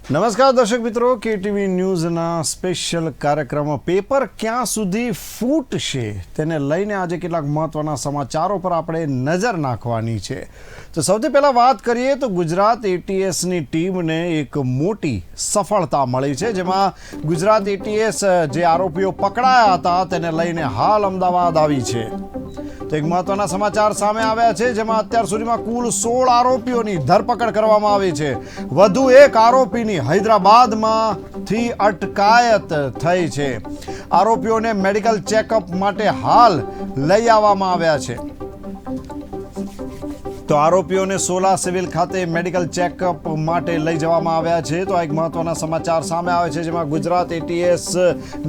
નમસ્કાર દર્શક મિત્રો, કેટીવી ન્યૂઝના સ્પેશિયલ કાર્યક્રમ પેપર ક્યાં સુધી ફૂટશે તેને લઈને આજે કેટલાક મહત્વના સમાચારો પર આપણે નજર નાખવાની છે. તો સૌથી પહેલાં વાત કરીએ તો ગુજરાત એટીએસની ટીમને એક મોટી સફળતા મળી છે, જેમાં ગુજરાત એટીએસ જે આરોપીઓ પકડાયા હતા તેને લઈને હાલ અમદાવાદ આવી છે. તો એક મહત્વના સમાચાર સામે આવ્યા છે, જેમાં અત્યાર સુધીમાં કુલ 16 આરોપીઓની ધરપકડ કરવામાં આવી છે. વધુ એક આરોપીની હૈદરાબાદમાંથી અટકાયત થઈ છે. આરોપીઓને મેડિકલ ચેકઅપ માટે હાલ લઈ આવવામાં આવ્યા છે. તો આરોપીઓને સોલા સિવિલ ખાતે મેડિકલ ચેકઅપ માટે લઈ જવામાં આવ્યા છે. તો આ એક મહત્વના સમાચાર સામે આવે છે, જેમાં ગુજરાત એટીએસ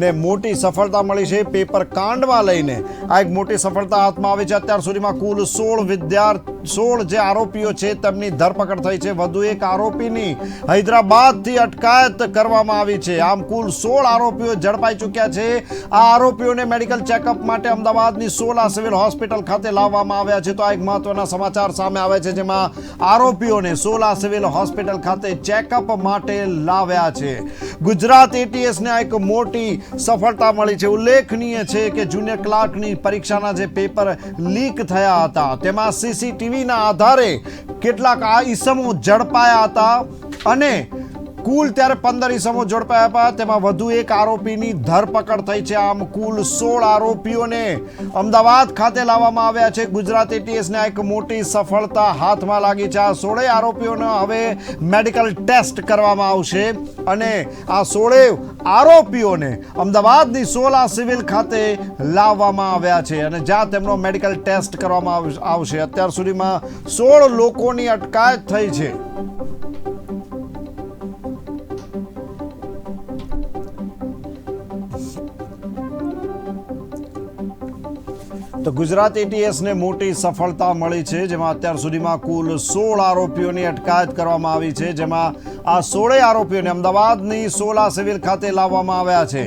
ને મોટી સફળતા મળી છે પેપર કાંડમાં લઈને. આ એક મોટી સફળતા હાથમાં આવી છે. અત્યાર સુધીમાં કુલ 16 જે આરોપીઓ છે તેમની ધરપકડ થઈ છે. વધુ એક આરોપીની હૈદરાબાદથી અટકાયત કરવામાં આવી છે. આમ કુલ 16 આરોપીઓ ઝડપાઈ ચૂક્યા છે. આ આરોપીઓને મેડિકલ ચેકઅપ માટે અમદાવાદની સોલા સિવિલ હોસ્પિટલ ખાતે લાવવામાં આવ્યા છે. તો આ એક મહત્વના સમાચાર સામે આવે છે, જેમાં આરોપીઓને સોલા સિવિલ હોસ્પિટલ ખાતે ચેકઅપ માટે લાવ્યા છે. ગુજરાત એટીએસને એક મોટી સફળતા મળી છે. ઉલ્લેખનીય છે કે જુનિયર ક્લાર્કની પરીક્ષાના જે પેપર લીક થયા હતા તેમાં સીસીટીવીના આધારે કેટલાક આ ઈસમો ઝડપાયા હતા અને કુલ ત્યારે 15 ઈસમો ઝડપાયા હતા. તેમાં વધુ એક આરોપીની ધરપકડ થઈ છે. આમ કુલ 16 આરોપીઓને અમદાવાદ ખાતે લાવવામાં આવ્યા છે. ગુજરાત એટીએસને એક મોટી સફળતા હાથમાં લાગી છે. આ 16 આરોપીઓનો હવે મેડિકલ ટેસ્ટ કરવામાં આવશે અને આ 16 આરોપીઓને અમદાવાદની સોલા સિવિલ ખાતે લાવવામાં આવ્યા છે અને જ્યાં તેમનો મેડિકલ ટેસ્ટ કરવામાં આવશે. અત્યાર સુધીમાં 16 લોકોની અટકાયત થઈ છે. તો ગુજરાત એટીએસને મોટી સફળતા મળી છે, જેમાં અત્યાર સુધીમાં કુલ 16 આરોપીઓની અટકાયત કરવામાં આવી છે, જેમાં આ 16 આરોપીઓને અમદાવાદની સોલા સિવિલ ખાતે લાવવામાં આવ્યા છે.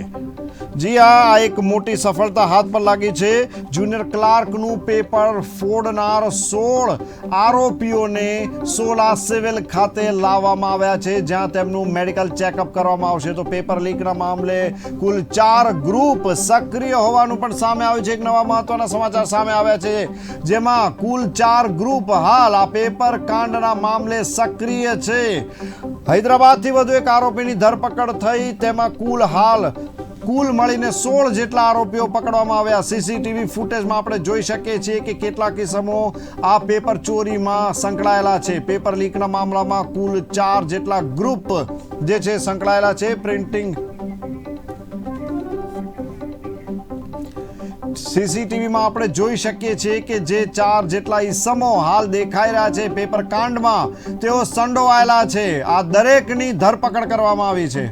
જી હા, આ એક મોટી સફળતા હાથ પર લાગી છે. જુનિયર ક્લાર્કનું પેપર ફોડનાર 16 આરોપીઓને સોલા સિવિલ ખાતે લાવવામાં આવ્યા છે, જ્યાં તેમનું મેડિકલ ચેકઅપ કરવામાં આવશે. તો પેપર લીકના મામલે કુલ 4 ગ્રુપ સક્રિય હોવાનું પણ સામે આવ્યું છે. એક નવા મહત્વના સમાચાર સામે આવ્યા છે, જેમાં કુલ 4 ગ્રુપ હાલ આ પેપર કાંડના મામલે સક્રિય છે. હૈદરાબાદથી વધુ એક આરોપીની ધરપકડ થઈ. તેમાં કુલ મળીને 16 જેટલા આરોપીઓ પકડવામાં આવ્યા. સીસીટીવી ફૂટેજમાં આપણે જોઈ શકીએ છીએ કે કેટલાક કિસ્સાઓ આ પેપર ચોરીમાં સંકળાયેલા છે. પેપર લીકના મામલામાં કુલ 4 જેટલા ગ્રુપ જે છે સંકળાયેલા છે. પ્રિન્ટિંગ સીસીટીવીમાં આપણે જોઈ શકીએ છીએ કે જે 4 જેટલા ઈસમો હાલ દેખાઈ રહ્યા છે પેપર કાંડમાં, તેઓ સંડોવાયેલા છે. આ દરેકની ધરપકડ કરવામાં આવી છે.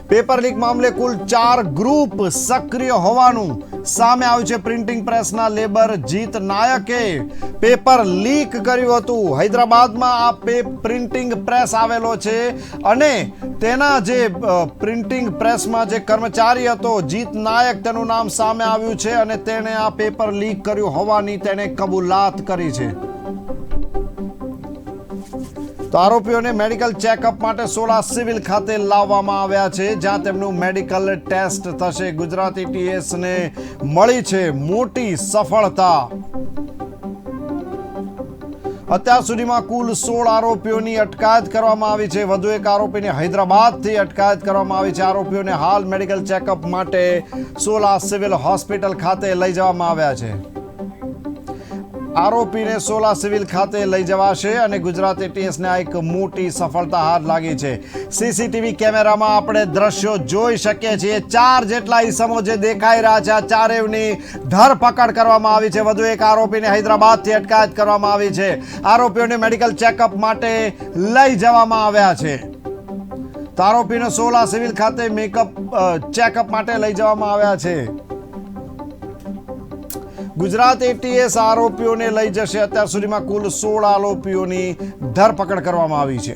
પેપર લીક મામલે કુલ 4 ગ્રુપ સક્રિય હોવાનું સામે આવ્યું છે. પ્રિન્ટિંગ પ્રેસના લેબર જીત નાયકે પેપર લીક કર્યું હતું. હૈદરાબાદમાં આ પ્રિન્ટિંગ પ્રેસ આવેલો છે અને તેના જે પ્રિન્ટિંગ પ્રેસમાં જે કર્મચારી હતો જીત નાયક, તેનું નામ સામે આવ્યું છે અને તેણે આ પેપર લીક કર્યું હોવાની તેણે કબૂલાત કરી છે. તો આરોપીઓને મેડિકલ ચેકઅપ માટે સોલા સિવિલ ખાતે લાવવામાં આવ્યા છે, જ્યાં તેમનું મેડિકલ ટેસ્ટ થશે. ગુજરાત એટીએસને મળી છે મોટી સફળતા. અત્યાર સુધીમાં કુલ 16 આરોપીઓની અટકાયત કરવામાં આવી છે. વધુ એક આરોપીને હૈદરાબાદથી અટકાયત કરવામાં આવી છે. આરોપીઓને હાલ મેડિકલ ચેકઅપ માટે સોલા સિવિલ હોસ્પિટલ ખાતે લઈ જવામાં આવ્યા છે. આરોપીને સોલા સિવિલ ખાતે લઈ જવાશે અને ગુજરાત એટીએસને આ એક મોટી સફળતા હાથ લાગી છે. સીસીટીવી કેમેરામાં આપણે દ્રશ્યો જોઈ શકીએ છીએ. 4 જેટલા ઈસમો જે દેખાઈ રહ્યા છે, આ ચારેયની ધરપકડ કરવામાં આવી છે. વધુ એક આરોપીને હૈદરાબાદથી અટકાયત કરવામાં આવી છે. આરોપીઓને મેડિકલ ચેકઅપ માટે લઈ જવામાં આવ્યા છે. તો આરોપીને સોલા સિવિલ ખાતે ચેકઅપ માટે લઈ જવામાં આવ્યા છે. ગુજરાત એટીએસ આરોપીઓને લઈ જશે. અત્યાર સુધીમાં કુલ 16 આરોપીઓની ધરપકડ કરવામાં આવી છે.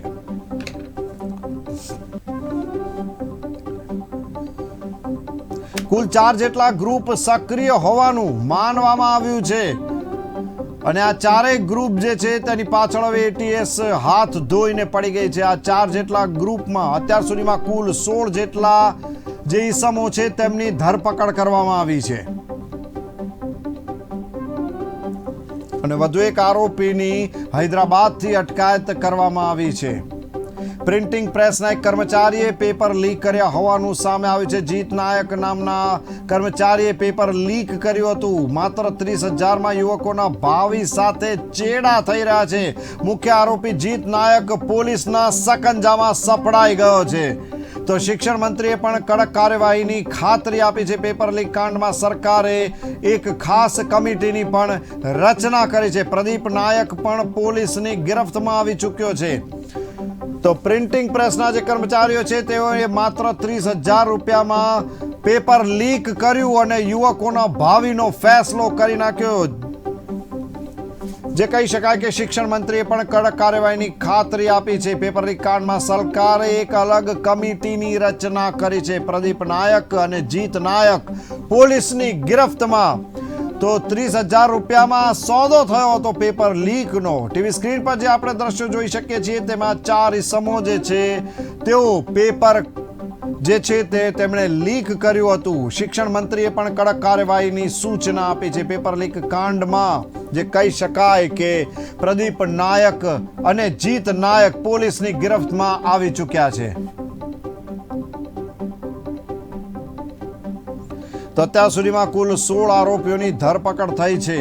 કુલ 4 જેટલા ગ્રુપ સક્રિય હોવાનું માનવામાં આવ્યું છે અને આ ચારેય ગ્રુપ જે છે તેની પાછળ હવે એટીએસ હાથ ધોઈને પડી ગઈ છે. આ 4 જેટલા ગ્રુપમાં અત્યાર સુધીમાં કુલ 16 જેટલા જે ઈસમો છે તેમની ધરપકડ કરવામાં આવી છે અને વધુ એક આરોપીની હૈદરાબાદથી અટકાયત કરવામાં આવી છે. પ્રિન્ટિંગ પ્રેસના એક કર્મચારીએ પેપર લીક કર્યા હોવાનું સામે આવ્યું છે. જીત નાયક નામના કર્મચારીએ પેપર લીક કર્યું હતું. માત્ર 30,000માં યુવકોના ભાવિ સાથે ચેડા થઈ રહ્યા છે. મુખ્ય આરોપી જીત નાયક પોલીસના સકંજામાં સપડાઈ ગયો છે. તો શિક્ષણ મંત્રીએ પણ કડક કાર્યવાહીની ખાતરી આપી છે. પેપર લીક કાંડમાં સરકારે એક ખાસ કમિટીની પણ રચના કરી છે. પ્રદીપ નાયક પણ પોલીસની ગિરફ્તમાં આવી ચૂક્યો છે. તો પ્રિન્ટિંગ પ્રેસના જે કર્મચારીઓ છે તેઓએ માત્ર 30,000 રૂપિયામાં પેપર લીક કર્યું અને યુવકોના ભાવિનો ફેસલો કરી નાખ્યો. જે કહી શકાય કે શિક્ષણ મંત્રીએ પણ કડક કાર્યવાહીની ખાતરી આપી છે. પેપર લીક કાંડમાં સરકારે એક અલગ કમિટીની રચના કરી છે. પ્રદીપ નાયક અને જીત નાયક પોલીસની ગિરફ્તમાં. તો 30,000 રૂપિયામાં સોદો થયો હતો પેપર લીકનો. ટીવી સ્ક્રીન પર જે આપણે દ્રશ્યો જોઈ શકીએ છીએ તેમાં 4 ઇસમો જે છે તેઓ પેપર જે છે તેમણે લીક કર્યું હતું. શિક્ષણ મંત્રીએ પણ કડક કાર્યવાહીની સૂચના આપી છે. પેપર લીક કાંડમાં જે કહી શકાય કે પ્રદીપ નાયક અને જીત નાયક પોલીસની ગિરફ્તમાં આવી ચૂક્યા છે. તો અત્યાર સુધીમાં કુલ 16 આરોપીઓની ધરપકડ થઈ છે.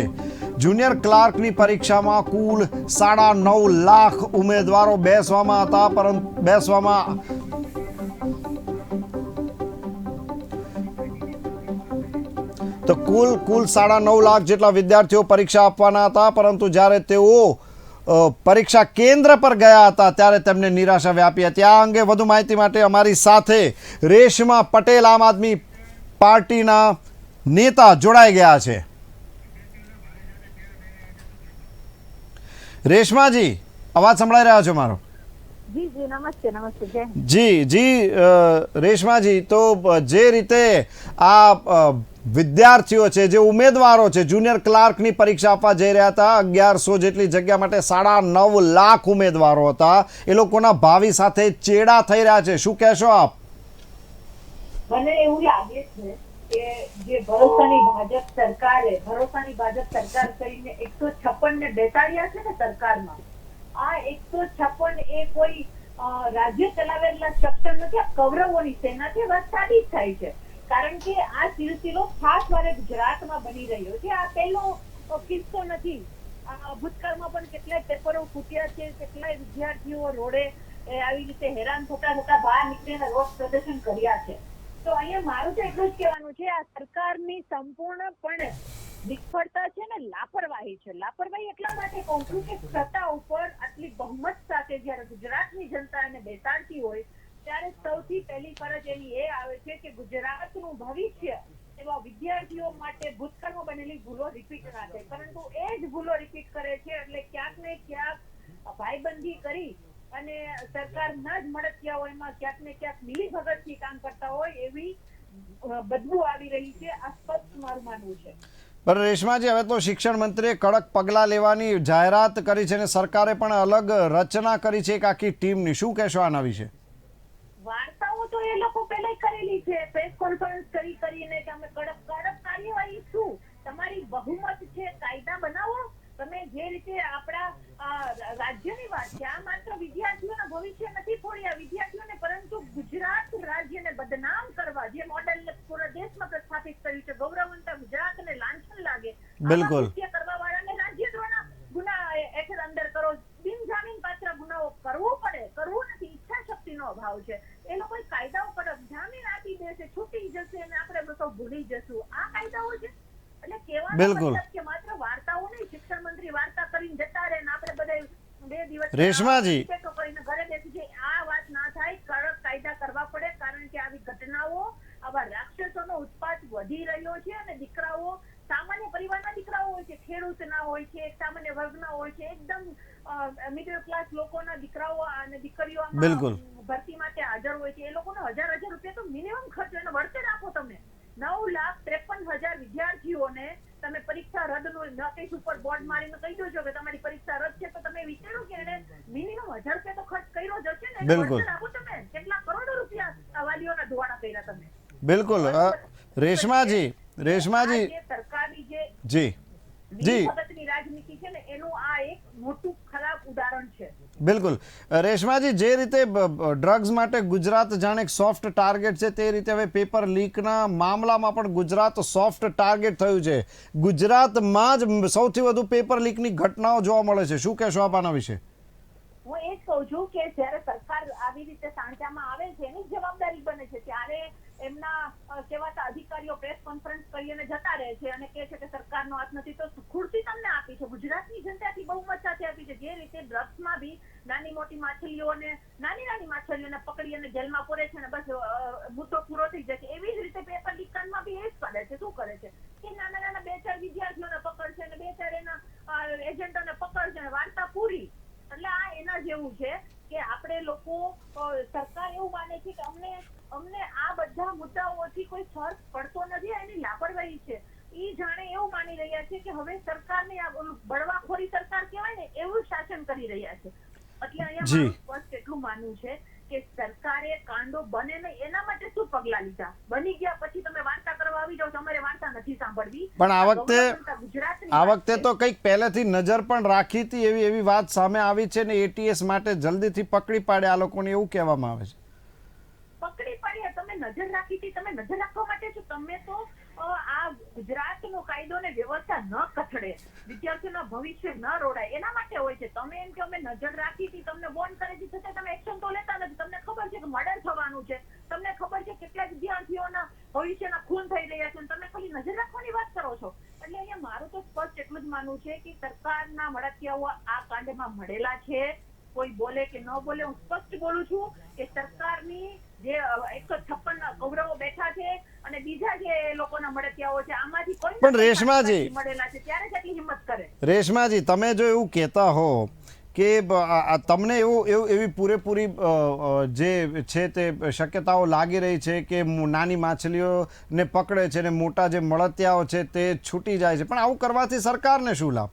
જુનિયર ક્લાર્કની પરીક્ષામાં કુલ 9.5 લાખ ઉમેદવારો બેસવામાં હતા, તો કુલ 9.5 લાખ જેટલા વિદ્યાર્થીઓ પરીક્ષા આપવાના હતા, પરંતુ જ્યારે તેઓ પરીક્ષા કેન્દ્ર પર ગયા હતા ત્યારે તેમને નિરાશા વ્યાપી હતી. આ અંગે વધુ માહિતી માટે અમારી સાથે રેશમા પટેલ આમ આદમી પાર્ટીના નેતા જોડાઈ ગયા છે. રેશમાજી, અવાજ સંભળાઈ રહ્યો છે મારો? જી જી, નમસ્તે નમસ્તે. જી રેશમાજી, તો જે રીતે આ વિદ્યાર્થીઓ છે, જે ઉમેદવારો છે, જુનિયર ક્લાર્કની પરીક્ષા આપવા જઈ રહ્યા હતા, 1100 જેટલી જગ્યા માટે 9.5 લાખ ઉમેદવારો હતા, એ લોકોના ભાવિ સાથે ચેડા થઈ રહ્યા છે. શું કહેશો આપ? મને એવું લાગે છે કે જે ભરોસાની ભાજપ સરકાર કરીને 156 ને બેસાડ્યા છે ને સરકારમાં, આ 156 એ કોઈ રાજ્ય ચલાવેલા શખ્સ નથી, આ કૌરવોની સેનાથી વાત સાબિત થાય છે. કારણ કે આ સિલસિલો ખાસ વારે ગુજરાતમાં બની રહ્યો છે. આ પહેલો કિસ્સો નથી. ભૂતકાળમાં પણ કેટલાય પેપરો ફૂટ્યા છે, કેટલાય વિદ્યાર્થીઓ રોડે આવી રીતે હેરાન થતા બહાર નીકળીને રોષ પ્રદર્શન કર્યા છે. તો અહીંયા મારું તો એટલું જ કહેવાનું છે, આ સરકારની સંપૂર્ણપણે નિષ્ફળતા છે ને લાપરવાહી છે. લાપરવાહી એટલા માટે કહું છું કે સત્તા ઉપર આટલી બહુમત સાથે જયારે ગુજરાતની જનતા એને બેસાડતી હોય ત્યારે સૌથી પહેલી ફરજ એની એ આવે છે કે ગુજરાતનું ભવિષ્ય એવા વિદ્યાર્થીઓ માટે ભૂતકાળમાં બનેલી ભૂલો રિપીટ ના થાય, પરંતુ એ જ ભૂલો રિપીટ કરે છે. એટલે ક્યાંક ને ક્યાંક ભાઈબંધી કરી અને સરકારના જ મળતિયાઓમાં ક્યાંક ને ક્યાંક મિલીભગતથી કામ કરતા હોય એવી બદબુ આવી રહી છે. આ સ્પષ્ટ મારું માનવું છે. પણ રેશમાજી, હવે તો શિક્ષણ મંત્રીએ કડક પગલાં લેવાની જાહેરાત કરી છે અને સરકારે પણ અલગ રચના કરી છે એક આખી ટીમની. શું કહેશો આના વિશે? વાર્તાઓ તો એ લોકો પહેલા કરેલી છે, પ્રેસ કોન્ફરન્સ કરીને કે અમે કડક કાર્યવાહી. શું તમારી બહુમત છે, કાયદા બનાવો. તમે જે રીતે આપણા રાજ્યની વાત છે, આ માત્ર વિદ્યાર્થીઓના ભવિષ્ય નથી ફોડ્યા વિદ્યાર્થીઓને, પરંતુ ગુજરાત રાજ્યને બદનામ કરવા જે મોડેલ પૂરા દેશમાં પ્રસ્થાપિત કર્યું છે, ગૌરવવંતા ગુજરાતને લાંછન લાગે, બિલકુલ કરવા વાળાને રાજ્યદ્રોહના ગુના હેઠળ અંદર કરો, બિનજામીન પાત્ર ગુનાઓ કરવું પડે, કરવું નથી, ઈચ્છા શક્તિનો અભાવ છે. એ લોકો કાયદાઓ પર જામીન આપી દેશે, છૂટી જશે અને આપણે બધું ભૂલી જશું. આ કાયદાઓ છે. એટલે કહેવાનું કે માત્ર વાર્તાઓ નહીં, શિક્ષણ મંત્રી વાર્તા કરીને જતા રહે ને આપણે બધા 2 દિવસ રેશમાજી કરીને ઘરે બેસી જાય. આ વાત ના થાય. કડક કાયદા કરવા પડે, કારણ કે આવી ઘટનાઓ, આવા રાક્ષસોનો ઉત્પાત વધી રહ્યો છે અને દીકરાઓ, સામાન્ય પરિવારના દીકરાઓ હોય છે, ખેડૂતના હોય છે, સામાન્ય વર્ગના હોય છે, એકદમ મિડલ ક્લાસ લોકોના દીકરાઓ અને દીકરીઓ ભરતી માટે હાજર હોય છે. એ લોકોનો 1000 રૂપિયા તો મિનિમમ ખર્ચ, એનો વળતર આપો. તમે 9,53,000 વિદ્યાર્થીઓને તમે પરીક્ષા રદનું નોટિસ ઉપર બોર્ડ મારીને કહી દો છો કે તમારી પરીક્ષા રદ છે, તો તમે વિચારો કે એને મિનિમમ 1000 રૂપિયા તો ખર્ચ કર્યો જ હશે ને. બિલકુલ. આપો તમે કેટલા કરોડો રૂપિયા વાલીઓના ધોવાણા કર્યા તમે. બિલકુલ. રેશમાજી જે સરકારની જે જી જી વખતની રાજનીતિ છે ને એનું આ એક મોટું ખરાબ ઉદાહરણ છે. બિલકુલ. રેશમાજી, જે રીતે ડ્રગ્સ માટે ગુજરાત જાણે એક સોફ્ટ ટાર્ગેટ છે, તે રીતે હવે પેપર લીકના મામલામાં પણ ગુજરાત સોફ્ટ ટાર્ગેટ થયું છે. ગુજરાતમાં જ સૌથી વધુ પેપર લીકની ઘટનાઓ જોવા મળે છે. શું કહેશો આપ આના વિશે? હું એ જ કહું છું કે જ્યારે સરકાર આવી રીતે સાંચામાં આવે છે, એની જવાબદારી બને છે, ત્યારે એમના કહેવાતા અધિકારીઓ પ્રેસ કોન્ફરન્સ કરીને જતા રહે છે અને કહે છે કે સરકારનો હાથ નથી. તો ખુરશી તમને આપી છે, ગુજરાતની જનતાથી બહુમત સાથે આપી છે. જે રીતે ડ્રગ્સમાં બી નાની મોટી માછલીઓને નાની માછલીઓને પકડી અને જેલમાં પૂરે છે ને બસ મુદ્દો પૂરો થઈ જાય છે, એવી જ રીતે પેપર લીક કાંડમાં બી એ જ કરે છે. શું કરે છે કે નાના 2-4 વિદ્યાર્થીઓને પકડશે અને 2-4 એના એજન્ટોને પકડશે અને વાર્તા પૂરી. એટલે આ એના જેવું છે કે આપણે લોકો, સરકાર એવું માને છે કે અમને આ બધા મુદ્દાઓથી કોઈ ફરક પડતો નથી, એની લાપરવાહી છે. ઈ જાણે એવું માની રહ્યા છે કે હવે સરકારને આ બળવાખોરી સરકાર કહેવાય ને એવું શાસન કરી રહ્યા છે. એટલે અહીંયા મારું સ્પષ્ટ એટલું માનવું છે કે સરકારે કાંડો બને નહીં એના માટે શું પગલા લીધા. બની ગયા પછી તમે વાર્તા કરવા આવી જાવ, તમારે વાર્તા નથી સાંભળવી. પણ આ વખતે તો કંઈક પહેલેથી નજર પણ રાખી હતી એવી વાત સામે આવી છે ને એટીએસ માટે જલ્દીથી પકડી પાડે આ લોકોને, એવું કહેવામાં આવે છે. પકડી પાડ્યા, તમે નજર રાખી હતી, તમે નજર રાખવા માટે છો. તમે તો આ ગુજરાતનો કાયદો ને વ્યવસ્થા ન કથળે, વિદ્યાર્થીઓના ભવિષ્ય ન રોડાય એના માટે હોય છે. તમે એમ કે અમે નજર રાખી હતી, તમને વોર્ન કરી હતી, છતાં તમે એક્શન તો લેતા નથી. તમને ખબર છે કે મર્ડર થવાનું છે, તમને ખબર છે કેટલા વિદ્યાર્થીઓના ભવિષ્યના ખૂન થઈ રહ્યા છે, તમે ખાલી નજર રાખવાની વાત કરો છો. એટલે અહીંયા મારું તો સ્પષ્ટ એટલું જ માનવું છે કે સરકારના મળતિયાઓ આ કાંડમાં મળેલા છે. કોઈ બોલે કે ન બોલે, હું સ્પષ્ટ બોલું છું કે સરકારની જે 156 કૌરવો બેઠા છે અને બીજા જે લોકોના મળતિયાઓ છે, આમાંથી કોઈ પણ રેશમાજી મળેલા છે ત્યારે જ એટલી હિંમત કરે. રેશમાજી, તમે જો એવું કહેતા હો કે તમને એવી પૂરેપૂરી જે છે તે શક્યતાઓ લાગી રહી છે કે નાની માછલીઓને પકડે છે ને મોટા જે મળતિયાઓ છે તે છૂટી જાય છે, પણ આવું કરવાથી સરકારને શું લાભ?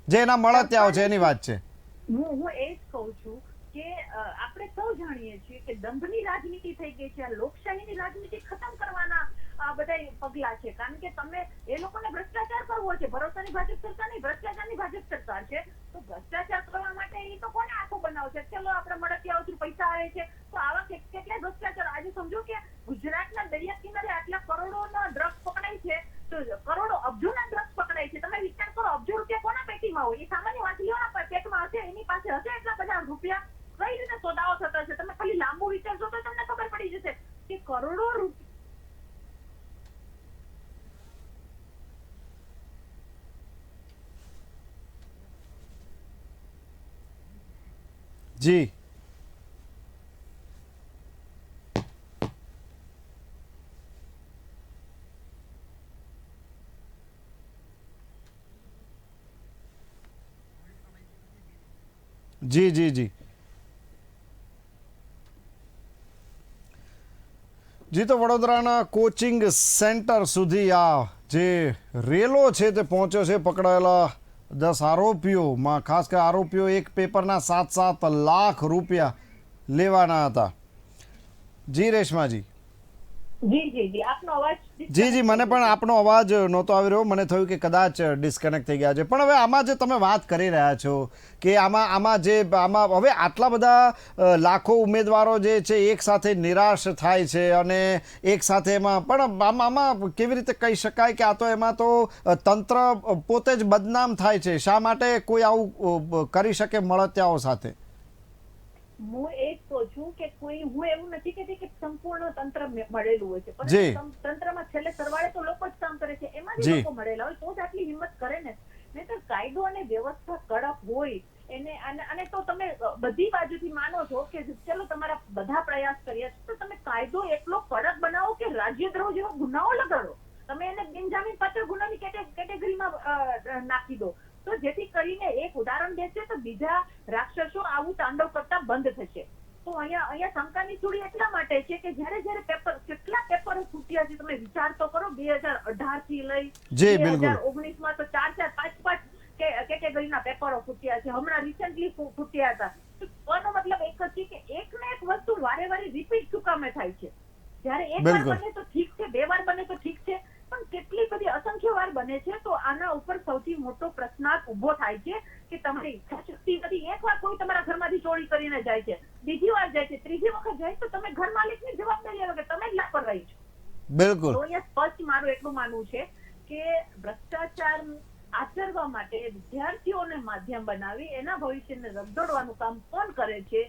જે એના મળતિયાઓ છે એની વાત છે. હું એ જ કહું છું કે આપણે સૌ જાણીએ છીએ કે દંભની રાજનીતિ થઈ ગઈ છે. લોકશાહીની રાજનીતિ ખતમ કરવાના આ બધા પગલા છે. કારણ કે તમે એ લોકોને ભ્રષ્ટાચાર કરવો છે, ભરોસાની ભાજપ સરકાર નહીં, ભ્રષ્ટાચારની ભાજપ સરકાર છે. તો ભ્રષ્ટાચાર કરવા માટે એ તો કોને આખો બનાવશે? ચલો આપણે મળતિયાઓથી પૈસા આવે છે, તો આવા કેટલાય ભ્રષ્ટાચાર. આજે સમજો કે ગુજરાતના દરિયા કિનારે આટલા કરોડોના ડ્રગ્સ પકડાય છે, તો કરોડો અબજોના ડ્રગ્સ પકડાય છે. તમે વિચાર કરો, અબજો રૂપિયા કોના પેટીમાં હોય? એ સામાન્ય માછલીઓના પેટમાં હશે, એની પાસે હશે એટલા બધા રૂપિયા. કઈ રીતે સોદાઓ થતા છે? તમે ખાલી લાંબુ વિચારશો તો તમને ખબર પડી જશે કે કરોડો રૂપિયા. જી જી જી જી જી તો વડોદરાના કોચિંગ સેન્ટર સુધી આ જે રેલો છે તે પહોંચ્યો છે. પકડાયેલા 10 આરોપીઓમાં ખાસ કરી આરોપીઓ એક પેપરના 7-7 લાખ રૂપિયા લેવાના હતા. જી રેશમાજી. જી મને પણ આપનો અવાજ નહોતો આવી રહ્યો. મને થયું કે કદાચ ડિસ્કનેક્ટ થઈ ગયા છે. પણ હવે આમાં જે તમે વાત કરી રહ્યા છો કે આમાં હવે આટલા બધા લાખો ઉમેદવારો જે છે એક સાથે નિરાશ થાય છે અને એક સાથે એમાં પણ આમાં કેવી રીતે કહી શકાય કે આ તો એમાં તો તંત્ર પોતે જ બદનામ થાય છે? શા માટે કોઈ આવું કરી શકે મળતિયાઓ સાથે? હું એ જ કહું છું કે હું એવું નથી કહેતી કે સંપૂર્ણ તંત્ર મળેલું હોય છે, પણ તંત્રમાં છેલ્લે સરવાળે તો લોકો જ કામ કરે છે, એમાં જ લોકો મળેલા હોય તો જ આટલી હિંમત કરે ને. નહીંતર કાયદો અને વ્યવસ્થા કડક હોય એને અને તો તમે બધી બાજુથી માનો છો કે ચલો તમારા બધા પ્રયાસ કર્યા છે, તો તમે કાયદો એટલો કડક બનાવો કે રાજ્યદ્રોહ જેવા ગુનાઓ લગાડો. તમે એને બિનજામીન પાત્ર ગુનાની કેટેગરીમાં નાખી દો, તો જેથી કરીને એક ઉદાહરણ દેશે તો બીજા રાક્ષસો આવું તાંડવ કરતા બંધ થશે. તો અહીંયા શંકાની ચૂડી એટલા માટે છે કે જયારે કેટલા પેપરો છૂટ્યા છે તમે વિચાર તો કરો. 2018 થી લઈ જી, બિલકુલ. 2019 માં તો 4 5 કેટેગરીના પેપરો ફૂટ્યા છે. હમણાં રિસેન્ટલી ફૂટ્યા હતા. આનો મતલબ એક જ છે કે એક ને એક વસ્તુ વારે વારે રિપીટ શું કામે થાય છે? જ્યારે એક વાર બિલકુલ. બને તો ઠીક છે, 2 વાર બને તો ઠીક છે, પણ કેટલી બધી અસંખ્ય વાર બને છે. તો આના ઉપર સૌથી મોટો પ્રશ્નાર્થ ઉભો થાય છે કે તમારી ઈચ્છા શક્તિ નથી. એક વાર કોઈ તમારા ઘરમાંથી ચોરી કરીને જાય છે, બીજી વાર જાય છે, ત્રીજી વખત જાય તો તમે ઘર માલિકની જવાબદારી આવે કે તમે જ લાપરવાહી છો. બિલકુલ. તો અહીંયા સ્પષ્ટ મારું એટલું માનવું છે કે ભ્રષ્ટાચાર આચરવા માટે વિદ્યાર્થીઓને માધ્યમ બનાવી એના ભવિષ્યને રગદોડવાનું કામ કોણ કરે છે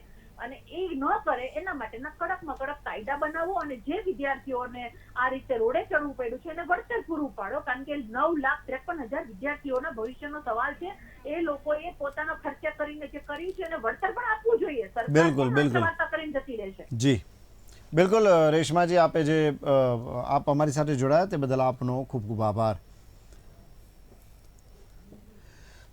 અને એ ન કરે એના માટેના કડકમાં કડક કાયદા બનાવો અને જે વિદ્યાર્થીઓને આ રીતે રોડે ચડવું પડ્યું છે એને વળતર પૂરું પાડો. કારણ કે 9,53,000 વિદ્યાર્થીઓના ભવિષ્યનો સવાલ છે. એ લોકોએ પોતાના ખર્ચા કરીને જે કર્યું છે એને વળતર પણ આપવું જોઈએ. બિલકુલ, બિલકુલ. સરકાર કરીને જતી રહેશે. જી બિલકુલ. રેશમાજી, આપે જે આપ અમારી સાથે જોડાયા તે બદલ આપનો ખૂબ ખૂબ આભાર.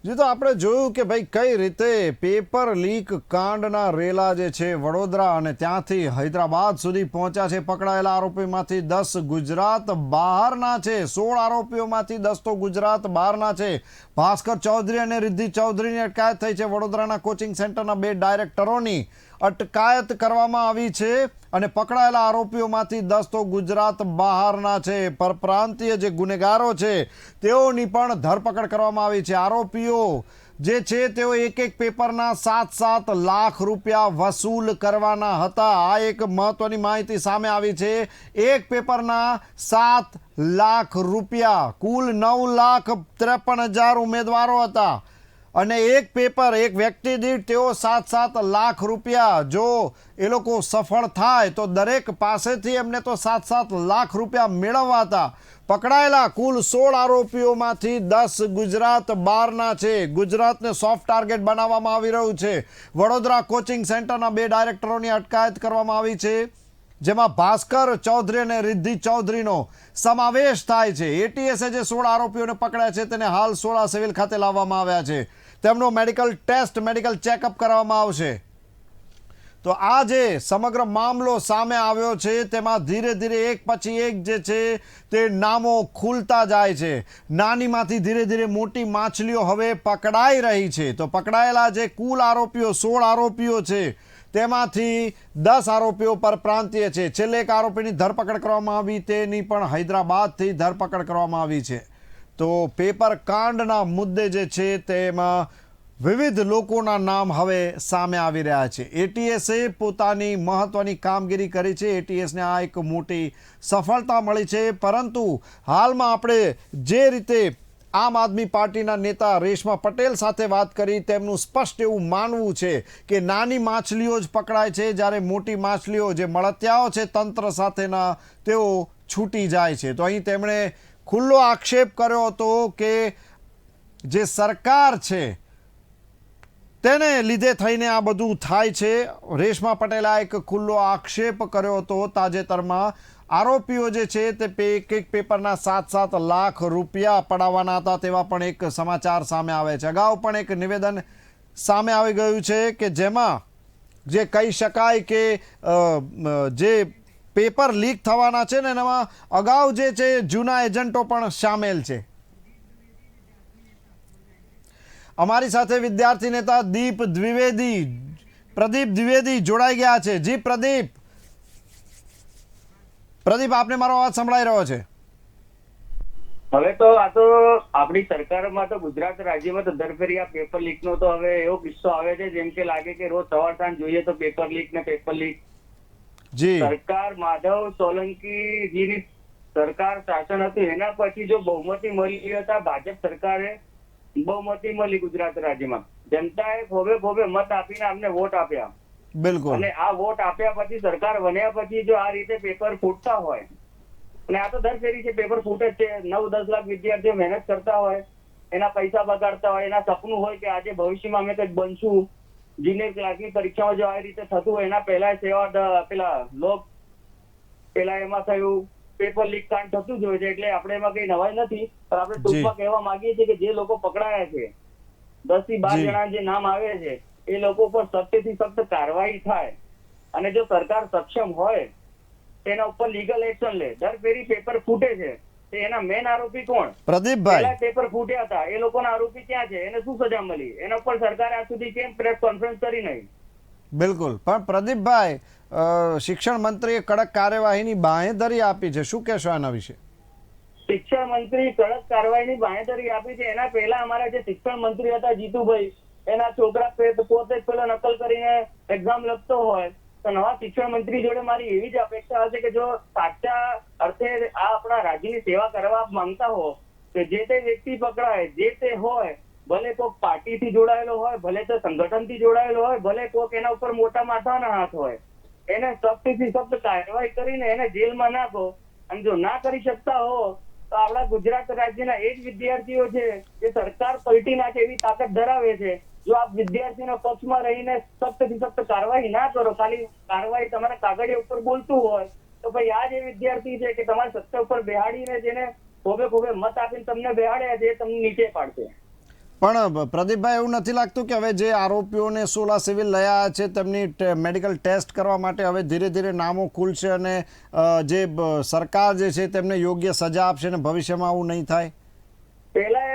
જી, તો આપણે જોયું કે ભાઈ કઈ રીતે પેપર લીક કાંડના રેલા જે છે વડોદરા અને ત્યાંથી હૈદરાબાદ સુધી પહોંચ્યા છે. પકડાયેલા આરોપીમાંથી 10 ગુજરાત બહારના છે. 16 આરોપીઓમાંથી 10 તો ગુજરાત બહારના છે. ભાસ્કર ચૌધરી અને રિદ્ધિ ચૌધરીની અટકાયત થઈ છે. વડોદરાના કોચિંગ સેન્ટરના 2 ડાયરેક્ટરોની અટકાયત કરવામાં આવી છે અને પકડાયેલા આરોપીઓમાંથી 10 તો ગુજરાત બહારના છે. પરપ્રાંતીય જે ગુનેગારો છે તેઓની પણ ધરપકડ કરવામાં આવી છે. આરોપીઓ જે છે તેઓ એક પેપરના 7-7 લાખ રૂપિયા વસૂલ કરવાના હતા. આ એક મહત્વની માહિતી સામે આવી છે. એક પેપરના 7 લાખ રૂપિયા, કુલ 9,53,000 ઉમેદવારો હતા અને એક પેપર એક વ્યક્તિ દીઠ તેઓ 7-7 લાખ રૂપિયા, જો એ લોકો સફળ થાય તો દરેક પાસેથી એમને તો 7-7 લાખ રૂપિયા મેળવવા હતા. પકડાયેલા કુલ 16 આરોપીઓમાંથી 10 ગુજરાત બહારના છે. ગુજરાતને સોફ્ટ ટાર્ગેટ બનાવવામાં આવી રહ્યું છે. વડોદરા કોચિંગ સેન્ટરના 2 ડાયરેક્ટરોની અટકાયત કરવામાં આવી છે, જેમાં ભાસ્કર ચૌધરી અને રિદ્ધિ ચૌધરીનો સમાવેશ થાય છે. એટીએસે જે 16 આરોપીઓને પકડ્યા છે તેને હાલ સોલા સિવિલ ખાતે લાવવામાં આવ્યા છે. તેમનો મેડિકલ ટેસ્ટ, મેડિકલ ચેકઅપ કરવામાં આવશે. તો આ જે સમગ્ર મામલો સામે આવ્યો છે તેમાં ધીરે ધીરે એક પછી એક જે છે તે નામો ખુલતા જાય છે. નાનીમાંથી ધીરે ધીરે મોટી માછલીઓ હવે પકડાઈ રહી છે. તો પકડાયેલા જે કુલ આરોપીઓ 16 આરોપીઓ છે તેમાંથી 10 આરોપીઓ પરપ્રાંતીય છે. છેલ્લે એક આરોપીની ધરપકડ કરવામાં આવી, તેની પણ હૈદરાબાદથી ધરપકડ કરવામાં આવી છે. તો પેપર કાંડના મુદ્દે જે છે તેમાં વિવિધ લોકોના નામ હવે સામે આવી રહ્યા છે. એટીએસે પોતાની મહત્વની કામગીરી કરી છે. એટીએસને આ એક મોટી સફળતા મળી છે. પરંતુ હાલમાં આપણે જે રીતે આમ આદમી પાર્ટીના નેતા રેશમા પટેલ સાથે વાત કરી, તેમનું સ્પષ્ટ એવું માનવું છે કે નાની માછલીઓ જ પકડાય છે, જ્યારે મોટી માછલીઓ જે મળતિયાઓ છે તંત્ર સાથેના તેઓ છૂટી જાય છે. તો અહીં તેમણે ખુલ્લો આક્ષેપ કર્યો હતો કે જે સરકાર છે તેને લીધે થઈને આ બધું થાય છે. રેશમા પટેલે આ એક ખુલ્લો આક્ષેપ કર્યો હતો. તાજેતરમાં આરોપીઓ જે છે તે એક પેપરના 7-7 લાખ રૂપિયા પડાવવાના હતા તેવા પણ એક સમાચાર સામે આવે છે. અગાઉ પણ એક નિવેદન સામે આવી ગયું છે કે જેમાં જે કહી શકાય કે જે પેપર લીક થવાના છે ને એમાં અગાઉ જે છે જૂના એજન્ટો પણ સામેલ છે. અમારી સાથે વિદ્યાર્થી નેતા પ્રદીપ દ્વિવેદી જોડાઈ ગયા છે. જી પ્રદીપ, આપને મારો અવાજ સંભળાઈ રહ્યો છે? હવે તો આ તો આપણી સરકારમાં તો ગુજરાત રાજ્યમાં તો દરફેરી આ પેપર લીક નો તો હવે એવો કિસ્સો આવે છે જેમ કે લાગે કે રોજ સવાર સાંજ જોઈએ તો પેપર લીક. જી, સરકાર માધવ સોલંકી જીની સરકાર શાસન હતું એના પછી જો બહુમતી મળી હતા, ભાજપ સરકારે બહુમતી મળી ગુજરાત રાજ્યમાં, જનતાએ ભોવે મત આપીને અમને વોટ આપ્યા. બિલકુલ. અને આ વોટ આપ્યા પછી સરકાર બન્યા પછી જો આ રીતે પેપર ફૂટતા હોય, અને આ તો દર ફેરી છે પેપર ફૂટે જ છે. 9-10 લાખ વિદ્યાર્થીઓ મહેનત કરતા હોય, એના પૈસા બગાડતા હોય, એના સપનું હોય કે આજે ભવિષ્યમાં અમે કંઈક બનશું. જુનિયર ક્લાસની પરીક્ષાઓ જો આ રીતે થતું હોય એના પહેલા પેલા એમાં થયું પેપર લીક કાંડ થતું જ હોય છે. એટલે આપણે એમાં કઈ નવાઈ નથી, પણ આપણે ટૂંકમાં કહેવા માંગીએ છીએ કે જે લોકો પકડાયા છે 10 થી 12 જણા જે નામ આવે છે એ લોકો પર સખ્તથી સખ્ત કાર્યવાહી થાય અને જો સરકાર સક્ષમ હોય તેના ઉપર લીગલ એક્શન લે. દર ફેરી પેપર ફૂટે છે તો એના મેન આરોપી કોણ? પ્રદીપભાઈ, પેલા પેપર ફૂટ્યા હતા એ લોકોના આરોપી ક્યાં છે? એને શું સજા મળી? એના ઉપર સરકારે આજ સુધી કેમ પ્રેસ કોન્ફરન્સ કરી નહીં? બિલકુલ. પણ પ્રદીપભાઈ, શિક્ષણ મંત્રીએ કડક કાર્યવાહીની બાંહેધરી આપી છે, શું કહેશો આના વિશે? શિક્ષણ મંત્રી કડક કાર્યવાહીની બાંહેધરી આપી છે. એના પહેલા અમારા જે શિક્ષણ મંત્રી હતા જીતુભાઈ, એના છોકરા પોતે જ પેલો નકલ કરીને એક્ઝામ લખતો હોય, તો નવા શિક્ષણ મંત્રી જોડે મારી એવી જ અપેક્ષા હશે કે જો સાચા અર્થે આ આપણા રાજ્યની સેવા કરવા માંગતા હો તો જે તે વ્યક્તિ પકડાય, જે તે હોય, ભલે કોઈક પાર્ટીથી જોડાયેલો હોય, ભલે તો સંગઠનથી જોડાયેલો હોય, ભલે કોઈક એના ઉપર મોટા માથાના હાથ હોય, એને સખ્તથી સખ્ત કાર્યવાહી કરીને એને જેલમાં નાખો. અને જો ના કરી શકતા હો તો આપણા ગુજરાત રાજ્યના એ જ વિદ્યાર્થીઓ છે જે સરકાર પલટી નાખે એવી તાકાત ધરાવે છે. જો આપ વિદ્યાર્થીના પક્ષમાં રહીને સખ્તથી સખ્ત કાર્યવાહી ના કરો, ખાલી કાર્યવાહી તમારા કાગળિયા ઉપર બોલતું હોય, તો ભાઈ આ જે વિદ્યાર્થી છે કે તમારી સત્તા ઉપર બેહાડીને જેને ખોબે ખોબે મત આપીને તમને બેહાડ્યા છે એ તમને નીચે પાડશે. પણ પ્રદીપભાઈ, એવું નથી લાગતું કે હવે જે આરોપીઓને સોલા સિવિલ લયા છે તેમની મેડિકલ ટેસ્ટ કરવા માટે હવે ધીરે ધીરે નામો ખુલશે અને જે સરકાર જે છે તેમને યોગ્ય સજા આપશે અને ભવિષ્યમાં આવું નહીં થાય? પેલા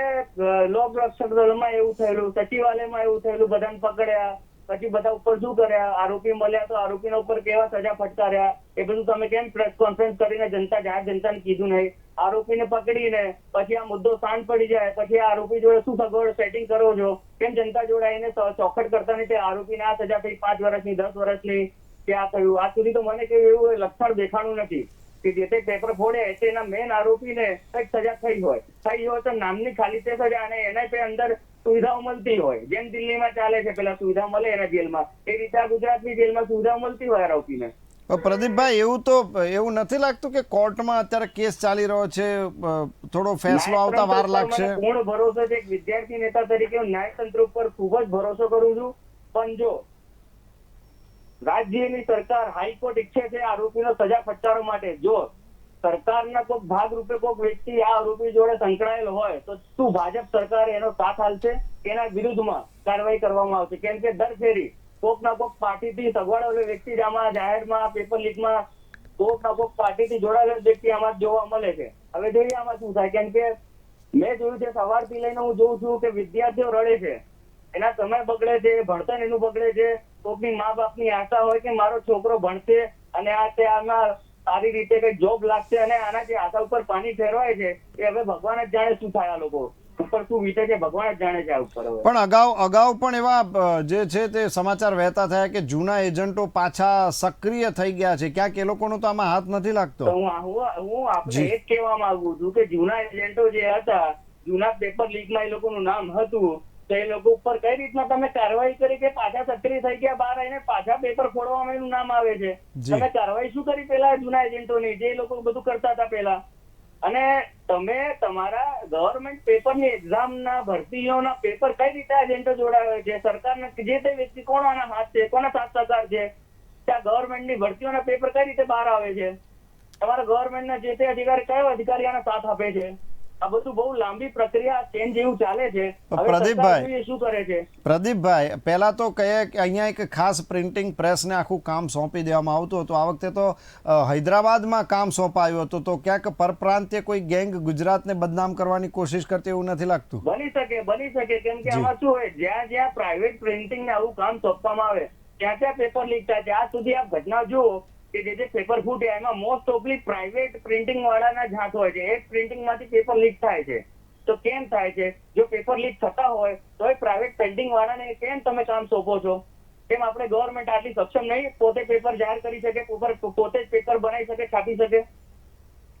લોક રક્ષક દળમાં એવું થયેલું, સચિવાલયમાં એવું થયેલું, બધાને પકડ્યા, પછી બધા ઉપર શું કર્યા, આરોપી મળ્યા તો આરોપીના ઉપર કેવા સજા ફટકાર્યા, એ બધું તમે કેમ પ્રેસ કોન્ફરન્સ કરીને જાહેર જનતાને કીધું નહીં? આરોપીને પકડીને પછી આ મુદ્દો શાંત પડી જાય પછી આ આરોપી જોડે શું સગવડ સેટિંગ કરો છો? કેમ જનતા જોડે આવીને ચોખટ કરતા નહીં? તે આરોપીને આ સજા થઈ 5 વર્ષની, 10 વર્ષની, કે આ થયું? આજ સુધી તો મને કેવું એવું લક્ષણ દેખાણું નથી કે જે તે પેપર ફોડે તેના મેન આરોપીને કઈક સજા થઈ હોય તો નામની ખાલી તે સજા, અને એના પે અંદર સુવિધાઓ મળતી હોય, જેમ દિલ્હીમાં ચાલે છે પેલા સુવિધા મળે એના જેલમાં, એ રીતે આ ગુજરાતની જેલમાં સુવિધાઓ મળતી હોય આરોપીને. પ્રદીપભાઈ, એવું નથી લાગતું કે કોર્ટમાં અત્યારે કેસ ચાલી રહ્યો છે, થોડો ફેસલો આવતા વાર લાગશે? પૂર્ણ ભરોસો છે. એક વિદ્યાર્થી નેતા તરીકે હું ન્યાયતંત્ર ઉપર ખૂબ જ ભરોસો કરું છું, પણ જો રાજ્યની સરકાર, હાઈકોર્ટ ઈચ્છે છે આરોપીનો સજા ફટકારવા માટે, જો સરકારના કોઈક ભાગરૂપે કોઈક વ્યક્તિ આ આરોપી જોડે સંકળાયેલો હોય તો શું ભાજપ સરકાર એનો સાથ આલશે? એના વિરુદ્ધમાં કાર્યવાહી કરવામાં આવશે. કેમ કે દર ફેરી કોક ના કોક પાર્ટીથી સગવડાવેલો વ્યક્તિ જ આમાં જાહેરમાં પેપર લીકમાં કોક ના કોક પાર્ટીથી જોડાયેલો વ્યક્તિ આમાં જોવા મળે છે. હવે જોઈએ આમાં શું થાય. કેમ કે મેં જોયું છે, સવારથી લઈને હું જોઉં છું કે વિદ્યાર્થીઓ રડે છે, એના સમય બગડે છે, ભણતર એનું બગડે છે. કોકની મા બાપની આશા હોય કે મારો છોકરો ભણશે અને આમાં સારી રીતે કઈ જોબ લાગશે, અને આના જે આશા ઉપર પાણી ફેરવાય છે એ હવે ભગવાન જ જાણે શું થાય, આ લોકો ઉપર શું વીતે છે ભગવાન જ જાણે છે આ ઉપર. પણ અગાઉ પણ એવા જે છે તે સમાચાર વહેતા થયા કે જૂના એજન્ટો પાછા સક્રિય થઈ ગયા છે, ક્યાંક એ લોકોનો તો આમાં હાથ નથી લાગતો? હું આપણે એ જ કહેવા માંગુ છું કે જૂના એજન્ટો જે હતા, જૂના પેપર લીકમાં એ લોકોનું નામ હતું, તો એ લોકો ઉપર કઈ રીતના તમે કાર્યવાહી કરી કે પાછા સક્રિય થઈ ગયા, બહાર આવીને પાછા પેપર ફોડવામાં એનું નામ આવે છે? તમે કાર્યવાહી શું કરી પેલા જૂના એજન્ટોની, જે લોકો બધું કરતા હતા પેલા? અને તમે તમારા ગવર્મેન્ટ પેપરની એક્ઝામના ભરતીઓના પેપર કઈ રીતે એજન્ટો જોડાવે છે? સરકારના જે તે વ્યક્તિ કોના હાથ છે, કોના સાથ સહકાર છે? ત્યાં ગવર્મેન્ટની ભરતીઓના પેપર કઈ રીતે બહાર આવે છે? તમારા ગવર્મેન્ટના જે તે અધિકારી કયો અધિકારી આનો સાથ આપે છે? આ બધું બહુ લાંબી પ્રક્રિયા ચેન્જ જેવું ચાલે છે. પ્રદીપભાઈ, શું કરે છે? પ્રદીપભાઈ, પહેલા તો કહે કે અહીંયા એક ખાસ પ્રિન્ટિંગ પ્રેસને આખું કામ સોંપી દેવામાં આવતું હતું, આ વખતે તો હૈદરાબાદમાં કામ સોંપાયું હતું, તો ક્યાંક પરપ્રાંતીય કોઈ ગેંગ ગુજરાતને બદનામ કરવાની કોશિશ કરતી એવું નથી લાગતું? બની શકે. કેમ કે આમાં શું હોય, જ્યાં જ્યાં પ્રાઇવેટ પ્રિન્ટિંગ ને આવું કામ સોંપવામાં આવે ત્યાં ત્યાં પેપર લીક થાય છે. આજ સુધી આપ ઘટના જુઓ કે જે પેપર ફૂટ્યા એમાં મોસ્ટ ઓફલી પ્રાઇવેટ પ્રિન્ટિંગ વાળાના જ હાથ હોય છે. એક પ્રિન્ટિંગ માંથી પેપર લીક થાય છે. તો કેમ થાય છે? જો પેપર લીક થતા હોય તો એ પ્રાઇવેટ પ્રિન્ટિંગ વાળાને કેમ તમે કામ સોંપો છો? કેમ આપણે ગવર્મેન્ટ આટલી સક્ષમ નહીં પોતે પેપર જાહેર કરી શકે, પોતે જ પેપર બનાવી શકે, છાપી શકે?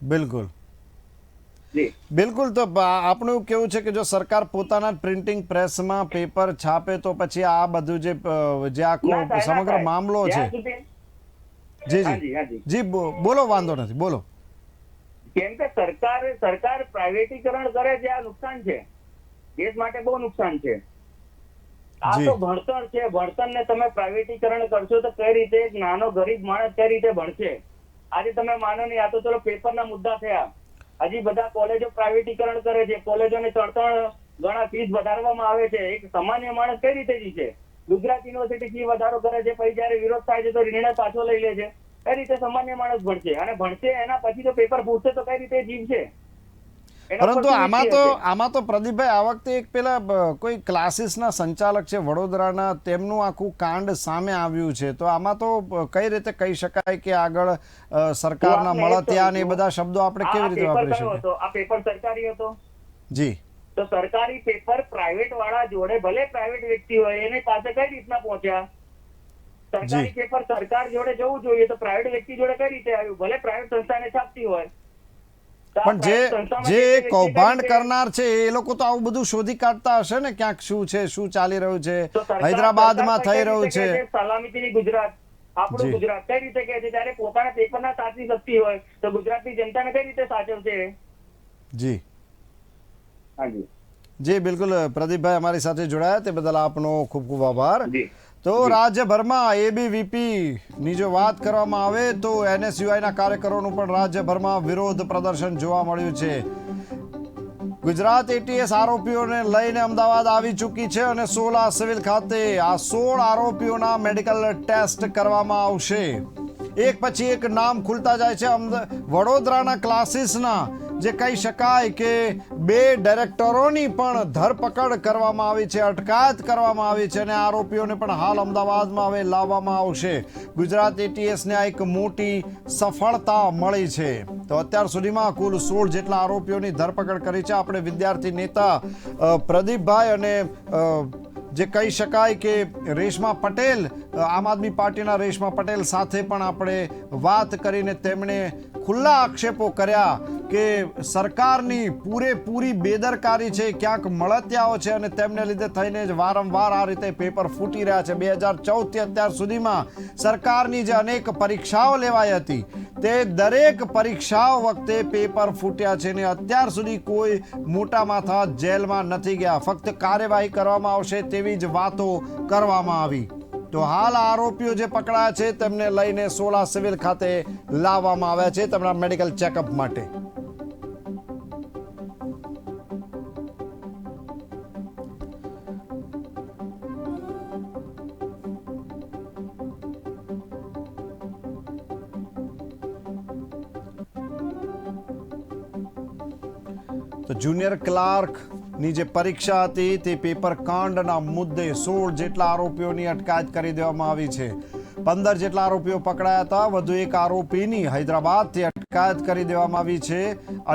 બિલકુલ. તો આપણું કેવું છે કે જો સરકાર પોતાના પ્રિન્ટિંગ પ્રેસમાં પેપર છાપે તો પછી આ બધું જે આખો સમગ્ર મામલો છે. જી બોલો, વાંધો નથી, બોલો. કેમ કે સરકાર પ્રાઇવેટીકરણ કરે છે, આ નુકસાન છે, દેશ માટે બહુ નુકસાન છે. આ તો ભણતર છે, ભણતરને તમે પ્રાઇવેટીકરણ કરશો તો કઈ રીતે એક નાનો ગરીબ માણસ કઈ રીતે ભણશે? આજે તમે માનો નહીં, આ તો ચલો પેપરના મુદ્દા થયા, હજી બધા કોલેજો પ્રાઇવેટીકરણ કરે છે, કોલેજોને 3 ગણા ફીસ વધારવામાં આવે છે. એક સામાન્ય માણસ કઈ રીતે જીશે? ગુજરાત યુનિવર્સિટી ફી વધારો કરે છે, પછી જયારે વિરોધ થાય છે તો નિર્ણય પાછો લઈ લે છે. કઈ રીતે સામાન્ય માણસ ભણશે? અને ભણશે એના પછી તો પેપર પૂછશે તો કઈ રીતે જીવશે? એના પરંતુ પરથી આમાં તો પ્રદીપભાઈ આ વખતે એક પેલા કોઈ ક્લાસીસના સંચાલક છે વડોદરાના, તેમનું આખું કાંડ સામે આવ્યું છે. તો આમાં તો કઈ રીતે કહી શકાય કે આગળ સરકારના મળતિયા ને એ બધા શબ્દો આપણે કેવી રીતે વાપરી શકીએ? આ પેપર સરકારી હતો જી. તો સરકારી પેપર પ્રાઇવેટ વાળા જોડે, ભલે પ્રાઇવેટ વ્યક્તિ હોય, એની પાસે કઈ રીતના પહોંચ્યા? સરકારી પેપર સરકાર જોડે જવું જોઈએ, તો પ્રાઇવેટ વ્યક્તિ જોડે કઈ રીતે આવ્યું? ભલે પ્રાઇવેટ સંસ્થાને છાપતી હોય, પણ જે કૌભાંડ કરનાર છે એ લોકો તો આવું બધું શોધી કાઢતા હશે ને, ક્યાંક શું છે, શું ચાલી રહ્યું છે, હૈદરાબાદમાં થઈ રહ્યું છે. સલામતીની ગુજરાત, આપણું ગુજરાત કઈ રીતે કહે છે? ત્યારે પોતાના પેપરના સાચવી શકતી હોય તો ગુજરાતની જનતાને કઈ રીતે સાચવશે? જી હાજી જી, બિલકુલ. પ્રદીપભાઈ અમારી સાથે જોડાયા તે બદલ આપનો ખૂબ ખૂબ આભાર. તો રાજ્યભરમાં એબીવીપી ની જો વાત કરવામાં આવે તો એનએસયુઆઈના કાર્યકરોનું પણ રાજ્યભરમાં વિરોધ પ્રદર્શન જોવા મળ્યું છે. ગુજરાત એટીએસ આરોપીઓને લઈને અમદાવાદ આવી ચૂકી છે અને સોલા સિવિલ ખાતે આ 16 આરોપીઓના મેડિકલ ટેસ્ટ કરવામાં આવશે. એક પછી એક નામ ખુલતા જાય છે. વડોદરાના ક્લાસીસના જે કહી શકાય કે 2 ડાયરેક્ટરોની પણ ધરપકડ કરવામાં આવી છે, અટકાયત કરવામાં આવી છે અને આરોપીઓને પણ હાલ અમદાવાદમાં હવે લાવવામાં આવશે. ગુજરાત એટીએસને આ એક મોટી સફળતા મળી છે. તો અત્યાર સુધીમાં કુલ 16 જેટલા આરોપીઓની ધરપકડ કરી છે. આપણે વિદ્યાર્થી નેતા પ્રદીપભાઈ અને જે કહી શકાય કે રેશમા પટેલ, આમ આદમી પાર્ટીના રેશમા પટેલ સાથે પણ આપણે વાત કરીને તેમણે ખુલ્લા આક્ષેપો કર્યા કે સરકારની પૂરેપૂરી બેદરકારી છે, ક્યાંક મળતિયાઓ છે અને તેમને લીધે થઈને જ વારંવાર આ રીતે પેપર ફૂટી રહ્યા છે. 2014થી અત્યાર સુધીમાં સરકારની જે અનેક પરીક્ષાઓ લેવાઈ હતી તે દરેક પરીક્ષાઓ વખતે પેપર ફૂટ્યા છે ને અત્યાર સુધી કોઈ મોટા માથા જેલમાં નથી ગયા. ફક્ત કાર્યવાહી કરવામાં આવશે તેવી જ વાતો કરવામાં આવી. તો હાલ આરોપીઓ જે પકડાયા છે તેમને લઈને સોલા સિવિલ ખાતે લાવવામાં આવ્યા છે તેમના મેડિકલ ચેકઅપ માટે. તો જુનિયર ક્લાર્કની જે પરીક્ષા હતી તે પેપર કાંડના મુદ્દે 16 જેટલા આરોપીઓની અટકાયત કરી દેવામાં આવી છે. 15 જેટલા આરોપીઓ પકડાયા હતા. વધુ એક આરોપીની હૈદરાબાદથી અટકાયત કરી દેવામાં આવી છે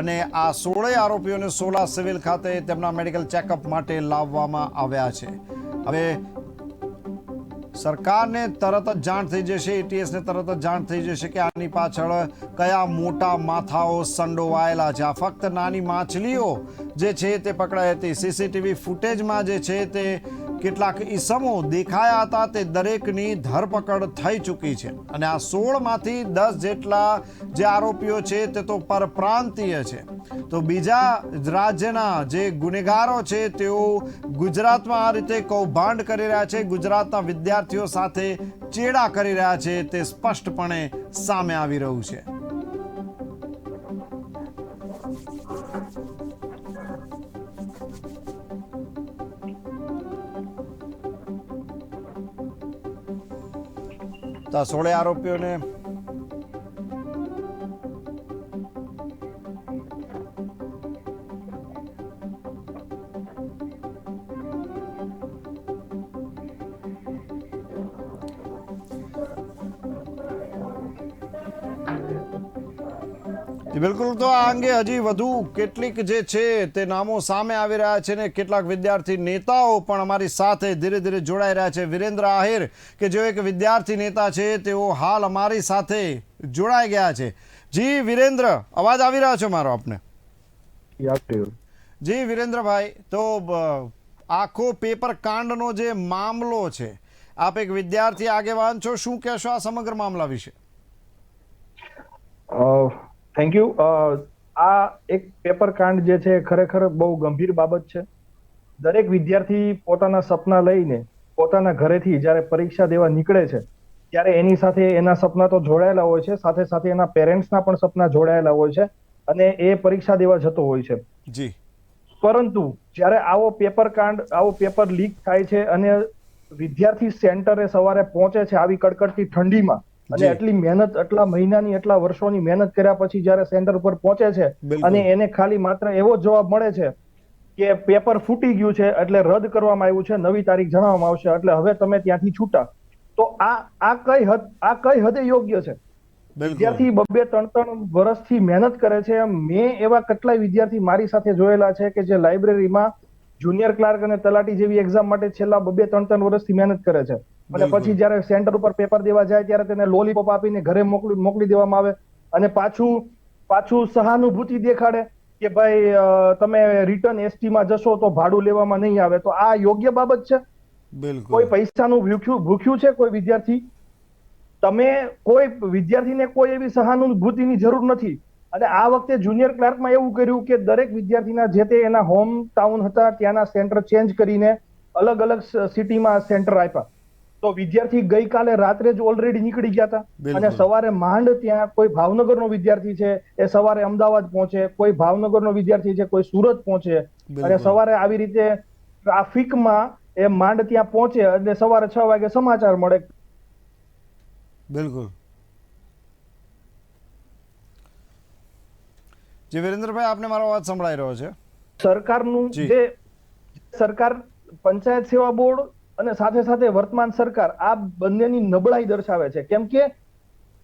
અને આ 16 આરોપીઓને સોલા સિવિલ ખાતે તેમના મેડિકલ ચેકઅપ માટે લાવવામાં આવ્યા છે. હવે સરકારને તરત જ જાણ થઈ જશે, એટીએસને તરત જ જાણ થઈ જશે કે આની પાછળ કયા મોટા માથાઓ સંડોવાયેલા છે. આ ફક્ત નાની માછલીઓ જે છે તે પકડાઈ હતી. સીસીટીવી ફૂટેજમાં જે છે તે કેટલાક ઈસમો દેખાયા હતા, તે દરેકની ધરપકડ થઈ ચૂકી છે અને આ 16માંથી 10 જેટલા જે આરોપીઓ છે તે તો પરપ્રાંતીય છે. તો બીજા રાજ્યના જે ગુનેગારો છે તેઓ ગુજરાતમાં આ રીતે કૌભાંડ કરી રહ્યા છે, ગુજરાતના વિદ્યાર્થીઓ સાથે ચેડા કરી રહ્યા છે, તે સ્પષ્ટપણે સામે આવી રહ્યું છે. તો 16 આરોપીઓને બિલકુલ. તો આ અંગે હજી વધુ કેટલીક જે છે તે નામો સામે આવી રહ્યા છે ને કેટલાક વિદ્યાર્થી નેતાઓ પણ અમારી સાથે ધીરે ધીરે જોડાઈ રહ્યા છે. વિરેન્દ્ર આહિર કે જેઓ એક વિદ્યાર્થી નેતા છે તેઓ હાલ અમારી સાથે જોડાઈ ગયા છે. જી વિરેન્દ્ર, અવાજ આવી રહ્યો છે મારો આપને? જી વિરેન્દ્રભાઈ, તો આખો પેપર કાંડનો જે મામલો છે, આપ એક વિદ્યાર્થી આગેવાન છો, શું કહેશો આ સમગ્ર મામલા વિશે? Thank you. આ એક પેપર કાંડ જે છે ખરેખર બહુ ગંભીર બાબત છે. દરેક વિદ્યાર્થી પોતાના સપના લઈને પોતાના ઘરેથી જ્યારે પરીક્ષા દેવા નીકળે છે ત્યારે એની સાથે એના સપના તો જોડાયેલા હોય છે, સાથે સાથે એના પેરેન્ટ્સના પણ સપના જોડાયેલા હોય છે અને એ પરીક્ષા દેવા જતો હોય છે. જી. પરંતુ જ્યારે આવો પેપર કાંડ, આવો પેપર લીક થાય છે અને વિદ્યાર્થી સેન્ટરે સવારે પહોંચે છે આવી કડકડતી ઠંડીમાં, અને જી. એટલી મહેનત, એટલા મહિનાની, એટલા વર્ષોની મહેનત કર્યા પછી જ્યારે સેન્ટર ઉપર પહોંચે છે બિલકુલ. અને એને ખાલી માત્ર એવો જવાબ મળે છે કે પેપર ફૂટી ગયું છે એટલે રદ કરવામાં આવ્યું છે, નવી તારીખ જણાવવામાં આવશે એટલે હવે તમે ત્યાંથી છૂટા. તો આ કઈ હદે યોગ્ય છે? બિલકુલ. વિદ્યાર્થી 2-3 વર્ષથી મહેનત કરે છે. મેં એવા કેટલાય વિદ્યાર્થી મારી સાથે જોયેલા છે કે જે લાઇબ્રેરીમાં જુનિયર ક્લાર્ક અને તલાટી જેવી એક્ઝામ માટે છેલ્લા 2-3 વર્ષથી મહેનત કરે છે, અને બિલકુલ. પછી જ્યારે સેન્ટર ઉપર પેપર દેવા જાય ત્યારે તેને લોલીપોપ આપીને ઘરે મોકલી દેવામાં આવે અને પાછું સહાનુભૂતિ દેખાડે કે ભાઈ તમે રિટર્ન એસટી માં જશો તો ભાડું લેવામાં નહીં આવે. તો આ યોગ્ય બાબત છે? બિલકુલ. કોઈ પૈસાનું ભૂખ્યું છે કોઈ વિદ્યાર્થી? તમે કોઈ વિદ્યાર્થીને કોઈ એવી સહાનુભૂતિની જરૂર નથી. અને આ વખતે જુનિયર ક્લાર્કમાં એવું કર્યું કે દરેક વિદ્યાર્થીના જે તે એના હોમ ટાઉન હતા ત્યાંના સેન્ટર ચેન્જ કરીને અલગ અલગ સિટીમાં સેન્ટર આપ્યા. તો વિદ્યાર્થી ગઈકાલે રાત્રે જ ઓલરેડી નીકળી ગયા હતા બિલકુલ. અને સવારે માંડ ત્યાં કોઈ ભાવનગરનો વિદ્યાર્થી છે એ સવારે અમદાવાદ પહોંચે, કોઈ ભાવનગરનો વિદ્યાર્થી છે કોઈ સુરત પહોંચે, બિલકુલ. અને સવારે આવી રીતે ટ્રાફિકમાં એ માંડ ત્યાં પહોંચે એટલે સવારે 6 વાગે સમાચાર મળે. બિલકુલ. જી વિરેન્દ્રભાઈ, આપને મારો અવાજ સંભળાઈ રહ્યો છે? સરકારનું જી. જે સરકાર, પંચાયત સેવા બોર્ડ અને સાથે સાથે વર્તમાન સરકાર આ બંનેની નબળાઈ દર્શાવે છે. કેમ કે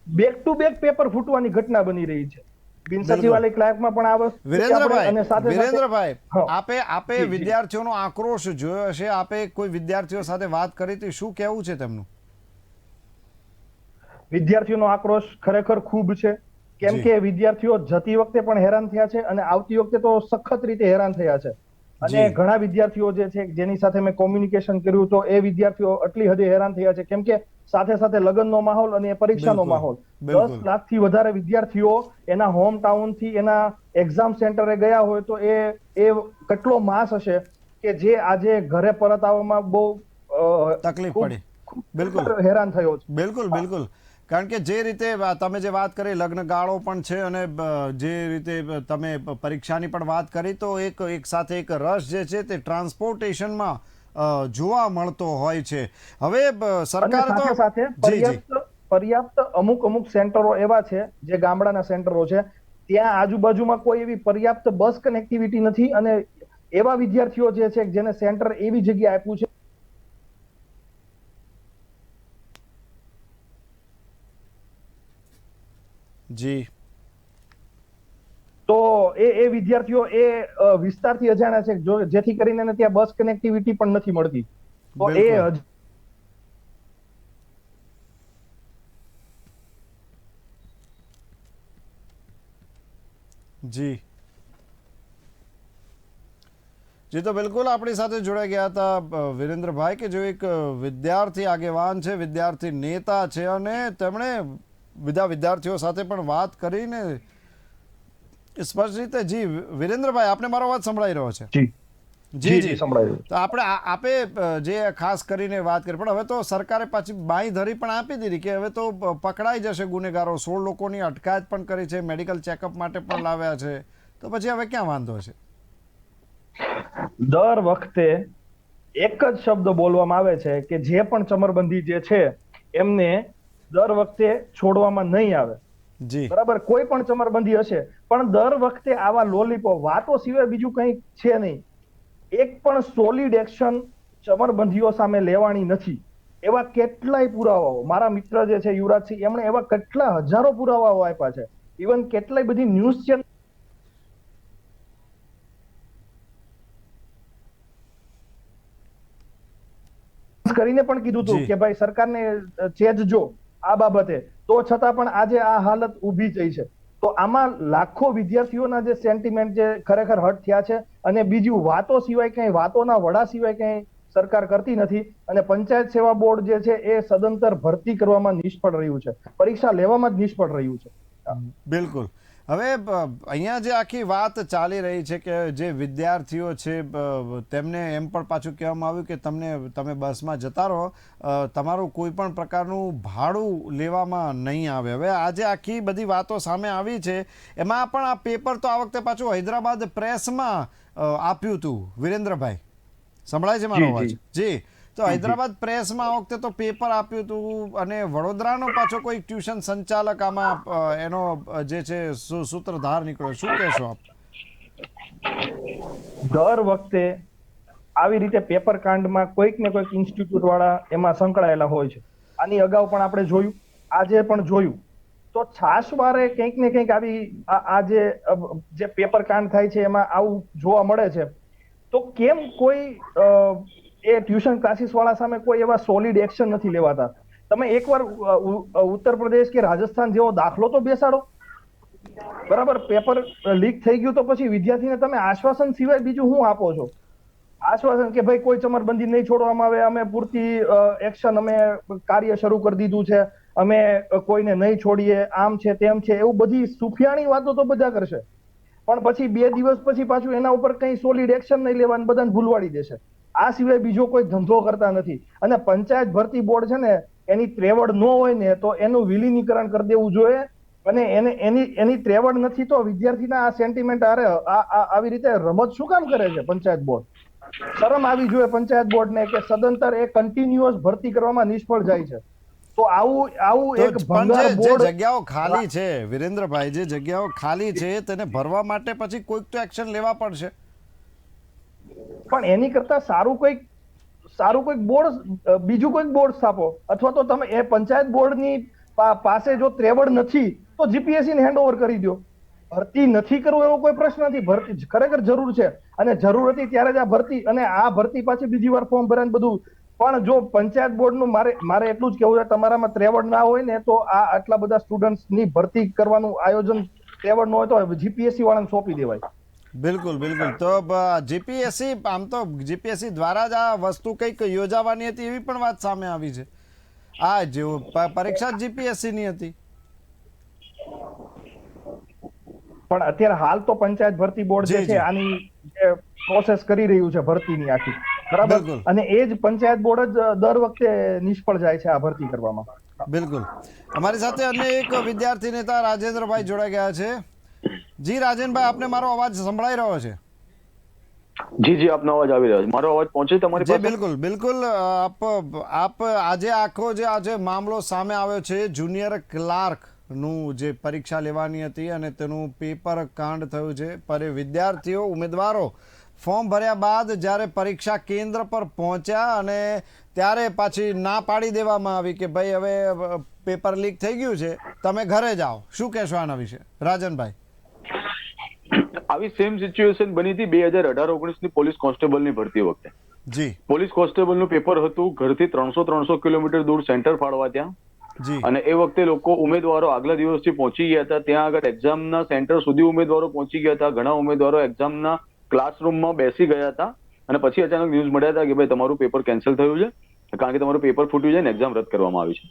બેક ટુ બેક પેપર ફૂટવાની ઘટના બની રહી છે. બિન સચિવાલય ક્લાર્કમાં પણ આ વસ્તુ છે આપણે, અને સાથે વિરેન્દ્રભાઈ, હા. આપે જી, જી. વિદ્યાર્થીઓનો આક્રોશ જોયો હશે, આપે કોઈ વિદ્યાર્થીઓ સાથે વાત કરી હતી, શું કહેવું છે તેમનું? વિદ્યાર્થીઓનો આક્રોશ ખરેખર ખૂબ છે. કેમ જી. કે વિદ્યાર્થીઓ જતી વખતે પણ હેરાન થયા છે અને આવતી વખતે તો સખત રીતે હેરાન થયા છે. અને જી. ઘણા વિદ્યાર્થીઓ જે છે જેની સાથે મેં કોમ્યુનિકેશન કર્યું તો એ વિદ્યાર્થીઓ આટલી હદે હેરાન થયા છે કેમ કે સાથે સાથે લગ્નનો માહોલ અને પરીક્ષાનો બિલકુલ. માહોલ. બિલકુલ. 10 લાખથી વધારે વિદ્યાર્થીઓ એના હોમ ટાઉન થી એના એક્ઝામ સેન્ટરે ગયા હોય તો એ કેટલો માસ હશે કે જે આજે ઘરે પરત આવવામાં બહુ તકલીફ ખૂબ- પડી. ખૂબ બિલકુલ. હેરાન થયો છે. બિલકુલ. બિલકુલ. કારણ કે જે રીતે તમે જે વાત કરી, લગ્ન ગાળો પણ છે, અને જે રીતે તમે પરીક્ષાની પણ વાત કરી, તો એક સાથે એક રસ જે છે તે ટ્રાન્સપોર્ટેશનમાં જોવા મળતો હોય છે. હવે સરકાર અને તો સાથે પર્યાપ્ત અમુક સેન્ટરો એવા છે જે ગામડાના સેન્ટરો છે, ત્યાં આજુબાજુમાં કોઈ એવી પર્યાપ્ત બસ કનેક્ટિવિટી નથી અને એવા વિદ્યાર્થીઓ જે છે જેને સેન્ટર એવી જગ્યાએ આપ્યું છે જી. તો એ વિદ્યાર્થીઓ એ વિસ્તારથી અજાણ્યા છે જેથી કરીને એને ત્યાં બસ કનેક્ટિવિટી પણ નથી મળતી. તો એ બિલકુલ. જી. જી, તો બિલકુલ આપણી સાથે જોડાઈ ગયા હતા વિરેન્દ્રભાઈ, કે જો એક વિદ્યાર્થી આગેવાન છે, વિદ્યાર્થી નેતા છે, અને તેમણે બધા વિદ્યાર્થીઓ સાથે પણ વાત કરીને સ્પષ્ટ રીતે. જી વિરેન્દ્રભાઈ, આપને મારો અવાજ સંભળાઈ રહ્યો છે? જી જી. જી. સંભળાઈ રહ્યું છે. તો આપે જે ખાસ કરીને વાત કરી, પણ હવે તો સરકારે પાછી બાંયધરી પણ આપી દીધી કે હવે તો પકડાઈ જશે ગુનેગારો. 16 લોકોની અટકાયત પણ કરી છે, મેડિકલ ચેકઅપ માટે પણ લાવ્યા છે. તો પછી હવે ક્યાં વાંધો છે? દર વખતે એક જ શબ્દ બોલવામાં આવે છે કે જે પણ ચમરબંધી જે છે એમને દર વખતે છોડવામાં નહીં આવે. જી. બરાબર, કોઈ પણ ચમરબંધી હશે પણ દર વખતે આવા લોલીપોપ વાતો સિવાય બીજું કંઈ છે નહીં. એક પણ સોલિડ એક્શન ચમરબંધીઓ સામે લેવાની નથી. એવા કેટલાય પુરાવાઓ મારા મિત્ર જે છે યુવરાજસિંહ, એમણે એવા કેટલા હજારો પુરાવાઓ આપ્યા છે. ઇવન કેટલાય બધી ન્યૂઝ ચેનલ કરીને પણ કીધું હતું જી. કે ભાઈ સરકારને ચેતજો આ બાબતે, તો છતાં પણ આજે આ હાલત ઊભી થઈ છે. તો આમાં લાખો વિદ્યાર્થીઓના જે સેન્ટિમેન્ટ જે ખરેખર હર્ટ થયા છે. અને બીજું વાતો સિવાય કઈ, વાતોના વડા સિવાય કઈ સરકાર કરતી નથી. અને પંચાયત સેવા બોર્ડ જે છે એ સદંતર ભરતી કરવામાં નિષ્ફળ રહ્યું છે, પરીક્ષા લેવામાં જ નિષ્ફળ રહ્યું છે. બિલકુલ. હવે અહીંયા જે આખી વાત ચાલી રહી છે કે જે વિદ્યાર્થીઓ છે તેમને એમ પણ પાછું કહેવામાં આવ્યું કે તમે બસમાં જતા રહો, તમારું કોઈ પણ પ્રકારનું ભાડું લેવામાં નહીં આવે. હવે આજે આખી બધી વાતો સામે આવી છે, એમાં પણ આ પેપર તો આ વખતે પાછું હૈદરાબાદ પ્રેસમાં આપ્યું હતું. વિરેન્દ્રભાઈ, સંભળાય છે મારો અવાજ? જી. તો હૈદરાબાદ પ્રેસમાં આ વખતે તો પેપર આપ્યું હતું અને વડોદરાનો પાછો કોઈ ટ્યુશન સંચાલક આમાં એનો જે છે સૂત્રધાર નીકળ્યો. શું કહેશો આપ? દર વખતે આવી રીતે પેપર કાંડમાં કોઈક ને કોઈક ઇન્સ્ટિટ્યૂટ વાળા એમાં સંકળાયેલા હોય છે. આની અગાઉ પણ આપણે જોયું, આજે પણ જોયું. તો છાશવારે કંઈક ને કંઈક આવી આ જે પેપર કાંડ થાય છે એમાં આવું જોવા મળે છે. તો કેમ કોઈ એ ટ્યુશન ક્લાસીસ વાળા સામે કોઈ એવા સોલિડ એક્શન નથી લેવાતા? તમે એકવાર ઉત્તર પ્રદેશ કે રાજસ્થાન જેવો દાખલો તો બેસાડો. બરાબર, પેપર લીક થઈ ગયું તો પછી વિદ્યાર્થીને તમે આશ્વાસન સિવાય બીજું શું આપો છો? આશ્વાસન કે ભાઈ કોઈ ચમરબંધી નહીં છોડવામાં આવે, અમે પૂરતી એક્શન, અમે કાર્ય શરૂ કરી દીધું છે, અમે કોઈને નહીં છોડીએ, આમ છે તેમ છે, એવું બધી સુફિયાણી વાતો તો બધા કરશે, પણ પછી 2 દિવસ પછી પાછું એના ઉપર કઈ સોલિડ એક્શન નહીં લેવાનું, બધાને ભૂલવાડી દેશે. આ સિવાય બીજો કોઈ ધંધો કરતા નથી. અને પંચાયત ભરતી બોર્ડ છે ને, એની ત્રેવડ ન હોય ને તો એનું વિલીનીકરણ કરી દેવું જોઈએ. અને એની ત્રેવડ નથી તો વિદ્યાર્થીના આ સેન્ટિમેન્ટ આવી રીતે રમત શું કામ કરે છે પંચાયત બોર્ડ? શરમ આવી જોઈએ પંચાયત બોર્ડને કે સદંતર એ કન્ટિન્યુઅસ ભરતી કરવામાં નિષ્ફળ જાય છે. તો આવું એક ભંગાર બોર્ડ, જે જગ્યાઓ ખાલી છે વિરેન્દ્રભાઈ, જે જગ્યાઓ ખાલી છે તેને ભરવા માટે પછી કોઈક તો એક્શન લેવા પડશે. પણ એની કરતા સારું કોઈક બોર્ડ, બીજું કોઈક બોર્ડ સ્થાપો, અથવા તો તમે એ પંચાયત બોર્ડની પાસે જો ત્રેવડ નથી તો જીપીએસસી ને હેન્ડ ઓવર કરી દો. ભરતી નથી કરવું એવો કોઈ પ્રશ્ન નથી. ભરતી ખરેખર જરૂર છે અને જરૂર હતી ત્યારે જ આ ભરતી, અને આ ભરતી પાછી બીજી વાર ફોર્મ ભરાય બધું. પણ જો પંચાયત બોર્ડનું મારે એટલું જ કહેવું છે, તમારામાં ત્રેવડ ના હોય ને તો આ આટલા બધા સ્ટુડન્ટ્સની ભરતી કરવાનું આયોજન ત્રેવડ ન હોય તો જીપીએસસી વાળાને સોંપી દેવાય. બિલકુલ બિલકુલ. તો જીપીએસસી, આમ તો જીપીએસસી દ્વારા જ આ વસ્તુ કંઈક યોજાવાની હતી એવી પણ વાત સામે આવી છે. આ જો પરીક્ષા જીપીએસસી ની હતી, પણ અત્યારે હાલ તો પંચાયત ભરતી બોર્ડ જે છે આની પ્રોસેસ કરી રહ્યું છે ભરતીની આખી, બરાબર, અને એ જ પંચાયત બોર્ડ જ દર વખતે નિષ્ફળ જાય છે આ ભરતી કરવામાં. બિલકુલ. અમારી સાથે અન્ય એક વિદ્યાર્થી નેતા રાજેન્દ્રભાઈ જોડાઈ ગયા છે. જી રાજેન્દ્રભાઈ, આપને મારો અવાજ સંભળાઈ રહ્યો છે? જી આપનો અવાજ આવી રહ્યો છે. મારો અવાજ પહોંચે તમારી પાસે? બિલકુલ બિલકુલ. આપ આજે આખો જે આજે મામલો સામે આવ્યો છે, જુનિયર ક્લાર્ક નું જે પરીક્ષા લેવાની હતી અને તેનું પેપર કાંડ થયું છે. પર વિદ્યાર્થીઓ, ઉમેદવારો ફોર્મ ભર્યા બાદ જ્યારે પરીક્ષા કેન્દ્ર પર પહોંચ્યા અને ત્યારે પાછી ના પાડી દેવામાં આવી કે ભાઈ હવે પેપર લીક થઈ ગયું છે, તમે ઘરે જાઓ. શું કહેશો આના વિશે રાજનભાઈ? આવી સેમ સિચ્યુએશન બની હતી 2018-19 ની પોલીસ કોન્સ્ટેબલની ભરતી વખતે. જી. પોલીસ કોન્સ્ટેબલનું પેપર હતું, ઘરથી 300 કિલોમીટર દૂર સેન્ટર ફાળવા ત્યાં. જી. અને એ વખતે લોકો, ઉમેદવારો આગલા દિવસથી પહોંચી ગયા હતા ત્યાં આગળ, એક્ઝામના સેન્ટર સુધી ઉમેદવારો પહોંચી ગયા હતા. ઘણા ઉમેદવારો એક્ઝામના ક્લાસરૂમમાં બેસી ગયા હતા અને પછી અચાનક ન્યૂઝ મળ્યા હતા કે ભાઈ તમારું પેપર કેન્સલ થયું છે, કારણ કે તમારું પેપર ફૂટ્યું છે ને એક્ઝામ રદ કરવામાં આવી છે.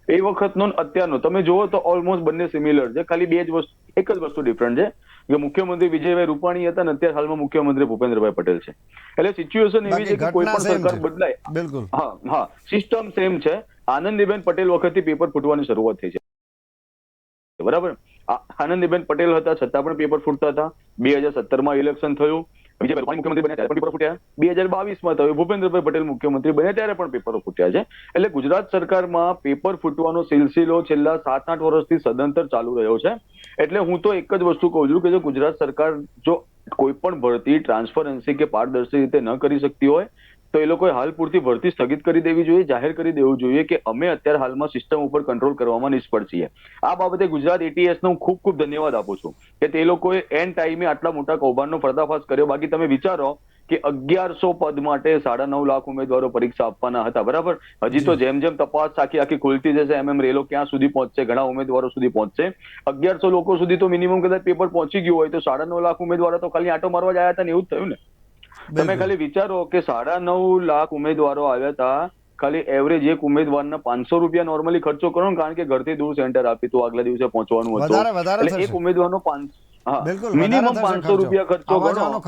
એ વખતનો અત્યારનો તમે જુઓ તો ઓલમોસ્ટ બંને સિમિલર છે. ખાલી એક જ વસ્તુ ડિફરન્ટ છે કે મુખ્યમંત્રી વિજયભાઈ રૂપાણી હતા ને અત્યારે હાલમાં મુખ્યમંત્રી ભૂપેન્દ્રભાઈ પટેલ છે. એટલે સિચ્યુએશન એવી છે કે કોઈ પણ સરકાર બદલાય, બિલકુલ, હા, સિસ્ટમ સેમ છે. આનંદીબેન પટેલ વખતથી પેપર ફૂટવાની શરૂઆત થઈ છે, બરાબર. આનંદીબેન પટેલ હતા છતાં પણ પેપર ફૂટતા હતા. 2017માં ઇલેક્શન થયું, વિજયભાઈ રૂપાણી મુખ્યમંત્રી બન્યા ત્યારે પણ પેપર ફૂટ્યા. 2022માં થયું, ભૂપેન્દ્રભાઈ પટેલ મુખ્યમંત્રી બન્યા ત્યારે પણ પેપરો ફૂટ્યા છે. એટલે ગુજરાત સરકારમાં પેપર ફૂટવાનો સિલસિલો છેલ્લા 7-8 વર્ષથી સદંતર ચાલુ રહ્યો છે. એટલે હું તો એક જ વસ્તુ કહું છું કે જો ગુજરાત સરકાર જો કોઈ પણ ભરતી ટ્રાન્સપરન્સી કે પારદર્શી રીતે ન કરી શકતી હોય તો એ લોકોએ હાલ પૂરતી ભરતી સ્થગિત કરી દેવી જોઈએ, જાહેર કરી દેવું જોઈએ કે અમે અત્યારે હાલમાં સિસ્ટમ ઉપર કંટ્રોલ કરવામાં નિષ્ફળ છીએ. આ બાબતે ગુજરાત ATS નો હું ખૂબ ખૂબ ધન્યવાદ આપું છું કે તે લોકોએ એન ટાઈમે આટલા મોટા કૌભાંડનો પર્દાફાશ કર્યો. બાકી તમે વિચારો કે 1100 પદ માટે 9.5 લાખ ઉમેદવારો પરીક્ષા આપવાના હતા, બરાબર. હજી તો જેમ જેમ તપાસ આખી ખુલતી જશે એમ રેલો ક્યાં સુધી પહોંચશે, ઘણા ઉમેદવારો સુધી પહોંચશે. 1100 લોકો સુધી તો મિનિમમ કદાચ પેપર પહોંચી ગયું હોય તો 9.5 લાખ ઉમેદવારો તો ખાલી આટો મારવા જ આવ્યા હતા ને એવું જ થયું ને. તમે ખાલી વિચારો કે 9.5 લાખ ઉમેદવારો આવ્યા હતા, ખાલી એવરેજ એક ઉમેદવારના 500 રૂપિયા નોર્મલી ખર્ચો કરો, કારણ કે ઘરથી દૂર સેન્ટર આપી તો આગલા દિવસે પહોંચવાનું હતું. એટલે એક ઉમેદવારનો મિનિમમ 500 રૂપિયા ખર્ચો ગણો,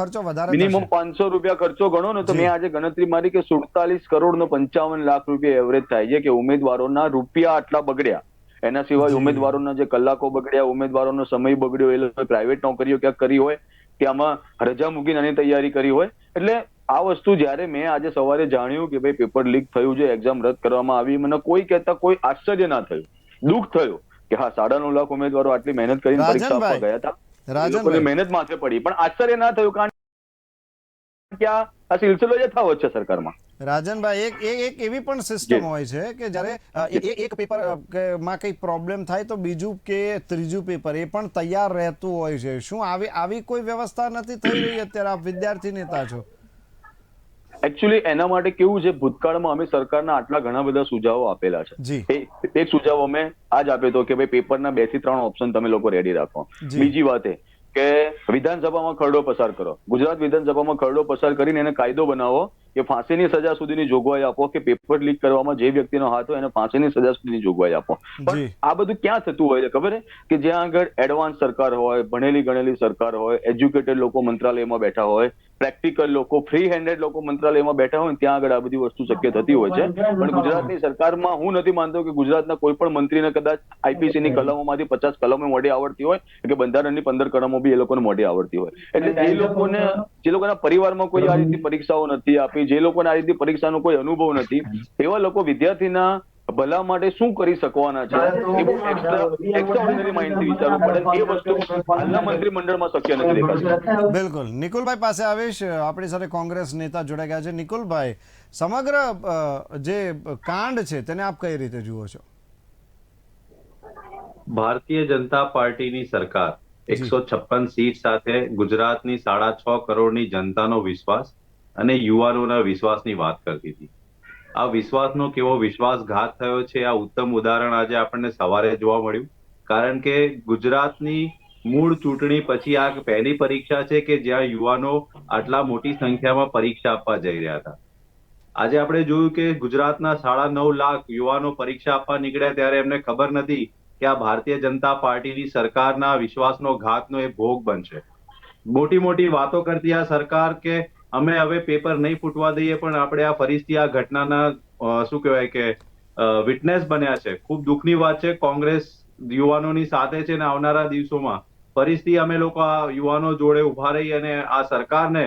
મિનિમમ 500 રૂપિયા ખર્ચો ગણો ને તો મેં આજે ગણતરી મારી કે 47 કરોડ નો 55 લાખ રૂપિયા એવરેજ થાય છે કે ઉમેદવારોના રૂપિયા આટલા બગડ્યા. એના સિવાય ઉમેદવારોના જે કલાકો બગડ્યા, ઉમેદવારોનો સમય બગડ્યો, એ લોકો પ્રાઇવેટ નોકરીઓ ક્યાંક કરી હોય કે આમાં રજા મૂકીને આની તૈયારી કરી હોય. એટલે આ વસ્તુ જ્યારે મેં આજે સવારે જાણ્યું કે ભાઈ પેપર લીક થયું છે, એક્ઝામ રદ કરવામાં આવી, મને કોઈ કહેતા કોઈ આશ્ચર્ય ના થયું, દુઃખ થયું કે હા 9.5 લાખ ઉમેદવારો આટલી મહેનત કરીને પરીક્ષા આપવા ગયા હતા, એ લોકોની રાજનભાઈ, મહેનત માથે પડી, પણ આશ્ચર્ય ના થયું કારણ કે આ સિલસિલો યથાવત છે સરકારમાં. રાજનભાઈ, એક એવી પણ સિસ્ટમ હોય છે કે જ્યારે એક પેપર માં કઈ પ્રોબ્લેમ થાય તો બીજું કે ત્રીજું પેપર એ પણ તૈયાર રહેતું હોય છે. શું આવી કોઈ વ્યવસ્થા નથી થઈ રહી અત્યારે? આપ વિદ્યાર્થી નેતા છો. એકચ્યુઅલી એના માટે કેવું છે, ભૂતકાળમાં અમે સરકારના આટલા ઘણા બધા સુઝાવો આપેલા છે. જી એક સુઝાવ અમે આજ આપ્યો હતો કે ભાઈ પેપરના 2 થી 3 ઓપ્શન તમે લોકો રેડી રાખો. જી. બીજી વાત એ કે વિધાનસભામાં ખરડો પસાર કરો, ગુજરાત વિધાનસભામાં ખરડો પસાર કરીને એને કાયદો બનાવો કે ફાંસીની સજા સુધીની જોગવાઈ આપો, કે પેપર લીક કરવામાં જે વ્યક્તિનો હાથ હોય એને ફાંસીની સજા સુધીની જોગવાઈ આપો. પણ જી. આ બધું ક્યાં થતું હોય છે ખબર છે? કે જ્યાં આગળ એડવાન્સ સરકાર હોય, ભણેલી ગણેલી સરકાર હોય, એજ્યુકેટેડ લોકો મંત્રાલયમાં બેઠા હોય, પ્રેક્ટિકલ લોકો, ફ્રી હેન્ડેડ લોકો મંત્રાલયમાં બેઠા હોય, ત્યાં આગળ આ બધી વસ્તુ શક્ય થતી હોય છે. પણ ગુજરાતની સરકારમાં હું નથી માનતો કે ગુજરાતના કોઈ પણ મંત્રીને કદાચ આઈપીસી ની કલમોમાંથી 50 કલમો મોઢે આવડતી હોય, કે બંધારણની 15 કલમો બી એ લોકોને મોઢે આવડતી હોય. એટલે જે લોકોના પરિવારમાં કોઈ આ રીતની પરીક્ષાઓ નથી આપી, જે લોકોને આ રીતની પરીક્ષાનો કોઈ અનુભવ નથી, એવા લોકો વિદ્યાર્થીના ભલા માટે શું કરી શકવાના છે એ બહુ એક્સ્ટ્રા ઓર્ડિનરી માઇન્ડથી વિચારવું પડે. એ વસ્તુ હાલના મંત્રીમંડળમાં શક્ય નથી દેખાતી. બિલકુલ. નિકુલભાઈ પાસે આવીશ. આપણી સાથે કોંગ્રેસ નેતા જોડાઈ ગયા છે. નિકુલભાઈ, સમગ્ર જે કાંડ છે તેને આપ કઈ રીતે જુઓ છો? ભારતીય જનતા પાર્ટીની સરકાર 156 સીટ સાથે ગુજરાતની 6.5 કરોડની જનતાનો વિશ્વાસ અને યુવાનોના વિશ્વાસની વાત કરતી હતી. આ વિશ્વાસનો કેવો વિશ્વાસઘાત થયો છે, આ ઉત્તમ ઉદાહરણ આજે આપણને સવારે જોવા મળ્યું. કારણ કે ગુજરાતની મૂળ ચૂંટણી પછી આ પહેલી પરીક્ષા છે કે જ્યાં યુવાનો આટલા મોટી સંખ્યામાં પરીક્ષા આપવા જઈ રહ્યા હતા. આજે આપણે જોયું કે ગુજરાતના 9.5 લાખ યુવાનો પરીક્ષા આપવા નીકળ્યા ત્યારે એમને ખબર નથી કે આ ભારતીય જનતા પાર્ટીની સરકારના વિશ્વાસનો ઘાતનો એ ભોગ બનશે. મોટી મોટી વાતો કરતી આ સરકાર કે અમે હવે પેપર નહીં ફૂટવા દઈએ, પણ આપણે આ ફરીથી આ ઘટનાના શું કહેવાય કે વિટનેસ બન્યા છે. ખૂબ દુઃખની વાત છે. કોંગ્રેસ યુવાનોની સાથે છે ને આવનારા દિવસોમાં ફરીથી અમે લોકો આ યુવાનો જોડે ઉભા રહી અને આ સરકારને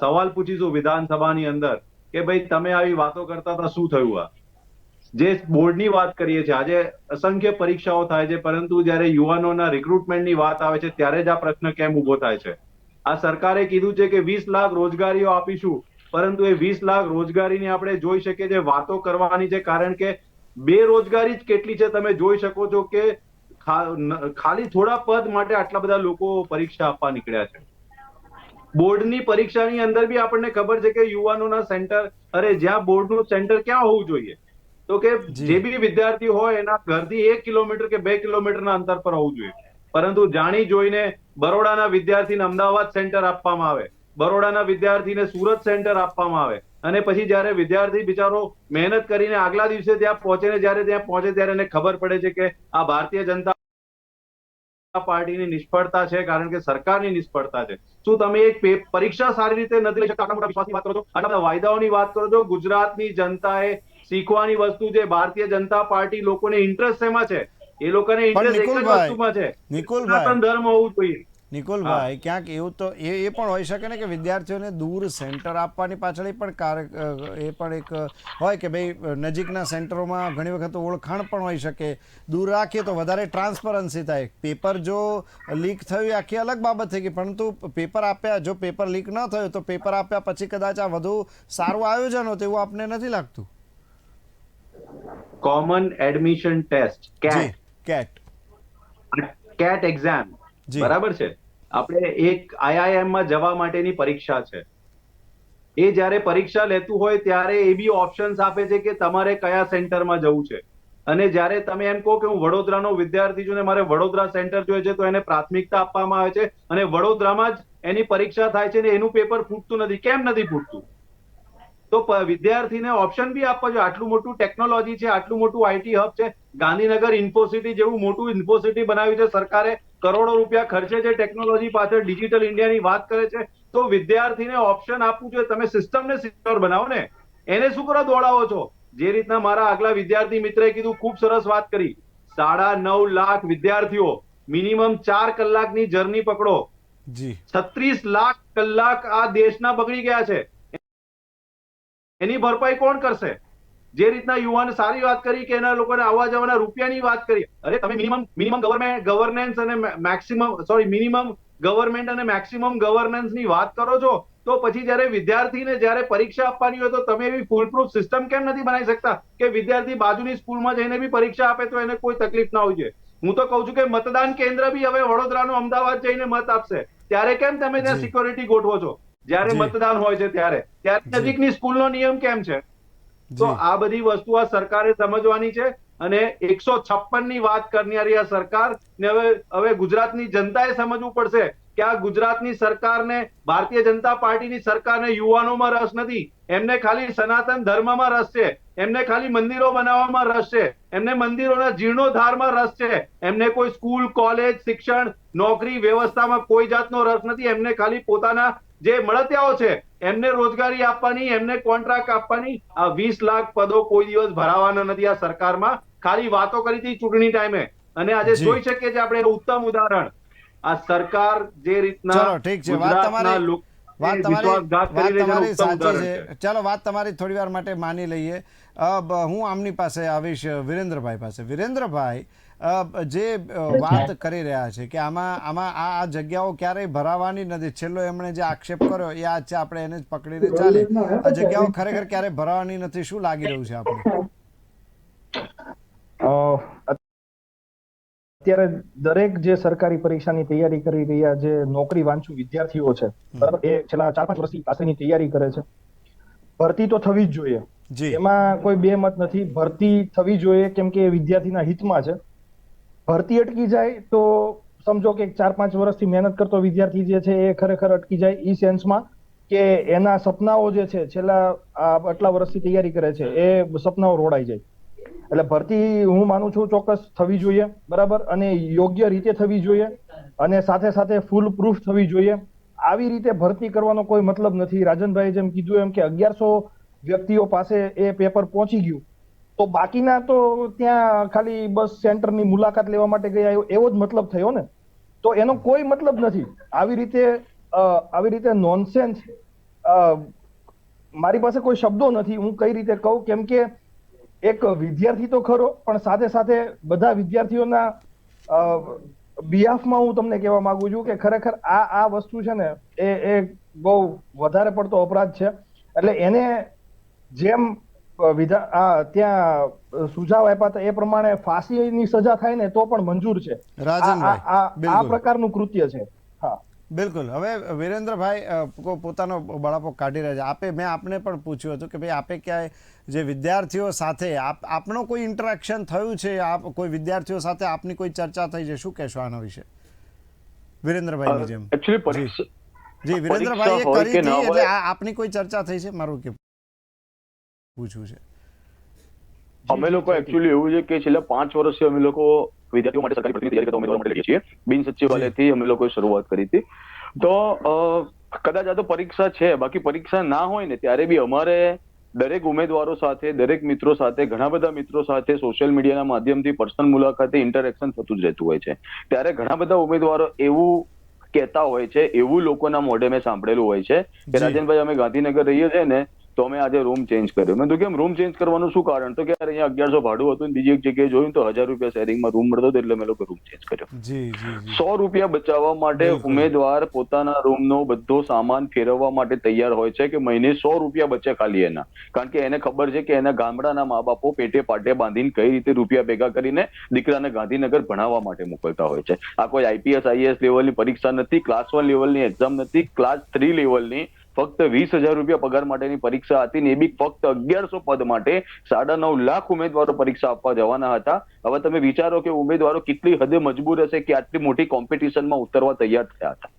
સવાલ પૂછીશું વિધાનસભાની અંદર કે ભાઈ તમે આવી વાતો કરતા હતા, શું થયું? આ જે બોર્ડની વાત કરીએ છીએ, આજે અસંખ્ય પરીક્ષાઓ થાય છે, પરંતુ જયારે યુવાનોના રિક્રુટમેન્ટની વાત આવે છે ત્યારે જ આ પ્રશ્ન કેમ ઉભો થાય છે? આ સરકારે કીધું છે કે 20 લાખ રોજગારીઓ આપીશું, પરંતુ એ 20 લાખ રોજગારીની આપણે જોઈ શકીએ છીએ વાતો કરવાની છે, કારણ કે બેરોજગારી જ કેટલી છે તમે જોઈ શકો છો કે ખાલી થોડા પદ માટે આટલા બધા લોકો પરીક્ષા આપવા નીકળ્યા છે. બોર્ડની પરીક્ષાની અંદર બી આપણને ખબર છે કે યુવાનોના સેન્ટર, અરે જ્યાં બોર્ડનું સેન્ટર ક્યાં હોવું જોઈએ, તો કે જે બી વિદ્યાર્થી હોય એના ઘરથી 1 કિલોમીટર કે 2 કિલોમીટરના અંતર પર હોવું જોઈએ. પરંતુ જાણી જોઈને બરોડાના વિદ્યાર્થીને અમદાવાદ સેન્ટર આપવામાં આવે, બરોડાના વિદ્યાર્થીને સુરત સેન્ટર આપવામાં આવે, અને પછી જયારે વિદ્યાર્થી બિચારો મહેનત કરીને આગલા દિવસે ત્યાં પહોંચે ને જ્યારે ત્યાં પહોંચે ત્યારે એને ખબર પડે છે કે આ ભારતીય જનતા પાર્ટીની નિષ્ફળતા છે, કારણ કે સરકારની નિષ્ફળતા છે. શું તમે એક પરીક્ષા સારી રીતે નથી લઈ શકતા? આટલા મોટા વિશ્વાસની વાત કરો છો, આટલા બધા વાયદાઓની વાત કરો છો. ગુજરાતની જનતાએ શીખવાની વસ્તુ છે. ભારતીય જનતા પાર્ટી લોકોને ઇન્ટરેસ્ટ શેમાં છે? એ લોકોને ઇન્ટરેસ્ટ એક જ વસ્તુમાં છે, સનાતન ધર્મ હોવું જોઈએ. નિકુલભાઈ, ક્યાંક એવું તો એ પણ હોઈ શકે ને કે વિદ્યાર્થીઓને દૂર સેન્ટર આપવાની પાછળ એ પણ એક હોય કે ભાઈ નજીકના સેન્ટરોમાં ઘણી વખત ઓળખાણ પણ હોઈ શકે. દૂર રાખીએ તો વધારે ટ્રાન્સપરન્સી થાય. પેપર જો લીક થયું એ આખી અલગ બાબત થઈ ગઈ, પરંતુ પેપર આપ્યા, જો પેપર લીક ન થયું તો પેપર આપ્યા પછી કદાચ આ વધુ સારું આયોજન હોય તેવું આપને નથી લાગતું? Common admission test, CAT exam, બરાબર છે, આપણે એક IIM માં જવા માટેની પરીક્ષા છે. એ જ્યારે પરીક્ષા લેતું હોય ત્યારે એ બી ઓપ્શન્સ આપે છે કે તમારે કયા સેન્ટરમાં જવું છે. અને જ્યારે તમે એમ કહો કે હું વડોદરાનો વિદ્યાર્થી છું ને મારે વડોદરા સેન્ટર જોઈએ છે, તો એને પ્રાથમિકતા આપવામાં આવે છે અને વડોદરામાં જ એની પરીક્ષા થાય છે ને એનું પેપર ફૂટતું નથી. કેમ નથી ફૂટતું? તો વિદ્યાર્થીને ઓપ્શન બી આપવા જોઈએ. આટલું મોટું ટેકનોલોજી છે, આટલું મોટું આઈટી હબ છે, ગાંધીનગર ઇન્ફોસિટી જેવું મોટું ઇન્ફોસિટી બનાવ્યું છે સરકારે, કરોડો રૂપિયા ખર્ચે છે ટેકનોલોજી પાછળ, ડિજિટલ ઇન્ડિયાની વાત કરે છે, તો વિદ્યાર્થીને ઓપ્શન આપવું જોઈએ. તમે સિસ્ટમને સિક્યોર બનાવો ને, એને શું કરો દોડાવો છો? જે રીતના મારા આગલા વિદ્યાર્થી મિત્રએ કીધું, ખૂબ સરસ વાત કરી. 9.5 લાખ વિદ્યાર્થીઓ, મિનિમમ 4 કલાકની જર્ની પકડો, 36 લાખ કલાક આ દેશના બગડી ગયા છે. એની ભરપાઈ કોણ કરશે? જે રીતના યુવાન સારી વાત કરી કે એના લોકોને આવવા જવાના રૂપિયાની વાત કરી, અરે તમે મિનિમમ ગવર્નન્સ અને મિનિમમ ગવર્મેન્ટ અને મેક્સિમમ ગવર્નન્સ ની વાત કરો છો, તો પછી જયારે વિદ્યાર્થીને જયારે પરીક્ષા આપવાની હોય તો તમે એવી ફૂલપ્રૂફ સિસ્ટમ કેમ નથી બનાવી શકતા કે વિદ્યાર્થી બાજુની સ્કૂલમાં જઈને બી પરીક્ષા આપે તો એને કોઈ તકલીફ ના હોય? હું તો કહું છું કે મતદાન કેન્દ્ર બી હવે વડોદરાનું અમદાવાદ જઈને મત આપશે, ત્યારે કેમ તમે ત્યાં જી. સિક્યોરિટી ગોઠવો છો? જયારે જી. મતદાન હોય છે ત્યારે જી. નજીકની સ્કૂલનો નિયમ કેમ છે? તો જી. આ બધી વસ્તુ આ સરકારે સમજવાની છે. અને 156 ની વાત કરનારી આ સરકાર ને હવે ગુજરાતની જનતાએ સમજવું પડશે કે આ ગુજરાતની સરકારને, ભારતીય જનતા પાર્ટીની સરકારને યુવાનોમાં રસ નથી. એમને ખાલી સનાતન ધર્મમાં રસ છે, એમને ખાલી મંદિરો બનાવવામાં રસ છે, એમને મંદિરોના જીર્ણોદ્ધારમાં રસ છે, એમને કોઈ સ્કૂલ, કોલેજ, શિક્ષણ, નોકરી વ્યવસ્થામાં કોઈ જાતનો રસ નથી. એમને ખાલી પોતાના જે મળતિયાઓ છે એમને રોજગારી આપવાની, એમને કોન્ટ્રાક્ટ આપવાની. આ 20 લાખ પદો કોઈ દિવસ ભરાવાના નથી આ સરકારમાં. ખાલી વાતો કરી હતી ચૂંટણી ટાઈમે, અને આજે જી. જોઈ શકીએ છીએ આપણે ઉત્તમ ઉદાહરણ આ સરકાર જે રીતના ચલો ઠીક છે, વાત ગુજરાતના તમારી વિશ્વાસઘાત કરી રહી છે એનું ઉત્તમ સાચી ઉદાહરણ છે. ચાલો વાત તમારી થોડી વાર માટે માની લઈએ. હું આમની પાસે આવીશ, વિરેન્દ્રભાઈ પાસે. વિરેન્દ્રભાઈ, જે વાત કરી રહ્યા છે કે આમાં આ જગ્યાઓ ક્યારેય ભરાવાની નથી, છેલ્લો એમણે જે આક્ષેપ કર્યો એ આ છે, આપણે એને જ પકડીને ચાલે. આ જગ્યાઓ ખરેખર ક્યારેય ભરાવાની નથી. શું લાગી રહ્યું છે આપણે? અત્યારે દરેક જે સરકારી પરીક્ષાની તૈયારી કરી રહ્યા જે નોકરી વાંચુ વિદ્યાર્થીઓ છે, બરાબર, એ છેલ્લા 4-5 વર્ષથી પાસની તૈયારી કરે છે. ભરતી તો થવી જ જોઈએ, જી. એમાં કોઈ બે મત નથી. ભરતી થવી જોઈએ કેમ કે એ વિદ્યાર્થીના હિતમાં છે. ભરતી અટકી જાય તો સમજો કે 4-5 વર્ષથી મહેનત કરતો વિદ્યાર્થી જે છે એ ખરેખર અટકી જાય, ઈ સેન્સમાં કે એના સપનાઓ જે છે છેલ્લા આટલા વર્ષથી તૈયારી કરે છે એ સપનાઓ રોડાઈ જાય. એટલે ભરતી હું માનું છું ચોક્કસ થવી જોઈએ, બરાબર, અને યોગ્ય રીતે થવી જોઈએ, અને સાથે સાથે ફૂલ પ્રૂફ થવી જોઈએ. આવી રીતે ભરતી કરવાનો કોઈ મતલબ નથી. રાજનભાઈ જેમ કીધું એમ કે 1100 વ્યક્તિઓ પાસે એ પેપર પહોંચી ગયું, તો બાકીના તો ત્યાં ખાલી બસ સેન્ટરની મુલાકાત લેવા માટે ગયા એવો જ મતલબ થયો ને. તો એનો કોઈ મતલબ નથી. આવી રીતે નોનસેન્સ, મારી પાસે કોઈ શબ્દો નથી હું કઈ રીતે કહું, કેમ કે એક વિદ્યાર્થી તો ખરો, પણ સાથે સાથે બધા વિદ્યાર્થીઓના બિહાફમાં હું તમને કહેવા માંગુ છું કે ખરેખર આ વસ્તુ છે ને એ બહુ વધારે પડતો અપરાધ છે. એટલે એને જેમ ત્યાં સુઝાવ આપ્યા હતા એ પ્રમાણે ફાંસીની સજા થાય ને તો પણ મંજૂર છે. રાજનભાઈ, આ પ્રકારનું કૃત્ય છે. હા, બિલકુલ. હવે વિરેન્દ્રભાઈ પોતાનો બળાપો કાઢી રહ્યા છે. મેં આપને પણ પૂછ્યું હતું કે ભાઈ આપે ક્યાંય જે વિદ્યાર્થીઓ સાથે આપનો કોઈ ઇન્ટરેક્શન થયું છે, કોઈ વિદ્યાર્થીઓ સાથે આપની કોઈ ચર્ચા થઈ છે? શું કહેશો આના વિશે વિરેન્દ્રભાઈની જેમ? જી, વિરેન્દ્રભાઈએ કરી હતી, એટલે આપની કોઈ ચર્ચા થઈ છે? મારું કે પૂછવું છે. અમે લોકો એકચ્યુઅલી એવું છે કે છેલ્લા 5 વર્ષથી અમે લોકો વિદ્યાર્થીઓ માટે સરકારી ભરતીની તૈયારી કરતા ઉમેદવારો માટે લઈએ છીએ. બિન સચિવાલયથી અમે લોકોએ શરૂઆત કરી હતી. તો કદાચ આ તો પરીક્ષા છે, બાકી પરીક્ષા ના હોય ને ત્યારે બી અમારે દરેક ઉમેદવારો સાથે, દરેક મિત્રો સાથે, ઘણા બધા મિત્રો સાથે સોશિયલ મીડિયાના માધ્યમથી પર્સનલ મુલાકાતે ઇન્ટરેક્શન થતું જ રહેતું હોય છે. ત્યારે ઘણા બધા ઉમેદવારો એવું કહેતા હોય છે, એવું લોકોના મોઢે મેં સાંભળેલું હોય છે કે રાજનભાઈ અમે ગાંધીનગર રહીએ છીએ ને તો અમે આજે રૂમ ચેન્જ કર્યો. મેં તો કેમ રૂમ ચેન્જ કરવાનું શું કારણ? તો કે અહીંયા 1100 ભાડું હતું, બીજી એક જગ્યાએ જોયું તો 1000 રૂપિયા શેરિંગમાં રૂમ મળતો હતો, એટલે મેં લોકો રૂમ ચેન્જ કર્યો. 100 રૂપિયા બચાવવા માટે ઉમેદવાર પોતાના રૂમનો બધો સામાન ફેરવવા માટે તૈયાર હોય છે કે મહિને 100 રૂપિયા બચે ખાલી એના. કારણ કે એને ખબર છે કે એના ગામડાના મા બાપો પેટે પાટે બાંધીને કઈ રીતે રૂપિયા ભેગા કરીને દીકરાને ગાંધીનગર ભણાવવા માટે મોકલતા હોય છે. આ કોઈ IPS IAS લેવલની પરીક્ષા નથી, ક્લાસ 1 લેવલની એક્ઝામ નથી, ક્લાસ 3 લેવલની ફક્ત 20,000 રૂપિયા પગાર માટેની પરીક્ષા હતી ને એ બી ફક્ત 1100 પદ માટે 9.5 લાખ ઉમેદવારો પરીક્ષા આપવા જવાના હતા. હવે તમે વિચારો કે ઉમેદવારો કેટલી હદે મજબૂર હશે કે આટલી મોટી કોમ્પિટિશનમાં ઉતરવા તૈયાર થયા હતા.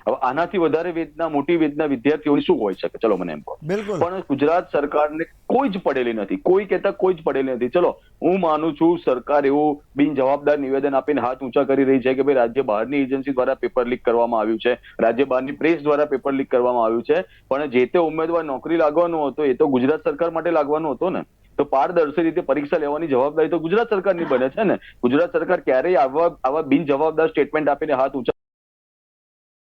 હવે આનાથી વધારે વેદના, મોટી વેદના વિદ્યાર્થીઓની શું હોઈ શકે? ચલો મને એમ કહો. પણ ગુજરાત સરકારને કોઈ જ પડેલી નથી, કોઈ કહેતા કોઈ જ પડેલી નથી. ચલો હું માનું છું સરકાર એવું બિનજવાબદાર નિવેદન આપીને હાથ ઊંચા કરી રહી છે કે ભાઈ રાજ્ય બહારની એજન્સી દ્વારા પેપર લીક કરવામાં આવ્યું છે, રાજ્ય બહારની પ્રેસ દ્વારા પેપર લીક કરવામાં આવ્યું છે, પણ જે તે ઉમેદવાર નોકરી લાગવાનો હતો એ તો ગુજરાત સરકાર માટે લાગવાનો હતો ને. તો પારદર્શી રીતે પરીક્ષા લેવાની જવાબદારી તો ગુજરાત સરકારની બને છે ને. ગુજરાત સરકાર ક્યારેય આવા બિનજવાબદાર સ્ટેટમેન્ટ આપીને હાથ ઊંચા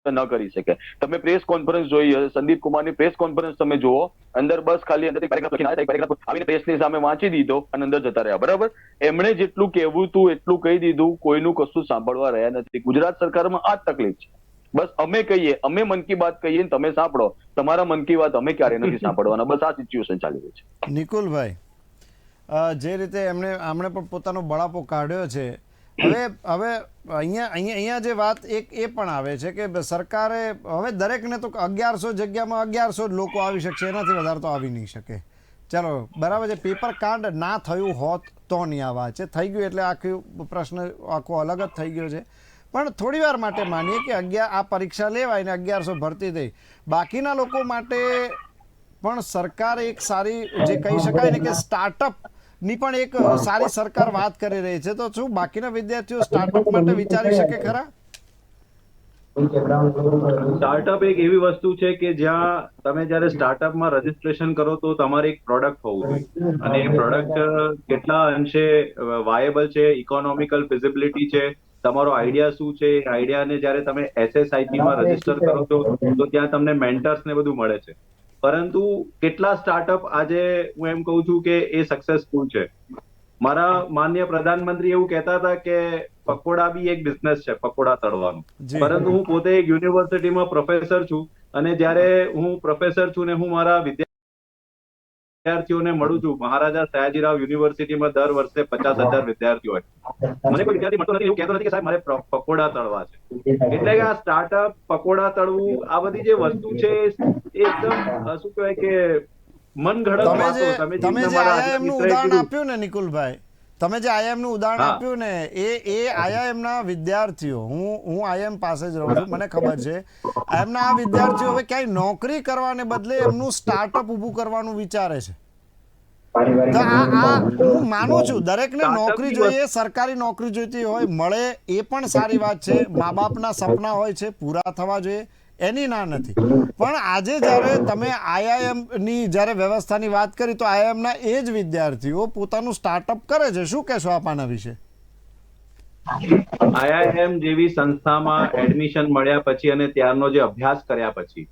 ન કરી શકે. તમે પ્રેસ કોન્ફરન્સ જોઈ હશે, સંદીપ કુમારની પ્રેસ કોન્ફરન્સ તમે જુઓ, અંદર બસ ખાલી અંદરથી પેરેગ્રાફ લખીને આવ્યા, પેરેગ્રાફ આવીને પ્રેસની સામે વાંચી દીધો અને અંદર જતા રહ્યા. બરાબર, એમણે જેટલું કહેવું હતું એટલું કહી દીધું, કોઈનું કશું સાંભળવા રહ્યા નથી. ગુજરાત સરકારમાં આ જ તકલીફ છે. બસ અમે કહીએ, અમે મન કી બાત કહીએ ને તમે સાંભળો, તમારા મન કી બાત અમે ક્યારે નથી સાંભળવાના. બસ આ સિચ્યુએશન ચાલી રહી છે. નિકુલભાઈ, જે રીતે આમણે પણ પોતાનો બળાપો કાઢ્યો છે, હવે અહીંયા જે વાત એ પણ આવે છે કે સરકારે હવે દરેકને તો 1100 જગ્યામાં 1100 લોકો આવી શકશે, એનાથી વધારે તો આવી નહીં શકે. ચાલો બરાબર છે, પેપર કાંડ ના થયું હોત તો નહીં આ વાત છે, થઈ ગયું એટલે આખો પ્રશ્ન આખો અલગ જ થઈ ગયો છે. પણ થોડી વાર માટે માનીએ કે આ પરીક્ષા લેવાય ને 1100 ભરતી થઈ, બાકીના લોકો માટે પણ સરકાર એક સારી જે કહી શકાય ને કે સ્ટાર્ટઅપ ની પણ એક સારી સરકાર વાત કરી રહી છે, તો શું બાકીના વિદ્યાર્થીઓ સ્ટાર્ટઅપ માટે વિચારી શકે ખરા? સ્ટાર્ટઅપ એક એવી વસ્તુ છે કે જ્યાં તમે જ્યારે સ્ટાર્ટઅપમાં રજીસ્ટ્રેશન કરો તો તમારે એક પ્રોડક્ટ હોવું જોઈએ, અને એ પ્રોડક્ટ કેટલા અંશે વાયેબલ છે, ઇકોનોમિકલ ફિઝિબિલિટી છે, તમારો આઈડિયા શું છે, આઈડિયાને જ્યારે તમે SSIP માં રજીસ્ટર કરો છો તો ત્યાં તમને મેન્ટર્સ ને બધું મળે છે. પરંતુ કેટલા સ્ટાર્ટઅપ આજે હું એમ કહું છું કે એ સક્સેસફુલ છે. મારા માનનીય પ્રધાનમંત્રી એવું કહેતા હતા કે પકોડા બી એક બિઝનેસ છે, પકોડા તળવાનું. પરંતુ હું પોતે એક યુનિવર્સિટીમાં પ્રોફેસર છું, અને જ્યારે હું પ્રોફેસર છું ને હું મારા વિદ્યાર્થીઓને મળું છું, મહારાજા સયાજીરાવ યુનિવર્સિટીમાં દર વર્ષે 50,000 વિદ્યાર્થીઓ હોય, મને કોઈ વિદ્યાર્થી મળતો નથી એવું કહેતો નથી કે સાહેબ મારે પકોડા તળવા છે. એટલે કે આ સ્ટાર્ટઅપ, પકોડા તળવું, આ બધી જે વસ્તુ છે એ એકદમ શું કહેવાય કે મનગઢંત વાતો. તમે જે IIM નું ઉદાહરણ આપ્યું ને નિકુલભાઈ, તમે જે IIM નું ઉદાહરણ આપ્યું ને એ IIM ના વિદ્યાર્થીઓ, હું IIM પાસે જ રહું છું, મને ખબર છે, IIM ના આ વિદ્યાર્થીઓ હવે ક્યાંય નોકરી કરવાને બદલે એમનું સ્ટાર્ટઅપ ઊભું કરવાનું વિચારે છે. તો હું માનું છું દરેકને નોકરી જોઈએ, સરકારી નોકરી જોઈતી હોય, મળે એ પણ સારી વાત છે, મા બાપના સપના હોય છે, પૂરા થવા જોઈએ, એની ના નથી. પણ આજે જ્યારે તમે IIM ની જ્યારે વ્યવસ્થાની વાત કરી તો IIM ના એ જ વિદ્યાર્થીઓ પોતાનું સ્ટાર્ટઅપ કરે છે. શું કહેશો આપ આના વિશે? IIM જેવી સંસ્થામાં એડમિશન મળ્યા પછી અને ત્યારનો જે અભ્યાસ કર્યા પછી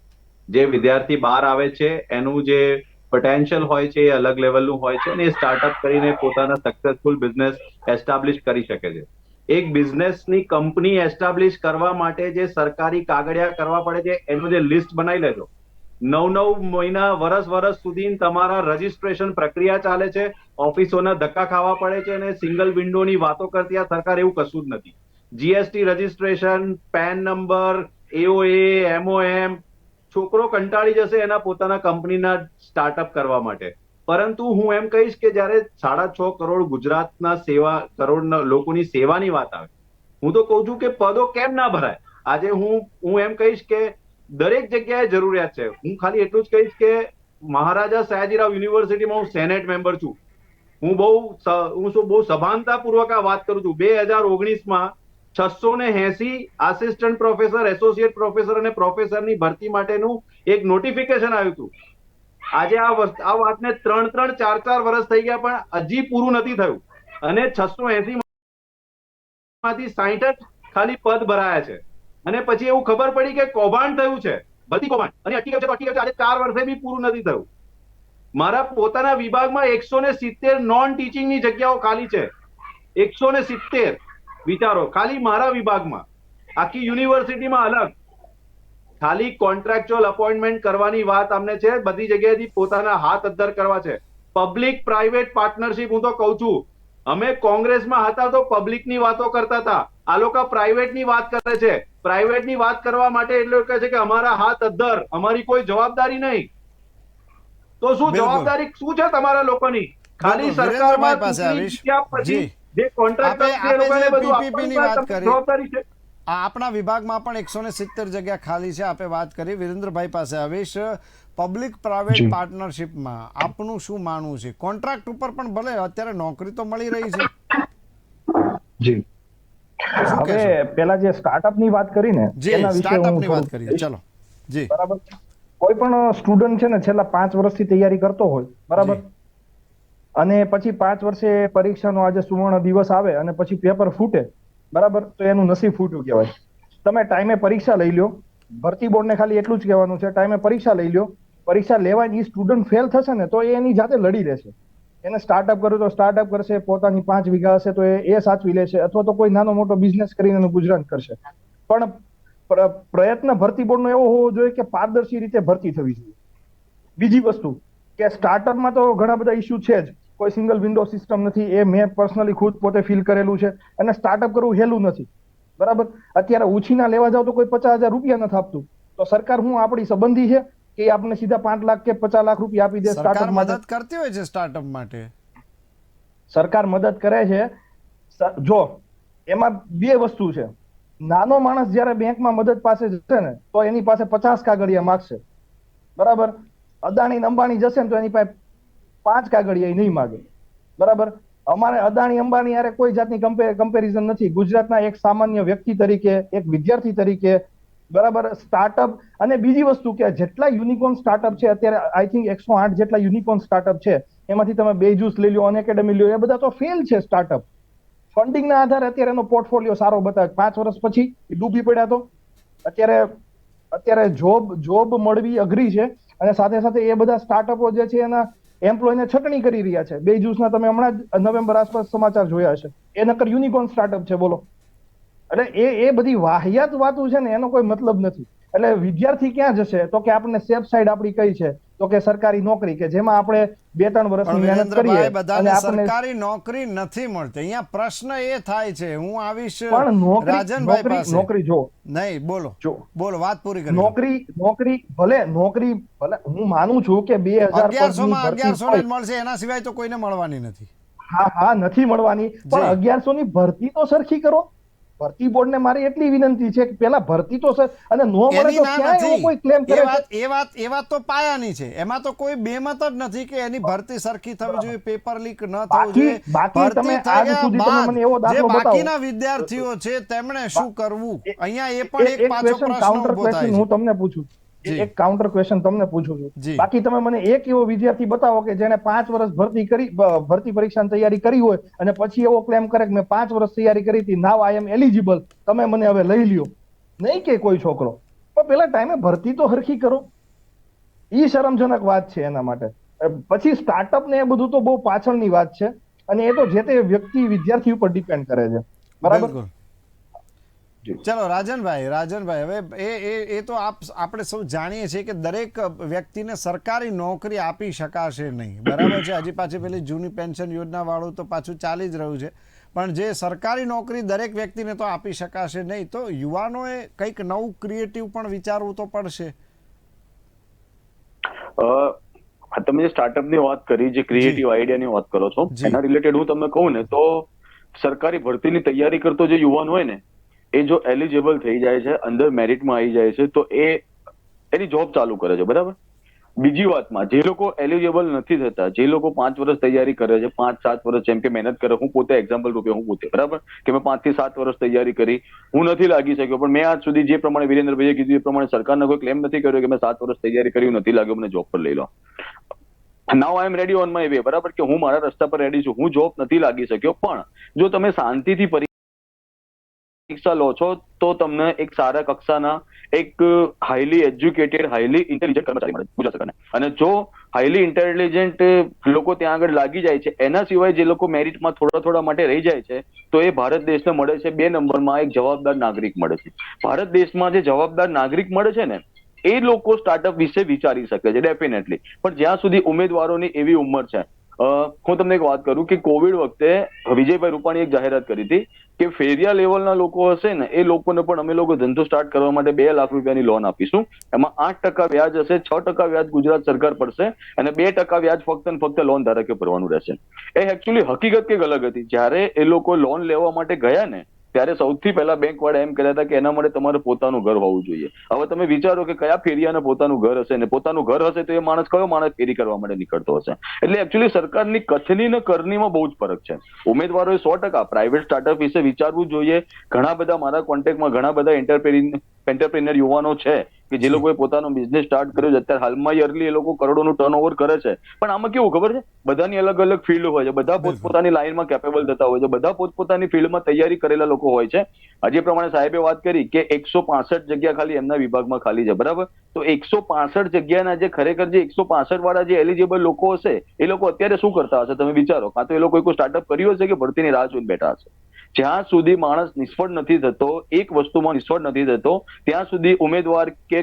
જે વિદ્યાર્થી બહાર આવે છે એનું જે પોટેન્શિયલ હોય છે એ અલગ લેવલનું હોય છે, અને એ સ્ટાર્ટઅપ કરીને પોતાના સક્સેસફુલ બિઝનેસ એસ્ટાબ્લિશ કરી શકે છે. એક બિઝનેસની કંપની એસ્ટાબ્લિશ કરવા માટે જે સરકારી કાગળિયા કરવા પડે છે એનું જે લિસ્ટ બનાવી લેજો. 9 મહિના, વર્ષ સુધી તમારા રજીસ્ટ્રેશન પ્રક્રિયા ચાલે છે, ઓફિસોના ધક્કા ખાવા પડે છે, અને સિંગલ વિન્ડોની વાતો કરતી આ સરકાર એવું કશું જ નથી. GST registration, PAN number, AOA, MOM, છોકરો કંટાળી જશે એના પોતાના કંપનીના સ્ટાર્ટઅપ કરવા માટે. પરંતુ હું એમ કહીશ કે જ્યારે 6.5 કરોડ ગુજરાતના કરોડ લોકોની સેવાની વાત આવે, હું તો કહું છું કે પદો કેમ ના ભરાય. આજે હું એમ કહીશ કે દરેક જગ્યાએ જરૂરિયાત છે. હું ખાલી એટલું જ કહીશ કે મહારાજા સયાજીરાવ યુનિવર્સિટીમાં હું સેનેટ મેમ્બર છું. હું બહુ સભાનતાપૂર્વક આ વાત કરું છું. 2019માં 680 આસિસ્ટન્ટ પ્રોફેસર, એસોસિએટ પ્રોફેસર અને પ્રોફેસરની ભરતી માટેનું એક નોટિફિકેશન આવ્યું હતું. આજે આ વાતને 3-3, 4-4 વર્ષ થઈ ગયા પણ હજી પૂરું નથી થયું, અને 680 માંથી 66 ખાલી પદ ભરાયા છે. અને પછી એવું ખબર પડી કે કૌભાંડ થયું છે, ભરતી કૌભાંડ, અને અટકી ગયું છે. આજે 4 વર્ષે બી પૂરું નથી થયું. મારા પોતાના વિભાગમાં 170 નોન ટીચિંગની જગ્યાઓ ખાલી છે. 170, વિચારો, ખાલી મારા વિભાગમાં. આખી યુનિવર્સિટીમાં અલગ ખાલી કોન્ટ્રાક્ચ્યુઅલ અપોઇન્ટમેન્ટ કરવાની વાત અમને છે. બધી જગ્યાએથી પોતાના હાથ અદ્ધર કરવા છે. પબ્લિક પ્રાઇવેટ પાર્ટનરશિપ, હું તો કહું છું, અમે કોંગ્રેસમાં હતા તો પબ્લિકની વાતો કરતા હતા, આ લોકો પ્રાઇવેટની વાત કરે છે. પ્રાઇવેટની વાત કરવા માટે એટલે કહે છે કે અમારા હાથ અદ્ધર, અમારી કોઈ જવાબદારી નહીં. તો શું જવાબદારી શું છે તમારા લોકોની? ખાલી સરકારમાં પછી જે જવાબદારી છે. આપણા વિભાગમાં પણ 170 જગ્યા ખાલી છે. આપે વાત કરી. વિરેન્દ્રભાઈ પાસે આવીશ. પબ્લિક પ્રાઇવેટ પાર્ટનરશિપમાં આપનું શું માનવું છે? કોન્ટ્રાક્ટ ઉપર પણ ભલે અત્યારે નોકરી તો મળી રહી છે. જી, હવે પેલા જે સ્ટાર્ટઅપ ની વાત કરી ને એના વિશે હું વાત કરીએ. ચલો જી, બરાબર. કોઈ પણ સ્ટુડન્ટ છે ને છેલ્લા 5 વર્ષથી તૈયારી કરતો હોય, બરાબર, અને પછી 5 વર્ષે પરીક્ષાનો આજે સુવર્ણ દિવસ આવે અને પછી પેપર ફૂટે, બરાબર, તો એનું નસીબ ફૂટ્યું કહેવાય. તમે ટાઈમે પરીક્ષા લઈ લો, ભરતી બોર્ડને ખાલી એટલું જ કહેવાનું છે, ટાઈમે પરીક્ષા લઈ લ્યો, પરીક્ષા લેવાની સ્ટુડન્ટ ફેલ થશે ને તો એ એની જાતે લડી રહેશે. એને સ્ટાર્ટઅપ કરવું તો સ્ટાર્ટઅપ કરશે, પોતાની 5 વીઘા હશે તો એ સાચવી લેશે, અથવા તો કોઈ નાનો મોટો બિઝનેસ કરીને એનું ગુજરાન કરશે. પણ પ્રયત્ન ભરતી બોર્ડનો એવો હોવો જોઈએ કે પારદર્શી રીતે ભરતી થવી જોઈએ. બીજી વસ્તુ કે સ્ટાર્ટઅપમાં તો ઘણા બધા ઇસ્યુ છે જ, કોઈ સિંગલ વિન્ડો સિસ્ટમ નથી, એ મેં પર્સનલી ખુદ પોતે ફીલ કરેલું છે, અને સ્ટાર્ટઅપ કરવું હેલું નથી. બરાબર, અત્યારે ઉછીના લેવા જાવ તો કોઈ 50,000 રૂપિયા નથી આપતું, તો સરકાર હું આપણી સંબંધી છે કે આપણને સીધા 5 લાખ કે 50 લાખ રૂપિયા આપી દે સરકાર સ્ટાર્ટઅપ માટે? મદદ કરતી હોય છે સ્ટાર્ટઅપ માટે. સરકાર મદદ કરે છે. જો એમાં બે વસ્તુ છે, નાનો માણસ જયારે બેંકમાં મદદ પાસે જશે ને તો એની પાસે 50 કાગળિયા માંગશે. બરાબર, અદાણી અંબાણી જશે ને તો એની પાસે 5 કાગળિયા નહીં માગે. બરાબર, અમારે અદાણી અંબાણી યારે કોઈ જાતની કમ્પેરિઝન નથી. ગુજરાતના એક સામાન્ય વ્યક્તિ તરીકે, એક વિદ્યાર્થી તરીકે, બરાબર, સ્ટાર્ટઅપ. અને બીજી વસ્તુ કે જેટલા યુનિકોર્ન સ્ટાર્ટઅપ છે અત્યારે, આઈ થિંક 108 જેટલા યુનિકોર્ન સ્ટાર્ટઅપ છે, એમાંથી તમે બેજુસ લઈ લો, અનએકેડમી લ્યો, એ બધા તો ફેલ છે સ્ટાર્ટઅપ. ફંડિંગના આધારે અત્યારે એનો પોર્ટફોલિયો સારો બતાવે, 5 વર્ષ પછી ડૂબી પડ્યા તો અત્યારે જોબ મળવી અઘરી છે. અને સાથે સાથે એ બધા સ્ટાર્ટઅપો જે છે એના એમ્પ્લોયને છટણી કરી રહ્યા છે. બેજુસના તમે હમણાં જ નવેમ્બર આસપાસ સમાચાર જોયા હશે, એ નકર યુનિકોર્ન સ્ટાર્ટઅપ છે. બોલો, એટલે એ બધી વાહિયાત વાતો છે ને, એનો કોઈ મતલબ નથી. એટલે વિદ્યાર્થી ક્યાં જશે તો કે આપણને સેફ સાઈડ આપણી કઈ છે તો કે સરકારી નોકરી, કે જેમાં આપણે 2-3 વર્ષની મહેનત કરીએ બધાને અને આપણને સરકારી નોકરી નથી મળતી. અહીંયા પ્રશ્ન એ થાય છે, હું આવીશ પણ રાજનભાઈ પાસે. નોકરી જો નહીં, બોલો જો બોલો, વાત પૂરી કરી. નોકરી ભલે હું માનું છું કે 2000 માં 1100 જ મળશે, એના સિવાય તો કોઈને મળવાની નથી. હા નથી મળવાની, પણ 1100 ની ભરતી તો સરખી કરો. ભરતી બોર્ડને મારી એટલી વિનંતી છે કે પેલા ભરતી તો સર, અને નો મળે તો ક્યાં એવો કોઈ ક્લેમ કરે છે? એ વાત તો પાયાની છે, એમાં તો કોઈ બેમત જ નથી કે એની ભરતી સરખી થવી જોઈએ, પેપર લીક ન થવું જોઈએ. બાકી તમે આજ સુધી તમે મને એવો દાખલો બતાવો, બાકીના વિદ્યાર્થીઓ છે તેમણે શું કરવું? અહીંયા એ પણ એક પાછો પ્રશ્ન ઊભો થાય છે. હું તમને પૂછું, એક કાઉન્ટર ક્વેશ્ચન તમને પૂછું છું. બાકી તમે મને એક એવો વિદ્યાર્થી બતાવો કે જેને 5 વર્ષ ભરતી પરીક્ષાની તૈયારી કરી હોય અને પછી એવો ક્લેમ કરે કે મેં 5 વર્ષ તૈયારી કરી હતી, નાવ આઈ એમ એલિજિબલ, તમે મને હવે લઈ લ્યો. નહીં કે કોઈ છોકરો, પણ પેલા ટાઈમે ભરતી તો હરખી કરો. ઈ શરમજનક વાત છે એના માટે. પછી સ્ટાર્ટઅપ ને એ બધું તો બહુ પાછળની વાત છે, અને એ તો જે તે વ્યક્તિ વિદ્યાર્થી ઉપર ડિપેન્ડ કરે છે. બરાબર. ચલો રાજનભાઈ, હવે એ તો આપણે સૌ જાણીએ છીએ કે દરેક વ્યક્તિને સરકારી નોકરી આપી શકાશે નહીં. બરાબર છે, હજી પાછી પેલી જૂની પેન્શન યોજના વાળું તો પાછું ચાલી જ રહ્યું છે, પણ જે સરકારી નોકરી દરેક વ્યક્તિને તો આપી શકાશે નહીં. તો યુવાનોએ કંઈક નવું ક્રિએટિવ પણ વિચારવું તો પડશે. તમે જે સ્ટાર્ટઅપની વાત કરી, જે ક્રિએટિવ આઈડિયાની વાત કરો છો, એના રિલેટેડ હું તમને કહું ને તો સરકારી ભરતીની તૈયારી કરતો જે યુવાન હોય ને, એ જો એલિજિબલ થઈ જાય છે, અંદર મેરિટમાં આવી જાય છે, તો એની જોબ ચાલુ કરે છે. બરાબર. બીજી વાતમાં, જે લોકો એલિજિબલ નથી થતા, જે લોકો 5 વર્ષ તૈયારી કરે છે, 5-7 વર્ષ જેમ કે મહેનત કરે, હું પોતે એક્ઝામ્પલ રૂપે હું પોતે, બરાબર, કે મેં 5 થી 7 વર્ષ તૈયારી કરી, હું નથી લાગી શક્યો, પણ મેં આજ સુધી જે પ્રમાણે વિરેન્દ્રભાઈએ કીધું એ પ્રમાણે સરકારને કોઈ ક્લેમ નથી કર્યો કે મેં 7 વર્ષ તૈયારી કરી, નથી લાગ્યો, મને જોબ પર લઈ લો. નાઉ આઈ એમ રેડી ઓન માય વે. બરાબર, કે હું મારા રસ્તા પર રેડી છું, હું જોબ નથી લાગી શક્યો, પણ જો તમે શાંતિથી પરીક્ષા લો છો તો તમને એક સારા કક્ષાના એક હાઈલી એજ્યુકેટેડ, હાઈલી ઇન્ટેલિજન્ટ કર્મચારી મળે ગુજરાત સરકારને. અને જો હાઈલી ઇન્ટેલિજન્ટ લોકો ત્યાં આગળ લાગી જાય છે, એના સિવાય જે લોકો મેરિટમાં થોડા માટે રહી જાય છે, તો એ ભારત દેશને મળે છે 2 નંબરમાં એક જવાબદાર નાગરિક મળે છે. ભારત દેશમાં જે જવાબદાર નાગરિક મળે છે ને, એ લોકો સ્ટાર્ટઅપ વિશે વિચારી શકે છે ડેફિનેટલી. પણ જ્યાં સુધી ઉમેદવારોની એવી ઉંમર છે, હું તમને એક વાત કરું કે કોવિડ વખતે વિજયભાઈ રૂપાણી એક જાહેરાત કરી હતી કે ફેરિયા લેવલના લોકો હશે ને, એ લોકોને પણ અમે લોકો ધંધો સ્ટાર્ટ કરવા માટે 2 લાખ રૂપિયાની લોન આપીશું. એમાં 8% વ્યાજ હશે, 6% વ્યાજ ગુજરાત સરકાર પડશે, અને 2% વ્યાજ ફક્ત ને ફક્ત લોન ધારકે ભરવાનું રહેશે. એ એકચ્યુઅલી હકીકત કંઈક અલગ હતી. જ્યારે એ લોકો લોન લેવા માટે ગયા ને, ત્યારે સૌથી પહેલા બેંક વાળા એમ કહેતા હતા કે એના માટે તમારે પોતાનું ઘર હોવું જોઈએ. હવે તમે વિચારો કે કયા ફેરિયાને પોતાનું ઘર હશે, ને પોતાનું ઘર હશે તો એ માણસ કયો માણસ ફેરી કરવા માટે નીકળતો હશે? એટલે એકચ્યુઅલી સરકારની કથની ને કરની બહુ જ ફરક છે. ઉમેદવારોએ 100% પ્રાઇવેટ સ્ટાર્ટઅપ વિશે વિચારવું જોઈએ. ઘણા બધા મારા કોન્ટેક્ટમાં ઘણા બધા એન્ટરપ્રિન્યોર યુવાનો છે કે જે લોકોએ પોતાનો બિઝનેસ સ્ટાર્ટ કર્યો છે, અત્યારે હાલમાં યરલી એ લોકો કરોડોનું ટર્નઓવર કરે છે. પણ આમાં કેવું ખબર છે, બધાની અલગ અલગ ફિલ્ડ હોય છે, બધા પોતપોતાની લાઈનમાં કેપેબલ થતા હોય છે, બધા પોતપોતાની ફિલ્ડમાં તૈયારી કરેલા લોકો હોય છે. જે પ્રમાણે સાહેબે વાત કરી કે 165 જગ્યા ખાલી એમના વિભાગમાં ખાલી છે, બરાબર. તો 165 જગ્યાના જે ખરેખર જે 165 વાળા જે એલિજિબલ લોકો હશે એ લોકો અત્યારે શું કરતા હશે તમે વિચારો. કાં તો એ લોકો કોઈ સ્ટાર્ટઅપ કર્યું હશે કે ભરતીની રાહ જોઈને બેઠા હશે. જ્યાં સુધી માણસ નિષ્ફળ નથી થતો, એક વસ્તુમાં નિષ્ફળ નથી થતો, ત્યાં સુધી ઉમેદવાર કે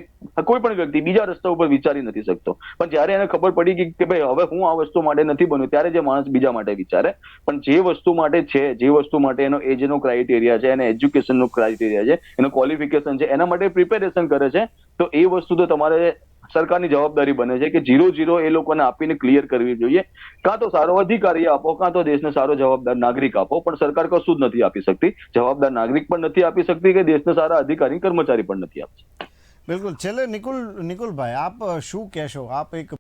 કોઈ પણ વ્યક્તિ બીજા રસ્તા ઉપર વિચારી નથી શકતો. પણ જ્યારે એને ખબર પડી ગઈ કે ભાઈ હવે હું આ વસ્તુ માટે નથી બન્યું, ત્યારે જે માણસ બીજા માટે વિચારે. પણ જે વસ્તુ માટે છે, જે વસ્તુ માટે એનો એજનો ક્રાઇટેરિયા છે, એને એજ્યુકેશનનો ક્રાઇટેરિયા છે, એનો ક્વોલિફિકેશન છે, એના માટે પ્રિપેરેશન કરે છે, તો એ વસ્તુ તો તમારે સરકારની જવાબદારી બને છે કે 0-0 એ લોકોને આપીને ક્લિયર કરવી જોઈએ. કાં તો સારો અધિકારી આપો, કાં તો દેશને સારો જવાબદાર નાગરિક આપો, પણ સરકાર કશું જ નથી આપી શકતી. જવાબદાર નાગરિક પણ નથી આપી શકતી કે દેશને સારા અધિકારી કર્મચારી પણ નથી આપી શકતી. બિલકુલ. છેલ્લે નિકુલભાઈ, આપ શું કહેશો? આપ એક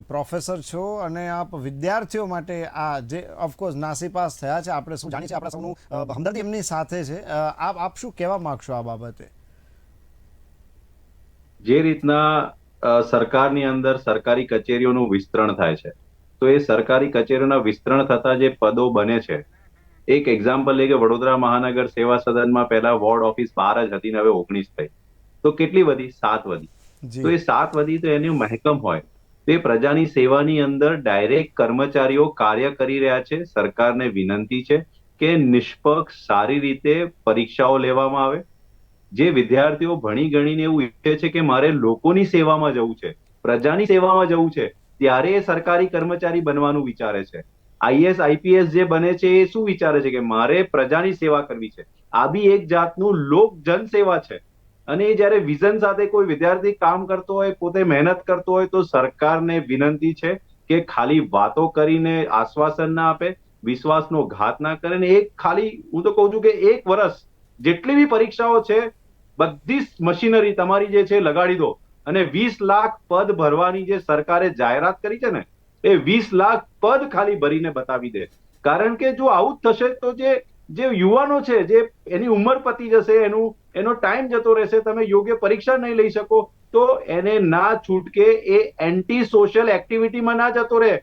પ્રોફેસર છો અને આપ વિદ્યાર્થીઓ માટે આ જે ઓફકોર્સ નાસીપાસ થયા છે, આપણે શું જાણીએ છીએ, આપણા સૌનું હમદર્દી એમની સાથે છે, આપ શું કહેવા માંગશો આ બાબતે? જે રીતના સરકારની અંદર સરકારી કચેરીઓનું વિસ્તરણ થાય છે, તો એ સરકારી કચેરીઓના વિસ્તરણ થતા જે પદો બને છે, એક એક્ઝામ્પલ લે કે વડોદરા મહાનગર સેવા સદનમાં પહેલા વોર્ડ ઓફિસ 12 જ હતી ને હવે 19 થઈ, તો કેટલી વધી? 7 વધી. તો એ 7 વધી તો એનું મહેકમ હોય તે પ્રજાની સેવાની અંદર ડાયરેક્ટ કર્મચારીઓ કાર્ય કરી રહ્યા છે. સરકારને વિનંતી છે કે નિષ્પક્ષ સારી રીતે પરીક્ષાઓ લેવામાં આવે. જે વિદ્યાર્થીઓ ભણી ગણીને એવું ઈચ્છે છે કે મારે લોકોની સેવામાં જવું છે, પ્રજાની સેવામાં જવું છે, ત્યારે એ સરકારી કર્મચારી બનવાનું વિચારે છે. આઈએસ આઈપીએસ જે બને છે એ શું વિચારે છે કે મારે પ્રજાની સેવા કરવી છે. આ બી એક જાતનું લોક જનસેવા છે. અને એ જયારે વિઝન સાથે કોઈ વિદ્યાર્થી કામ કરતો હોય, પોતે મહેનત કરતો હોય, તો સરકારને વિનંતી છે કે ખાલી વાતો કરીને આશ્વાસન ના આપે, વિશ્વાસનો ઘાત ના કરે ને એક ખાલી હું તો કહું છું કે 1 વર્ષ જેટલી બી પરીક્ષાઓ છે બધી મશીનરી તમારી જે છે લગાડી દો અને 20 લાખ પદ ભરવાની જે સરકારે જાહેરાત કરી છે ને, એ 20 લાખ પદ ખાલી ભરીને બતાવી દે. કારણ કે જો આવું જ થશે તો જે યુવાનો છે, જે એની ઉંમર પતી જશે, એનો ટાઈમ જતો રહેશે, તમે યોગ્ય પરીક્ષા નહીં લઈ શકો, તો એને ના છૂટકે એ એન્ટી સોશિયલ એક્ટિવિટીમાં ના જતો રહે.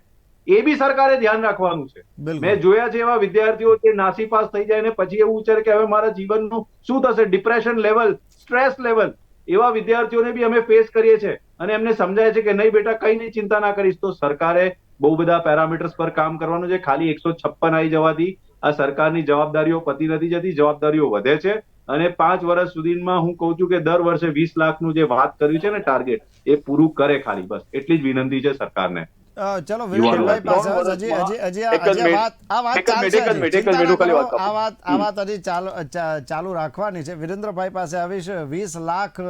એ બી સરકારે ધ્યાન રાખવાનું છે. મેં જોયા છે એવા વિદ્યાર્થીઓ જે નાસીપાસ થઈ જાય ને પછી એવું વિચારે કે હવે મારા જીવનનું શું થશે, ડિપ્રેશન લેવલ, સ્ટ્રેસ લેવલ, એવા વિદ્યાર્થીઓને બી અમે ફેસ કરીએ છીએ અને એમને સમજાય છે કે નહીં બેટા કઈ નહીં, ચિંતા ના કરીશ. તો સરકારે બહુ બધા પેરામીટર્સ પર કામ કરવાનું છે. ખાલી 156 આવી જવાથી આ સરકારની જવાબદારીઓ પતી નથી જતી, જવાબદારીઓ વધે છે. અને 5 વર્ષ સુધીમાં હું કહું છું કે દર વર્ષે 20 લાખનું જે વાત કર્યું છે ને ટાર્ગેટ, એ પૂરું કરે ખાલી. બસ એટલી જ વિનંતી છે સરકારને. ચલો વિરેન્દ્રભાઈ પાસે હજી આ વાત ચાલશે, આ વાત હજી ચાલુ રાખવાની છે. વિરેન્દ્રભાઈ પાસે આવીશ. 20 લાખ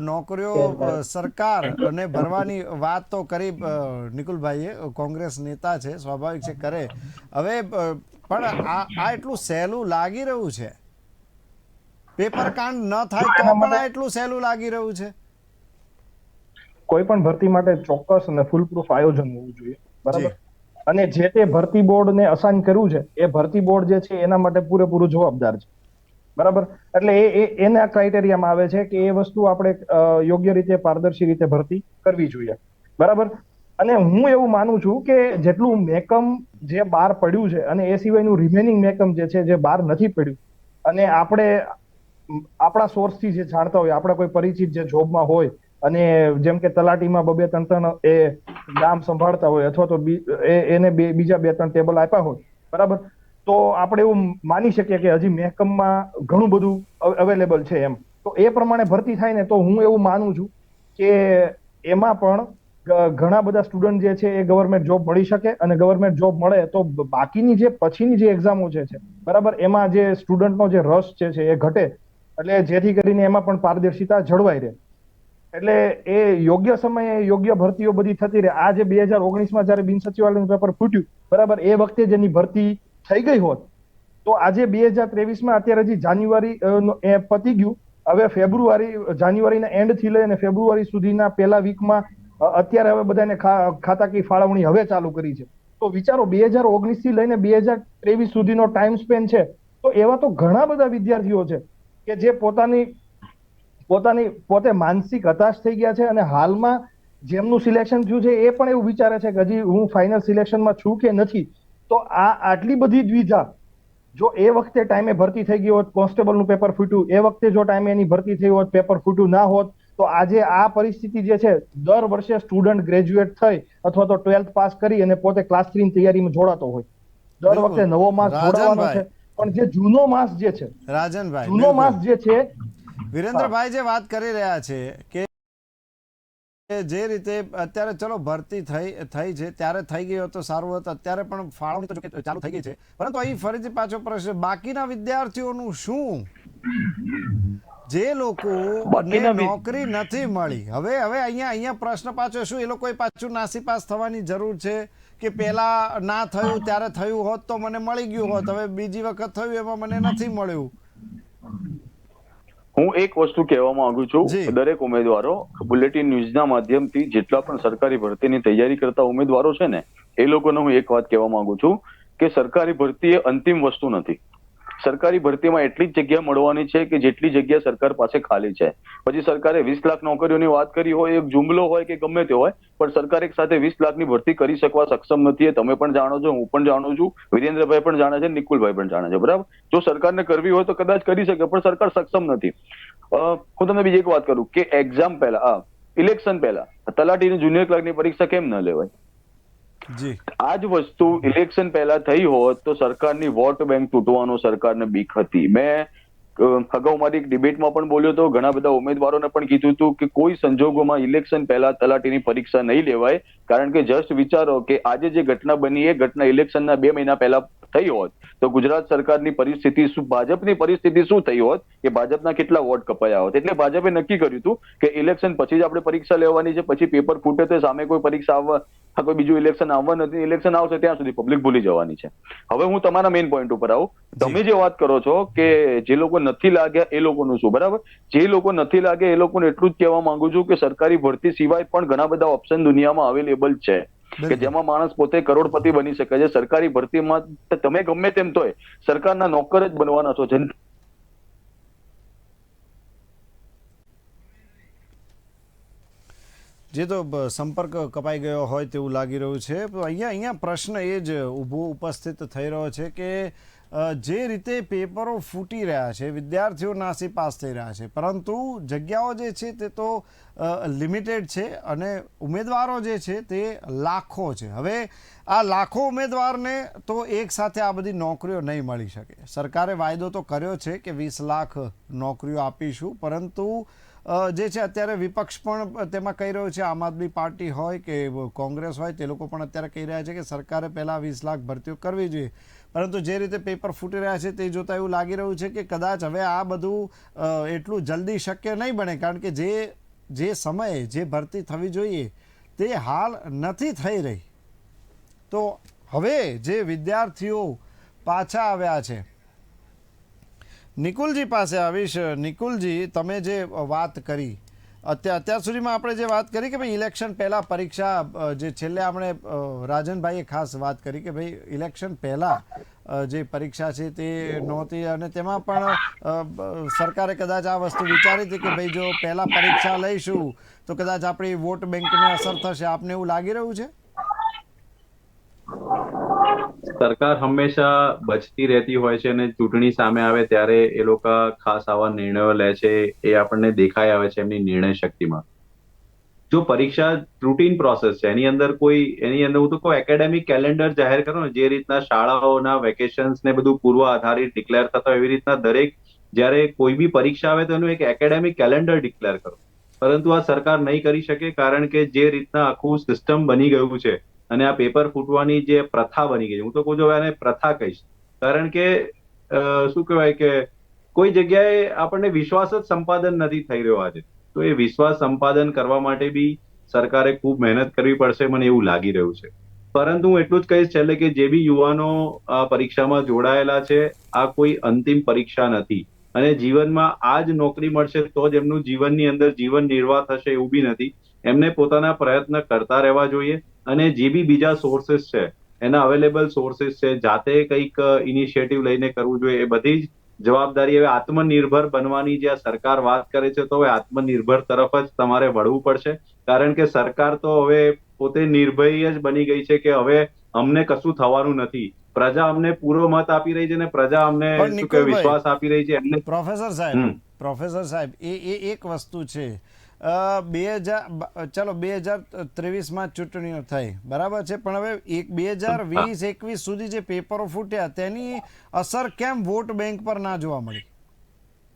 નોકરીઓ સરકાર ને ભરવાની વાત તો કરી નિકુલભાઈએ, કોંગ્રેસ નેતા છે, સ્વાભાવિક છે કરે. હવે પણ આ એટલું સહેલું લાગી રહ્યું છે, પેપર કાંડ ન થાય તો પણ આ એટલું સહેલું લાગી રહ્યું છે. કોઈ પણ ભરતી માટે ચોક્કસ અને ફૂલ પ્રૂફ આયોજન હોવું જોઈએ, બરાબર. અને જે તે ભરતી બોર્ડને અસાઇન કર્યું છે એ ભરતી બોર્ડ જે છે એના માટે પૂરેપૂરું જવાબદાર છે, બરાબર. એટલે એના ક્રાઇટેરિયામાં આવે છે કે એ વસ્તુ આપણે યોગ્ય રીતે પારદર્શી રીતે ભરતી કરવી જોઈએ, બરાબર. અને હું એવું માનું છું કે જેટલું મેકમ જે બહાર પડ્યું છે અને એ સિવાયનું રિમેનિંગ મેકમ જે છે જે બહાર નથી પડ્યું, અને આપણે આપણા સોર્સથી જે જાણતા હોય, આપણા કોઈ પરિચિત જે જોબમાં હોય અને જેમ કે તલાટીમાં 2-3 એ ગામ સંભાળતા હોય અથવા તો એને બીજા 2-3 ટેબલ આપ્યા હોય, બરાબર, તો આપણે એવું માની શકીએ કે હજી મહેકમમાં ઘણું બધું અવેલેબલ છે એમ. તો એ પ્રમાણે ભરતી થાય ને તો હું એવું માનું છું કે એમાં પણ ઘણા બધા સ્ટુડન્ટ જે છે એ ગવર્મેન્ટ જોબ મળી શકે, અને ગવર્મેન્ટ જોબ મળે તો બાકીની જે પછીની જે એક્ઝામો છે, બરાબર, એમાં જે સ્ટુડન્ટનો જે રસ છે એ ઘટે, એટલે જેથી કરીને એમાં પણ પારદર્શિતા જળવાઈ રહે. એટલે એ યોગ્ય સમયે યોગ્ય ભરતીઓ બધી થતી રહે. આ જે 2019માં જયારે બિન સચિવાલયનું પેપર ફૂટ્યું, બરાબર, એ વખતે જેની ભરતી થઈ ગઈ હોત તો આજે 2023માં અત્યારે હજી જાન્યુઆરી પતી ગયું, હવે જાન્યુઆરીના એન્ડ થી લઈને ફેબ્રુઆરી સુધીના પહેલા વીકમાં અત્યારે હવે બધાને ખાતાકીય ફાળવણી હવે ચાલુ કરી છે. તો વિચારો 2019 થી લઈને 2023 સુધીનો ટાઈમ સ્પેન છે, તો એવા તો ઘણા બધા વિદ્યાર્થીઓ છે કે જે પોતાની પોતે માનસિક હતાશ થઈ ગયા છે અને હાલમાં જેમનું સિલેક્શન થયું છે એ પણ એવું વિચારે છે કે હજી હું ફાઇનલ સિલેક્શનમાં છું કે નથી. તો આટલી બધી દ્વિધા જો એ વખતે ટાઈમે ભરતી થઈ ગઈ હોત, કોન્સ્ટેબલનું પેપર ફૂટ્યું, એ વખતે જો ટાઈમે એની ભરતી થઈ હોત, પેપર ફૂટ્યું ના હોત, તો આજે આ પરિસ્થિતિ જે છે, દર વર્ષે સ્ટુડન્ટ ગ્રેજ્યુએટ થઈ અથવા તો 12th પાસ કરી અને પોતે ક્લાસ 3 તૈયારીમાં જોડાતો હોય. દર બિલકુલ. વખતે નવો માસ જોડાવાનો છે, પણ જે જૂનો માસ જે છે, રાજનભાઈ, જૂનો માસ જે છે, વિરેન્દ્રભાઈ જે વાત કરી રહ્યા છે કે જે રીતે અત્યારે ચલો ભરતી થઈ છે ત્યારે થઈ ગઈ હોત તો સારું હતું, અત્યારે પણ ફાળવણી તો જો કે ચાલુ થઈ ગઈ છે, પરંતુ અહીં ફરીથી પાછો પ્રશ્ન, બાકીના વિદ્યાર્થીઓનું શું? જે લોકો નોકરી નથી મળી, હવે અહીંયા પ્રશ્ન પાછો શું, એ લોકોએ પાછું નાસીપાસ થવાની જરૂર છે કે પેલા ના થયું ત્યારે થયું હોત તો મને મળી ગયું હોત, હવે બીજી વખત થયું એમાં મને નથી મળ્યું? હું એક વસ્તુ કહેવા માંગુ છું, દરેક ઉમેદવારો બુલેટિન ન્યૂઝના માધ્યમથી જેટલા પણ સરકારી ભરતીની તૈયારી કરતા ઉમેદવારો છે ને, એ લોકોને હું એક વાત કહેવા માંગુ છું કે સરકારી ભરતી એ અંતિમ વસ્તુ નથી. સરકારી ભરતીમાં એટલી જ જગ્યા મળવાની છે કે જેટલી જગ્યા સરકાર પાસે ખાલી છે. પછી સરકારે 20 લાખ નોકરીઓની વાત કરી હોય, એક જુમલો હોય કે ગમે તે હોય, પણ સરકાર એક સાથે 20 લાખની ભરતી કરી શકવા સક્ષમ નથી. એ તમે પણ જાણો છો, હું પણ જાણું છું, વિરેન્દ્રભાઈ પણ જાણે છે, નિકુલભાઈ પણ જાણે છે, બરાબર? જો સરકારને કરવી હોય તો કદાચ કરી શકે, પણ સરકાર સક્ષમ નથી. હું તમને બીજી એક વાત કરું કે એક્ઝામ પહેલા, ઇલેક્શન પહેલા તલાટીની જુનિયર ક્લાર્કની પરીક્ષા કેમ ન લેવાય? આ જ વસ્તુ ઇલેક્શન પહેલા થઈ હોત તો સરકારની વોટ બેંક તૂટવાનો સરકારને બીક હતી. મેં અગાઉ મારી એક ડિબેટમાં પણ બોલ્યો હતો, ઘણા બધા ઉમેદવારોને પણ કીધું હતું કે કોઈ સંજોગોમાં ઇલેક્શન પહેલા તલાટીની પરીક્ષા નહીં લેવાય, કારણ કે જસ્ટ વિચારો કે આજે જે ઘટના બની એ ઘટના ઇલેક્શનના 2 મહિના પહેલા થઈ હોત તો ગુજરાત સરકારની પરિસ્થિતિ શું, ભાજપની પરિસ્થિતિ શું થઈ હોત, કે ભાજપના કેટલા વોટ કપાયા હોત. એટલે ભાજપે નક્કી કર્યું હતું કે ઇલેક્શન પછી જ આપણે પરીક્ષા લેવાની છે, પછી પેપર ફૂટે તો સામે કોઈ પરીક્ષા આવવા, કોઈ બીજું ઇલેક્શન આવવા નથી, ઇલેક્શન આવશે ત્યાં સુધી પબ્લિક ભૂલી જવાની છે. હવે હું તમારા મેઇન પોઈન્ટ ઉપર આવું. તમે જે વાત કરો છો કે જે લોકો નથી લાગ્યા એ લોકોનું શું, બરાબર? જે લોકો નથી લાગ્યા એ લોકોને એટલું જ કહેવા માંગુ છું કે સરકારી ભરતી સિવાય પણ ઘણા બધા ઓપ્શન દુનિયામાં અવેલેબલ છે કે જેમાં માણસ પોતે કરોડપતિ બની શકે છે. સરકારી ભરતીમાં તમે ગમે તેમ તોય સરકારના નોકર જ બનવાના છો. જે તો સંપર્ક કપાઈ ગયો હોય તેવું લાગી રહ્યું છે. અહીંયા પ્રશ્ન એ જ ઉપસ્થિત થઈ રહ્યો છે કે જે રીતે પેપરો ફૂટી રહ્યા છે, વિદ્યાર્થીઓ નાસીપાસ થઈ રહ્યા છે, પરંતુ જગ્યાઓ જે છે તે તો લિમિટેડ છે અને ઉમેદવારો જે છે તે લાખો છે. હવે આ લાખો ઉમેદવારને તો એક સાથે આ બધી નોકરીઓ નહીં મળી શકે. સરકારે વાયદો તો કર્યો છે કે 20 લાખ નોકરીઓ આપીશું, પરંતુ જે છે અત્યારે વિપક્ષ પણ તેમાં કહી રહ્યો છે, આમ આદમી પાર્ટી હોય કે કોંગ્રેસ હોય, તે લોકો પણ અત્યારે કહી રહ્યા છે કે સરકારે પહેલાં 20 લાખ ભરતીઓ કરવી જોઈએ. પરંતુ જે રીતે પેપર ફૂટી રહ્યા છે તે જોતાં એવું લાગી રહ્યું છે કે કદાચ હવે આ બધું એટલું જલ્દી શક્ય નહીં બને, કારણ કે જે સમયે જે ભરતી થવી જોઈએ તે હાલ નથી થઈ રહી. તો હવે જે વિદ્યાર્થીઓ પાછા આવ્યા છે, નિકુલજી પાસે આવીશ. નિકુલજી, તમે જે વાત કરી અત્યાર સુધીમાં આપણે જે વાત કરી કે ભાઈ ઇલેક્શન પહેલાં પરીક્ષા, જે છેલ્લે આપણે રાજનભાઈએ ખાસ વાત કરી કે ભાઈ ઇલેક્શન પહેલાં જે પરીક્ષા છે તે નહોતી અને તેમાં પણ સરકારે કદાચ આ વસ્તુ વિચારી હતી કે ભાઈ જો પહેલાં પરીક્ષા લઈશું તો કદાચ આપણી વોટ બેંકને અસર થશે. આપને એવું લાગી રહ્યું છે? સરકાર હંમેશા બચતી રહેતી હોય છે અને ચૂંટણી સામે આવે ત્યારે એ લોકો ખાસ આવા નિર્ણયો લે છે, એ આપણને દેખાઈ આવે છે એમની નિર્ણય શક્તિમાં. જો પરીક્ષા રૂટીન પ્રોસેસ છે, એની અંદર હું તો કહું એકેડેમિક કેલેન્ડર જાહેર કરો ને, જે રીતના શાળાઓના વેકેશન્સ ને બધું પૂર્વ આધારિત ડિક્લેર થતા હોય એવી રીતના દરેક જ્યારે કોઈ બી પરીક્ષા આવે તો એનું એક એકેડેમિક કેલેન્ડર ડિક્લેર કરો. પરંતુ આ સરકાર નહીં કરી શકે, કારણ કે જે રીતના આખું સિસ્ટમ બની ગયું છે અને આ પેપર ફૂટવાની જે પ્રથા બની ગઈ, હું તો કહું છું એને પ્રથા કહીશ, કારણ કે શું કહેવાય કે કોઈ જગ્યાએ આપણને વિશ્વાસ જ સંપાદન નથી થઈ રહ્યો આજે. તો એ વિશ્વાસ સંપાદન કરવા માટે બી સરકારે ખૂબ મહેનત કરવી પડશે, મને એવું લાગી રહ્યું છે. પરંતુ હું એટલું જ કહીશ છેલ્લે કે જે બી યુવાનો આ પરીક્ષામાં જોડાયેલા છે, આ કોઈ અંતિમ પરીક્ષા નથી અને જીવનમાં આ જ નોકરી મળશે તો જ એમનું જીવનની અંદર જીવન નિર્વાહ થશે એવું બી નથી. એમને પોતાના પ્રયત્ન કરતા રહેવા જોઈએ અને જે બી બીજા સોર્सेस છે એના અવેલેબલ સોર્सेस છે, જાતે કંઈક ઇનિશિયેટિવ લઈને કરવું જોઈએ. એ બધી જ જવાબદારી હવે આત્મનિર્ભર બનવાની જે આ સરકાર વાત કરે છે તો હવે આત્મનિર્ભર તરફ જ તમારે વળવું પડશે, કારણ કે સરકાર તો હવે પોતે નિર્ભય જ બની ગઈ છે કે હવે અમને કશું થવાનું નથી. પ્રજા અમને પૂરો મત આપી રહી છે અને પ્રજા અમને પણ શું કે નિકુલભાઈ, વિશ્વાસ આપી રહી છે એટલે પ્રોફેસર સાહેબ એ એક વસ્તુ છે. 2023માં ચૂંટણીઓ થઈ, બરાબર છે, પણ હવે 2020-21 સુધી જે પેપરો ફૂટ્યા તેની અસર કેમ વોટ બેંક પર ના જોવા મળી?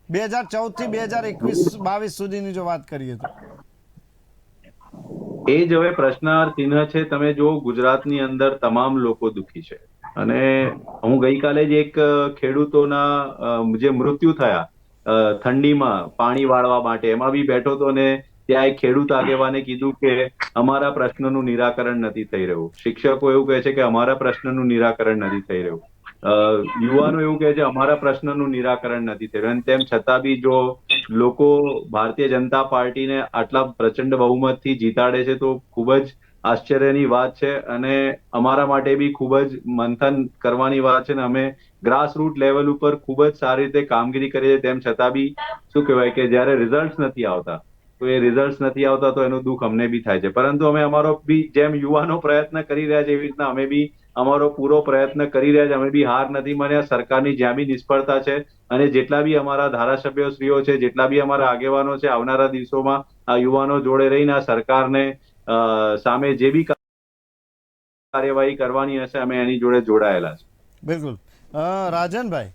2014 થી 2021-22 સુધીની જો વાત કરીએ તો એ જ હવે પ્રશ્નાર્થ ચિહ્ન છે. તમે જો ગુજરાતની અંદર તમામ લોકો દુખી છે અને હું ગઈકાલે જ એક ખેડૂતોના જે મૃત્યુ થયા ઠંડીમાં પાણી વાળવા માટે, એમાં બી બેઠો હતો ને ત્યાં એક ખેડૂત આગેવાને કીધું કે અમારા પ્રશ્નનું નિરાકરણ નથી થઈ રહ્યું. શિક્ષકો એવું કહે છે કે અમારા પ્રશ્નનું નિરાકરણ નથી થઈ રહ્યું. યુવાનો એવું કહે છે અમારા પ્રશ્નનું નિરાકરણ નથી થઈ રહ્યું. અને તેમ છતાં બી જો લોકો ભારતીય જનતા પાર્ટીને આટલા પ્રચંડ બહુમતથી જીતાડે છે તો ખૂબ જ આશ્ચર્યની વાત છે અને અમારા માટે બી ખૂબ જ મંથન કરવાની વાત છે. ને અમે ગ્રાસરૂટ લેવલ ઉપર ખૂબ જ સારી રીતે કામગીરી કરીએ છીએ. તેમ છતાં બી શું કહેવાય કે જ્યારે રિઝલ્ટ નથી આવતા તો એ રિઝલ્ટ નથી આવતા તો એનું દુઃખ અમને બી થાય છે. પરંતુ અમે અમારો બી જેમ યુવાનો પ્રયત્ન કરી રહ્યા છે એવી રીતના અમે બી અમારો પૂરો પ્રયત્ન કરી રહ્યા છે. અમે બી હાર નથી માન્યા. સરકારની જ્યાં બી નિષ્ફળતા છે અને જેટલા બી અમારા ધારાસભ્ય શ્રીઓ છે, જેટલા બી અમારા આગેવાનો છે, આવનારા દિવસોમાં આ યુવાનો જોડે રહીને આ સરકારને સામે જે બી કાર્યવાહી કરવાની હશે અમે એની જોડે જોડાયેલા છે. બિલકુલ. રાજનભાઈ,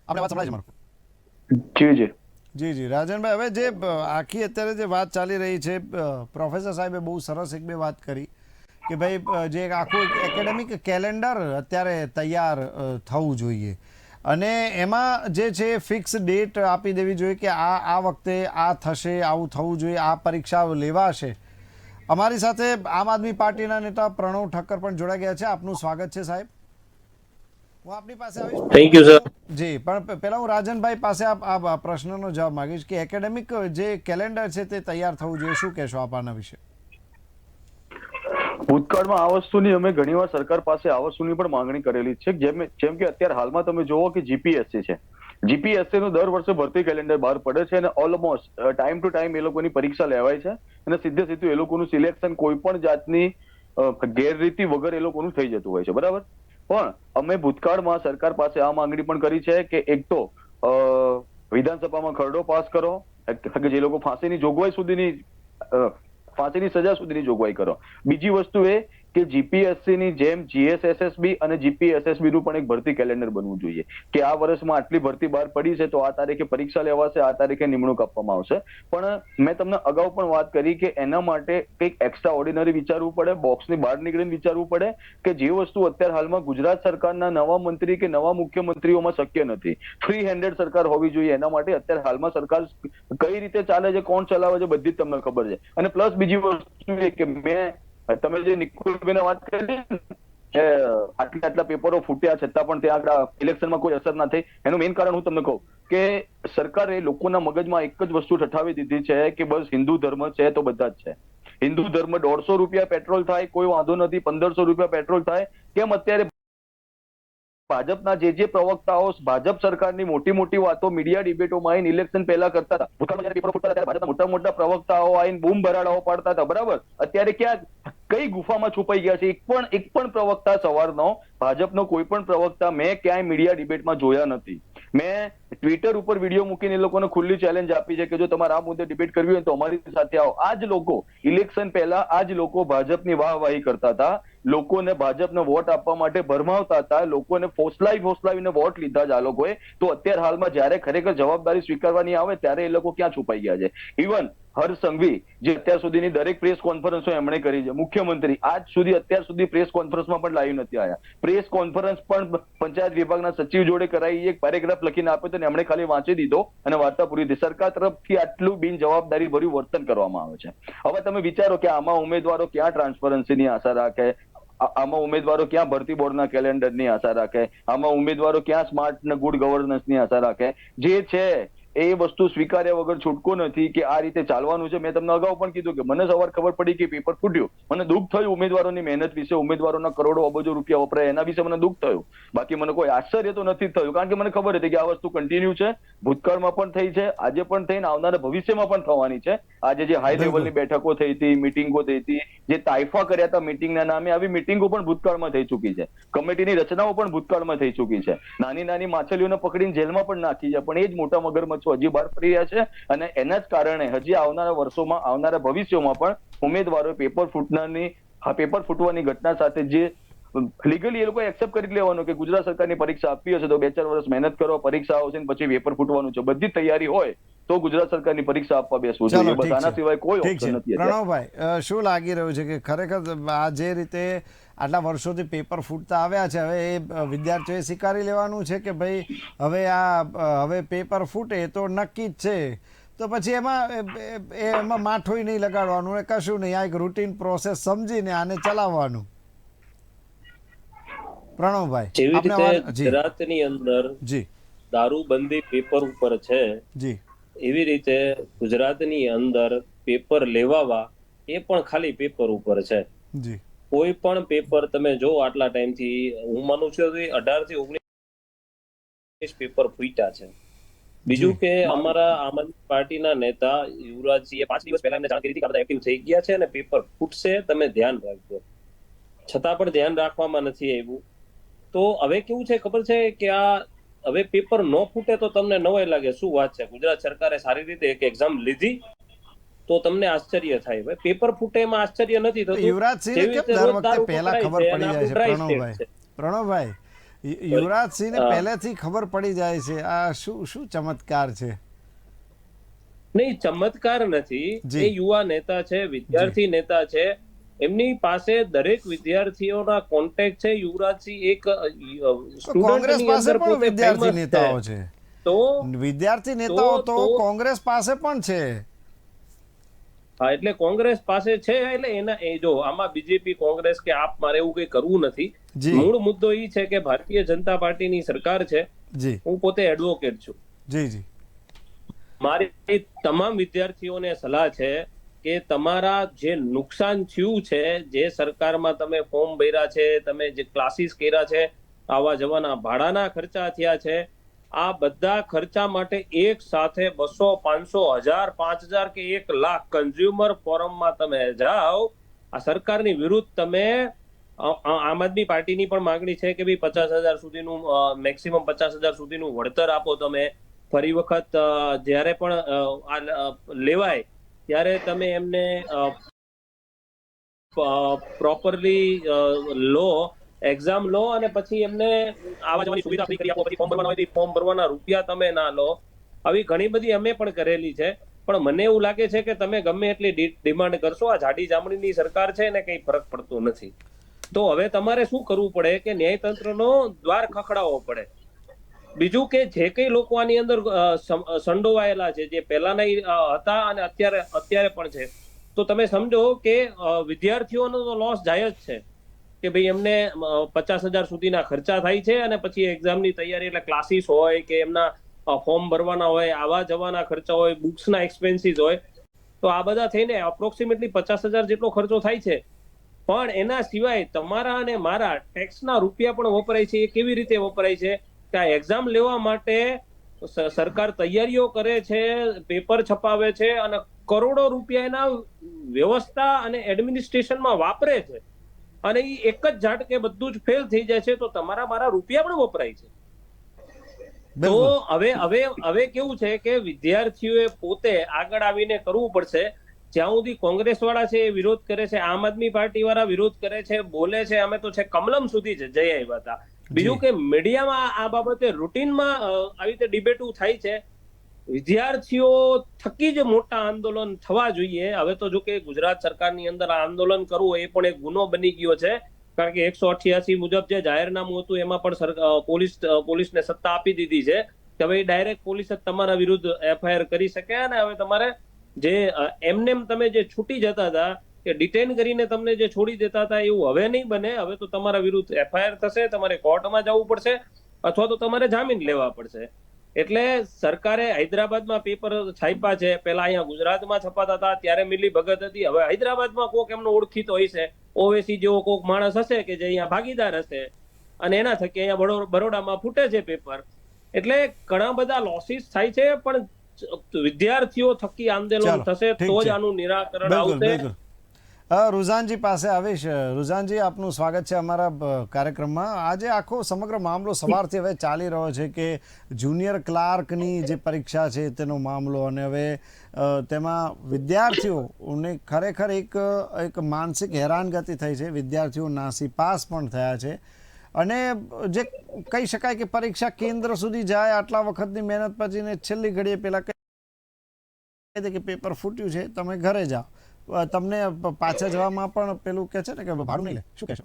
આપણે વાત સંભળાય છે મારું? જી જી રાજનભાઈ, હવે જે આખી અત્યારે જે વાત ચાલી રહી છે, પ્રોફેસર સાહેબે બહુ સરસ એક બે વાત કરી કે ભાઈ જે આખું એકેડેમિક કેલેન્ડર અત્યારે તૈયાર થવું જોઈએ અને એમાં જે છે ફિક્સ ડેટ આપી દેવી જોઈએ કે આ વખતે આ થશે, આવું થવું જોઈએ, આ પરીક્ષા લેવાશે. અમારી સાથે આમ આદમી પાર્ટીના નેતા પ્રણવ ઠક્કર પણ જોડાઈ ગયા છે. આપનું સ્વાગત છે સાહેબ. હું આપની પાસે આવીશ. Thank you sir. જી, પણ પહેલા હું રાજનભાઈ પાસે આ પ્રશ્નનો જવાબ માંગીશ કે એકેડેમિક જે કેલેન્ડર છે તે તૈયાર થવું જોઈએ. શું કહેશો આપ આના વિશે? ભૂતકાળમાં આ વસ્તુની અમે ઘણીવાર સરકાર પાસે આ વસ્તુની પણ માંગણી કરેલી છે. જેમ કે અત્યારે હાલમાં તમે જોવો કે જીપીએસસી છે. જીપીએસસી નું દર વર્ષે ભરતી કેલેન્ડર બહાર પડે છે અને ઓલમોસ્ટ ટાઈમ ટુ ટાઈમ એ લોકોની પરીક્ષા લેવાય છે અને સીધું એ લોકોનું સિલેક્શન કોઈ પણ જાતની ગેરરીતિ વગર એ લોકોનું થઈ જતું હોય છે, બરાબર. પણ અમે ભૂતકાળમાં સરકાર પાસે આ માંગણી પણ કરી છે કે એક તો વિધાનસભામાં ખરડો પાસ કરો કે જે લોકો ફાંસીની સજા સુધીની જોગવાઈ કરો. બીજી વસ્તુ એ કે જીપીએસસી ની જેમ જીએસએસએસબી અને જીપીએસએસબી નું પણ એક ભરતી કેલેન્ડર બનવું જોઈએ કે આ વર્ષમાં આટલી ભરતી બહાર પડી છે તો આ તારીખે પરીક્ષા લેવાશે, આ તારીખે નિમણૂક આપવામાં આવશે. પણ મેં તમને અગાઉ પણ વાત કરી કે એના માટે કંઈક એક્સ્ટ્રા ઓર્ડિનરી વિચારવું પડે, બોક્સની બહાર નીકળીને વિચારવું પડે કે જે વસ્તુ અત્યારે હાલમાં ગુજરાત સરકારના નવા મંત્રી કે નવા મુખ્યમંત્રીઓમાં શક્ય નથી. ફ્રી હેન્ડેડ સરકાર હોવી જોઈએ. એના માટે અત્યારે હાલમાં સરકાર કઈ રીતે ચાલે છે, કોણ ચલાવે છે, બધી જ તમને ખબર છે. અને પ્લસ બીજી વસ્તુ એ કે તમે જે નિકુલભાઈને વાત કરી કે આટલા પેપરો ફૂટ્યા છતાં પણ ત્યાં આગળ ઇલેક્શનમાં કોઈ અસર ના થઈ, એનું મેઇન કારણ હું તમને કહું કે સરકારે લોકોના મગજમાં એક જ વસ્તુ ઠઠાવી દીધી છે કે બસ હિન્દુ ધર્મ છે તો બધા જ છે. હિન્દુ ધર્મ 150 રૂપિયા પેટ્રોલ થાય કોઈ વાંધો નથી, 1500 રૂપિયા પેટ્રોલ થાય. કેમ અત્યારે ભાજપના જે પ્રવક્તાઓ ભાજપ સરકારની મોટી વાતો મીડિયા ડિબેટોમાં આવીને ઇલેક્શન પહેલા કરતા હતા, ભૂતકાળમાં જ્યારે પેપરો ફૂટતા હતા ત્યારે ભાજપના મોટા પ્રવક્તાઓ આવીને બૂમ ભરાડાઓ પાડતા હતા, બરાબર. અત્યારે ક્યાં કઈ ગુફામાં છુપાઈ ગયા છે? એક પણ પ્રવક્તા સવારનો ભાજપનો કોઈ પણ પ્રવક્તા મેં ક્યાંય મીડિયા ડિબેટમાં જોયા નથી. મેં ટ્વિટર ઉપર વિડીયો મૂકીને એ લોકોને ખુલ્લી ચેલેન્જ આપી છે કે જો તમારે આ મુદ્દે ડિબેટ કરવી હોય તો અમારી સાથે આવો. આ જ લોકો ઇલેક્શન પહેલા આ જ લોકો ભાજપની વાહવાહી કરતા હતા, લોકોને ભાજપને વોટ આપવા માટે ભરમાવતા હતા, લોકોને ફોસલાવીને વોટ લીધા જ આ લોકોએ. તો અત્યારે હાલમાં જયારે ખરેખર જવાબદારી સ્વીકારવાની આવે ત્યારે એ લોકો ક્યાં છુપાઈ ગયા છે? ઇવન હર્ષ સંઘવી જે અત્યાર સુધીની દરેક પ્રેસ કોન્ફરન્સો એમણે કરી છે, મુખ્યમંત્રી અત્યાર સુધી પ્રેસ કોન્ફરન્સમાં પણ લાઈવ નથી આવ્યા. પ્રેસ કોન્ફરન્સ પણ પંચાયત વિભાગના સચિવ જોડે કરાવી, એક પેરેગ્રાફ લખીને આપ્યો તો એમણે ખાલી વાંચી દીધો અને વાર્તા પૂરી થઈ. સરકાર તરફથી આટલું બિનજવાબદારી ભર્યું વર્તન કરવામાં આવે છે. હવે તમે વિચારો કે આમાં ઉમેદવારો ક્યાં ટ્રાન્સપરન્સીની આશા રાખે, આમાં ઉમેદવારો ક્યાં ભરતી બોર્ડના કેલેન્ડરની આશા રાખે, આમાં ઉમેદવારો ક્યાં સ્માર્ટ અને ગુડ ગવર્નન્સની આશા રાખે? જે છે એ વસ્તુ સ્વીકાર્યા વગર છૂટકો નથી કે આ રીતે ચાલવાનું છે. મેં તમને અગાઉ પણ કીધું કે મને સવાર ખબર પડી કે પેપર ફૂટ્યું, મને દુઃખ થયું ઉમેદવારોની મહેનત વિશે, ઉમેદવારોના કરોડો અબજો રૂપિયા વપરાય એના વિશે મને દુઃખ થયું. બાકી મને કોઈ આશ્ચર્ય તો નથી થયું, કારણ કે મને ખબર હતી કે આ વસ્તુ કન્ટિન્યુ છે, ભૂતકાળમાં પણ થઈ છે, આજે પણ થઈને આવનારા ભવિષ્યમાં પણ થવાની છે. આજે જે હાઈ લેવલની બેઠકો થઈ હતી, મિટિંગો થઈ હતી, જે તાઇફા કર્યા હતા મિટિંગના નામે, આવી મિટિંગો પણ ભૂતકાળમાં થઈ ચૂકી છે. કમિટીની રચનાઓ પણ ભૂતકાળમાં થઈ ચૂકી છે. નાની નાની માછલીઓને પકડીને જેલમાં પણ નાખી છે, પણ એ જ મોટા મગરમચ્છો હજી બહાર ફરી રહ્યા છે. અને એના જ કારણે હજી આવનારા વર્ષોમાં, આવનારા ભવિષ્યમાં પણ ઉમેદવારો પેપર ફૂટવાની ઘટના સાથે જે લીગલી એ લોકો એક્સેપ્ટ કરી લેવાનું કે ગુજરાત સરકારની પરીક્ષા આપવી હશે તો 2-4 વર્ષ મહેનત કરો, પરીક્ષા આવશે ને પછી પેપર ફૂટવાનું છે. બધી તૈયારી હોય તો ગુજરાત સરકારની પરીક્ષા આપવા બેસવું જોઈએ. બસ આના સિવાય કોઈ ઓપ્શન નથી. પ્રણવભાઈ, શું લાગી રહ્યું છે કે ખરેખર આ જે રીતે આટલા વર્ષોથી પેપર ફૂટતા આવ્યા છે, હવે એ વિદ્યાર્થીઓએ સ્વીકારી લેવાનું છે કે ભાઈ હવે પેપર ફૂટે તો નક્કી જ છે, તો પછી એમાં માઠું નહીં લગાડવાનું ને કશું નહીં, આ એક રૂટીન પ્રોસેસ સમજીને આને ચલાવવાનું? પ્રણવભાઈ, જેવી રીતે ગુજરાતની અંદર જી દારૂબંધી પેપર ઉપર છે, જી એવી રીતે ગુજરાતની અંદર પેપર લેવાવા એ પણ ખાલી પેપર ઉપર છે. જી કોઈ પણ પેપર તમે જો આટલા ટાઈમથી, હું માનું છું કે 18 થી 19 પેપર ફૂટ્યા છે. બીજું કે અમારા આમ આદમી પાર્ટીના નેતા યુવરાજસિંહે 5 દિવસ પહેલા એમને જાણ કરી હતી કે બધા એક્ટિવ થઈ ગયા છે અને પેપર ફૂટશે, તમે ધ્યાન રાખજો. છતાં પણ ધ્યાન રાખવામાં નથી આવ્યું. તો હવે કેવું છે ખબર છે કે આ હવે પેપર ન ફૂટે તો તમને નવાઈ લાગે, શું વાત છે, ગુજરાત સરકારે સારી રીતે એક એક્ઝામ લીધી, તો તમને આશ્ચર્ય થાય. હવે પેપર ફૂટે એમાં આશ્ચર્ય નથી થતું. યુવરાજસિંહને કેમ દર વખતે પહેલા ખબર પડી જાય છે? પ્રણવભાઈ, યુવરાજસિંહને પહેલેથી ખબર પડી જાય છે, આ શું ચમત્કાર છે? નહીં, ચમત્કાર નથી. એ યુવા નેતા છે, વિદ્યાર્થી નેતા છે, એમની પાસે દરેક વિદ્યાર્થીઓના કોન્ટેક્ટ છે. યુવરાજસિંહ એક કોંગ્રેસ પાસે પણ વિદ્યાર્થી નેતાઓ છે, તો વિદ્યાર્થી નેતાઓ તો કોંગ્રેસ પાસે પણ છે. હા, એટલે કોંગ્રેસ પાસે છે, એટલે એના જો આમાં બીજેપી કોંગ્રેસ કે આપ મારે એવું કઈ કરવું નથી. મૂળ મુદ્દો એ છે કે ભારતીય જનતા પાર્ટીની સરકાર છે. હું પોતે એડવોકેટ છું. જી જી, મારી તમામ વિદ્યાર્થીઓને સલાહ છે કે તમારા જે નુકસાન થયું છે, જે સરકારમાં તમે ફોર્મ ભર્યા છે, તમે જે ક્લાસીસ કર્યા છે, આવા જવાના ભાડાના ખર્ચા થયા છે, આ બધા ખર્ચા માટે એક સાથે 200, 500, 1000, 5000 કે 1 લાખ કન્ઝ્યુમર ફોરમમાં તમે જાઓ. આ સરકારની વિરુદ્ધ તમે, આમ આદમી પાર્ટીની પણ માંગણી છે કે ભાઈ 50,000 સુધીનું, મેક્સિમમ 50,000 સુધીનું વળતર આપો તમે. ફરી વખત જ્યારે પણ આ લેવાય ત્યારે તમે એમને પ્રોપરલી લો, એક્ઝામ લો અને પછી એમને આવવા જવાની સુવિધા ફ્રી કરી આપો. પછી ફોર્મ ભરવાના હોય તો ફોર્મ ભરવાના રૂપિયા તમે ના લો. આવી ઘણી બધી અમે પણ કરેલી છે. પણ મને એવું લાગે છે કે તમે ગમે એટલી ડિમાન્ડ કરશો, આ જાડી જામણીની સરકાર છે ને કઈ ફરક પડતો નથી. તો હવે તમારે શું કરવું પડે કે ન્યાયતંત્રનો દ્વાર ખખડાવવો પડે. બીજું કે જે કઈ લોકો આની અંદર સંડોવાયેલા છે, જે પહેલાના હતા અને અત્યારે પણ છે, તો તમે સમજો કે વિદ્યાર્થીઓનો તો લોસ જાય જ છે કે ભાઈ એમને 50,000 સુધીના ખર્ચા થાય છે અને પછી એક્ઝામની તૈયારી, એટલે ક્લાસીસ હોય કે એમના ફોર્મ ભરવાના હોય, આવા જવાના ખર્ચા હોય, બુક્સના એક્સપેન્સીસ હોય, તો આ બધા થઈને અપ્રોક્સિમેટલી 50,000 જેટલો ખર્ચો થાય છે. પણ એના સિવાય તમારા અને મારા ટેક્સના રૂપિયા પણ વપરાય છે. એ કેવી રીતે વપરાય છે કે આ એક્ઝામ લેવા માટે સરકાર તૈયારીઓ કરે છે, પેપર છપાવે છે અને કરોડો રૂપિયા એના વ્યવસ્થા અને એડમિનિસ્ટ્રેશનમાં વાપરે છે, અને એ એક જ ઝાટકે બધું જ ફેલ થઈ જાય છે. તો તમારા મારા રૂપિયા પણ વપરાય છે. તો હવે કેવું છે કે વિદ્યાર્થીઓએ પોતે આગળ આવીને કરવું પડશે. જ્યાં સુધી કોંગ્રેસ વાળા છે એ વિરોધ કરે છે, આમ આદમી પાર્ટી વાળા વિરોધ કરે છે, બોલે છે અમે તો છે કમલમ સુધી જઈ આવ્યા હતા. બીજું કે મીડિયામાં આ બાબતે રૂટીનમાં આવી રીતે ડિબેટો થાય છે. વિદ્યાર્થીઓ થકી જ મોટા આંદોલન થવા જોઈએ. હવે તો જો કે ગુજરાત સરકારની અંદર આ આંદોલન કરવું એ પણ એક ગુનો બની ગયો છે, કારણ કે 188 મુજબ જે જાહેરનામું હતું એમાં પણ પોલીસને સત્તા આપી દીધી છે કે ભાઈ ડાયરેક્ટ પોલીસ જ તમારા વિરુદ્ધ એફઆઈઆર કરી શકે. અને હવે તમારે જે એમનેમ તમે જે છૂટી જતા હતા કે ડિટેન કરીને તમને જે છોડી દેતા હતા, એવું હવે નહીં બને. હવે તો તમારા વિરુદ્ધ એફઆઈઆર થશે, તમારે કોર્ટમાં જવું પડશે અથવા તો તમારે જામીન લેવા પડશે. એટલે સરકારે હૈદરાબાદમાં પેપર છાપ્યા છે, પેલા અહીંયા ગુજરાતમાં છપાતા હતા ત્યારે મિલી ભગત હતી, હવે હૈદરાબાદમાં કોક એમનો ઓળખીતો હશે, ઓવેસી જેવો કોક માણસ હશે કે જે અહીંયા ભાગીદાર હશે અને એના થકી અહીંયા બરોડામાં ફૂટે છે પેપર. એટલે ઘણા બધા લોસીસ થાય છે, પણ વિદ્યાર્થીઓ થકી આંદોલન ચાલો, થશે ઠીક તો જ છે. આનું નિરાકરણ બિલકુલ આવશે. બિલકુલ. રુઝાનજી પાસે આવીશ. રુઝાનજી, આપનું સ્વાગત છે અમારા કાર્યક્રમમાં. આજે આખો સમગ્ર મામલો સવારથી હવે ચાલી રહ્યો છે કે જુનિયર ક્લાર્કની જે પરીક્ષા છે તેનો મામલો, અને હવે તેમાં વિદ્યાર્થીઓને ખરેખર એક માનસિક હેરાનગતિ થઈ છે. વિદ્યાર્થીઓ નાસીપાસ પણ થયા છે, અને જે કહી શકાય કે પરીક્ષા કેન્દ્ર સુધી જાય આટલા વખતની મહેનત પછીને છેલ્લી ઘડીએ પેલા કહી દે કે પેપર ફૂટ્યું છે, તમે ઘરે જાઓ. તમને પાછા જવામાં પણ પેલું કે છે ને કે ભાડું નહીં લે. શું કહેશો?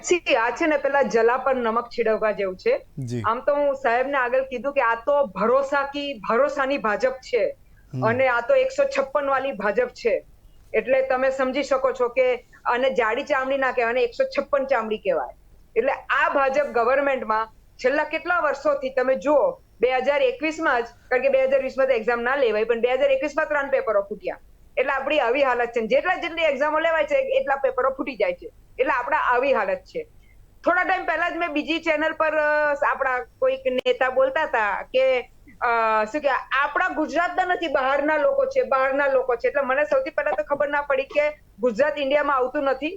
સી આ છે ને પેલા જલા પર નમક છીડવવા જેવું છે. જી. આમ તો હું સાહેબને આગળ કીધું કે આ તો ભરોસાની ભાજપ છે, અને આ તો 156 વાળી ભાજપ છે. એટલે તમે સમજી શકો છો કે આને જાડી ચામડી ના કહેવાય, અને 156 ચામડી કહેવાય. એટલે આ ભાજપ ગવર્મેન્ટમાં છેલ્લા કેટલા વર્ષોથી તમે જુઓ, 2021માં જ, કારણ કે 2020માં તો એક્ઝામ ના લેવાય, પણ 2021માં 3 પેપરો ફૂટ્યા. એટલે આપણી આવી હાલત છે. જેટલી એક્ઝામો લેવાય છે એટલા પેપરો ફૂટી જાય છે. એટલે આપણા આવી હાલત છે. થોડા ટાઈમ પહેલા જ મેં બીજી ચેનલ પર આપણા કોઈક નેતા બોલતા હતા કે શું કે આપણા ગુજરાતના નથી, બહારના લોકો છે, બહારના લોકો છે. એટલે મને સૌથી પહેલા તો ખબર ના પડી કે ગુજરાત ઇન્ડિયામાં આવતું નથી.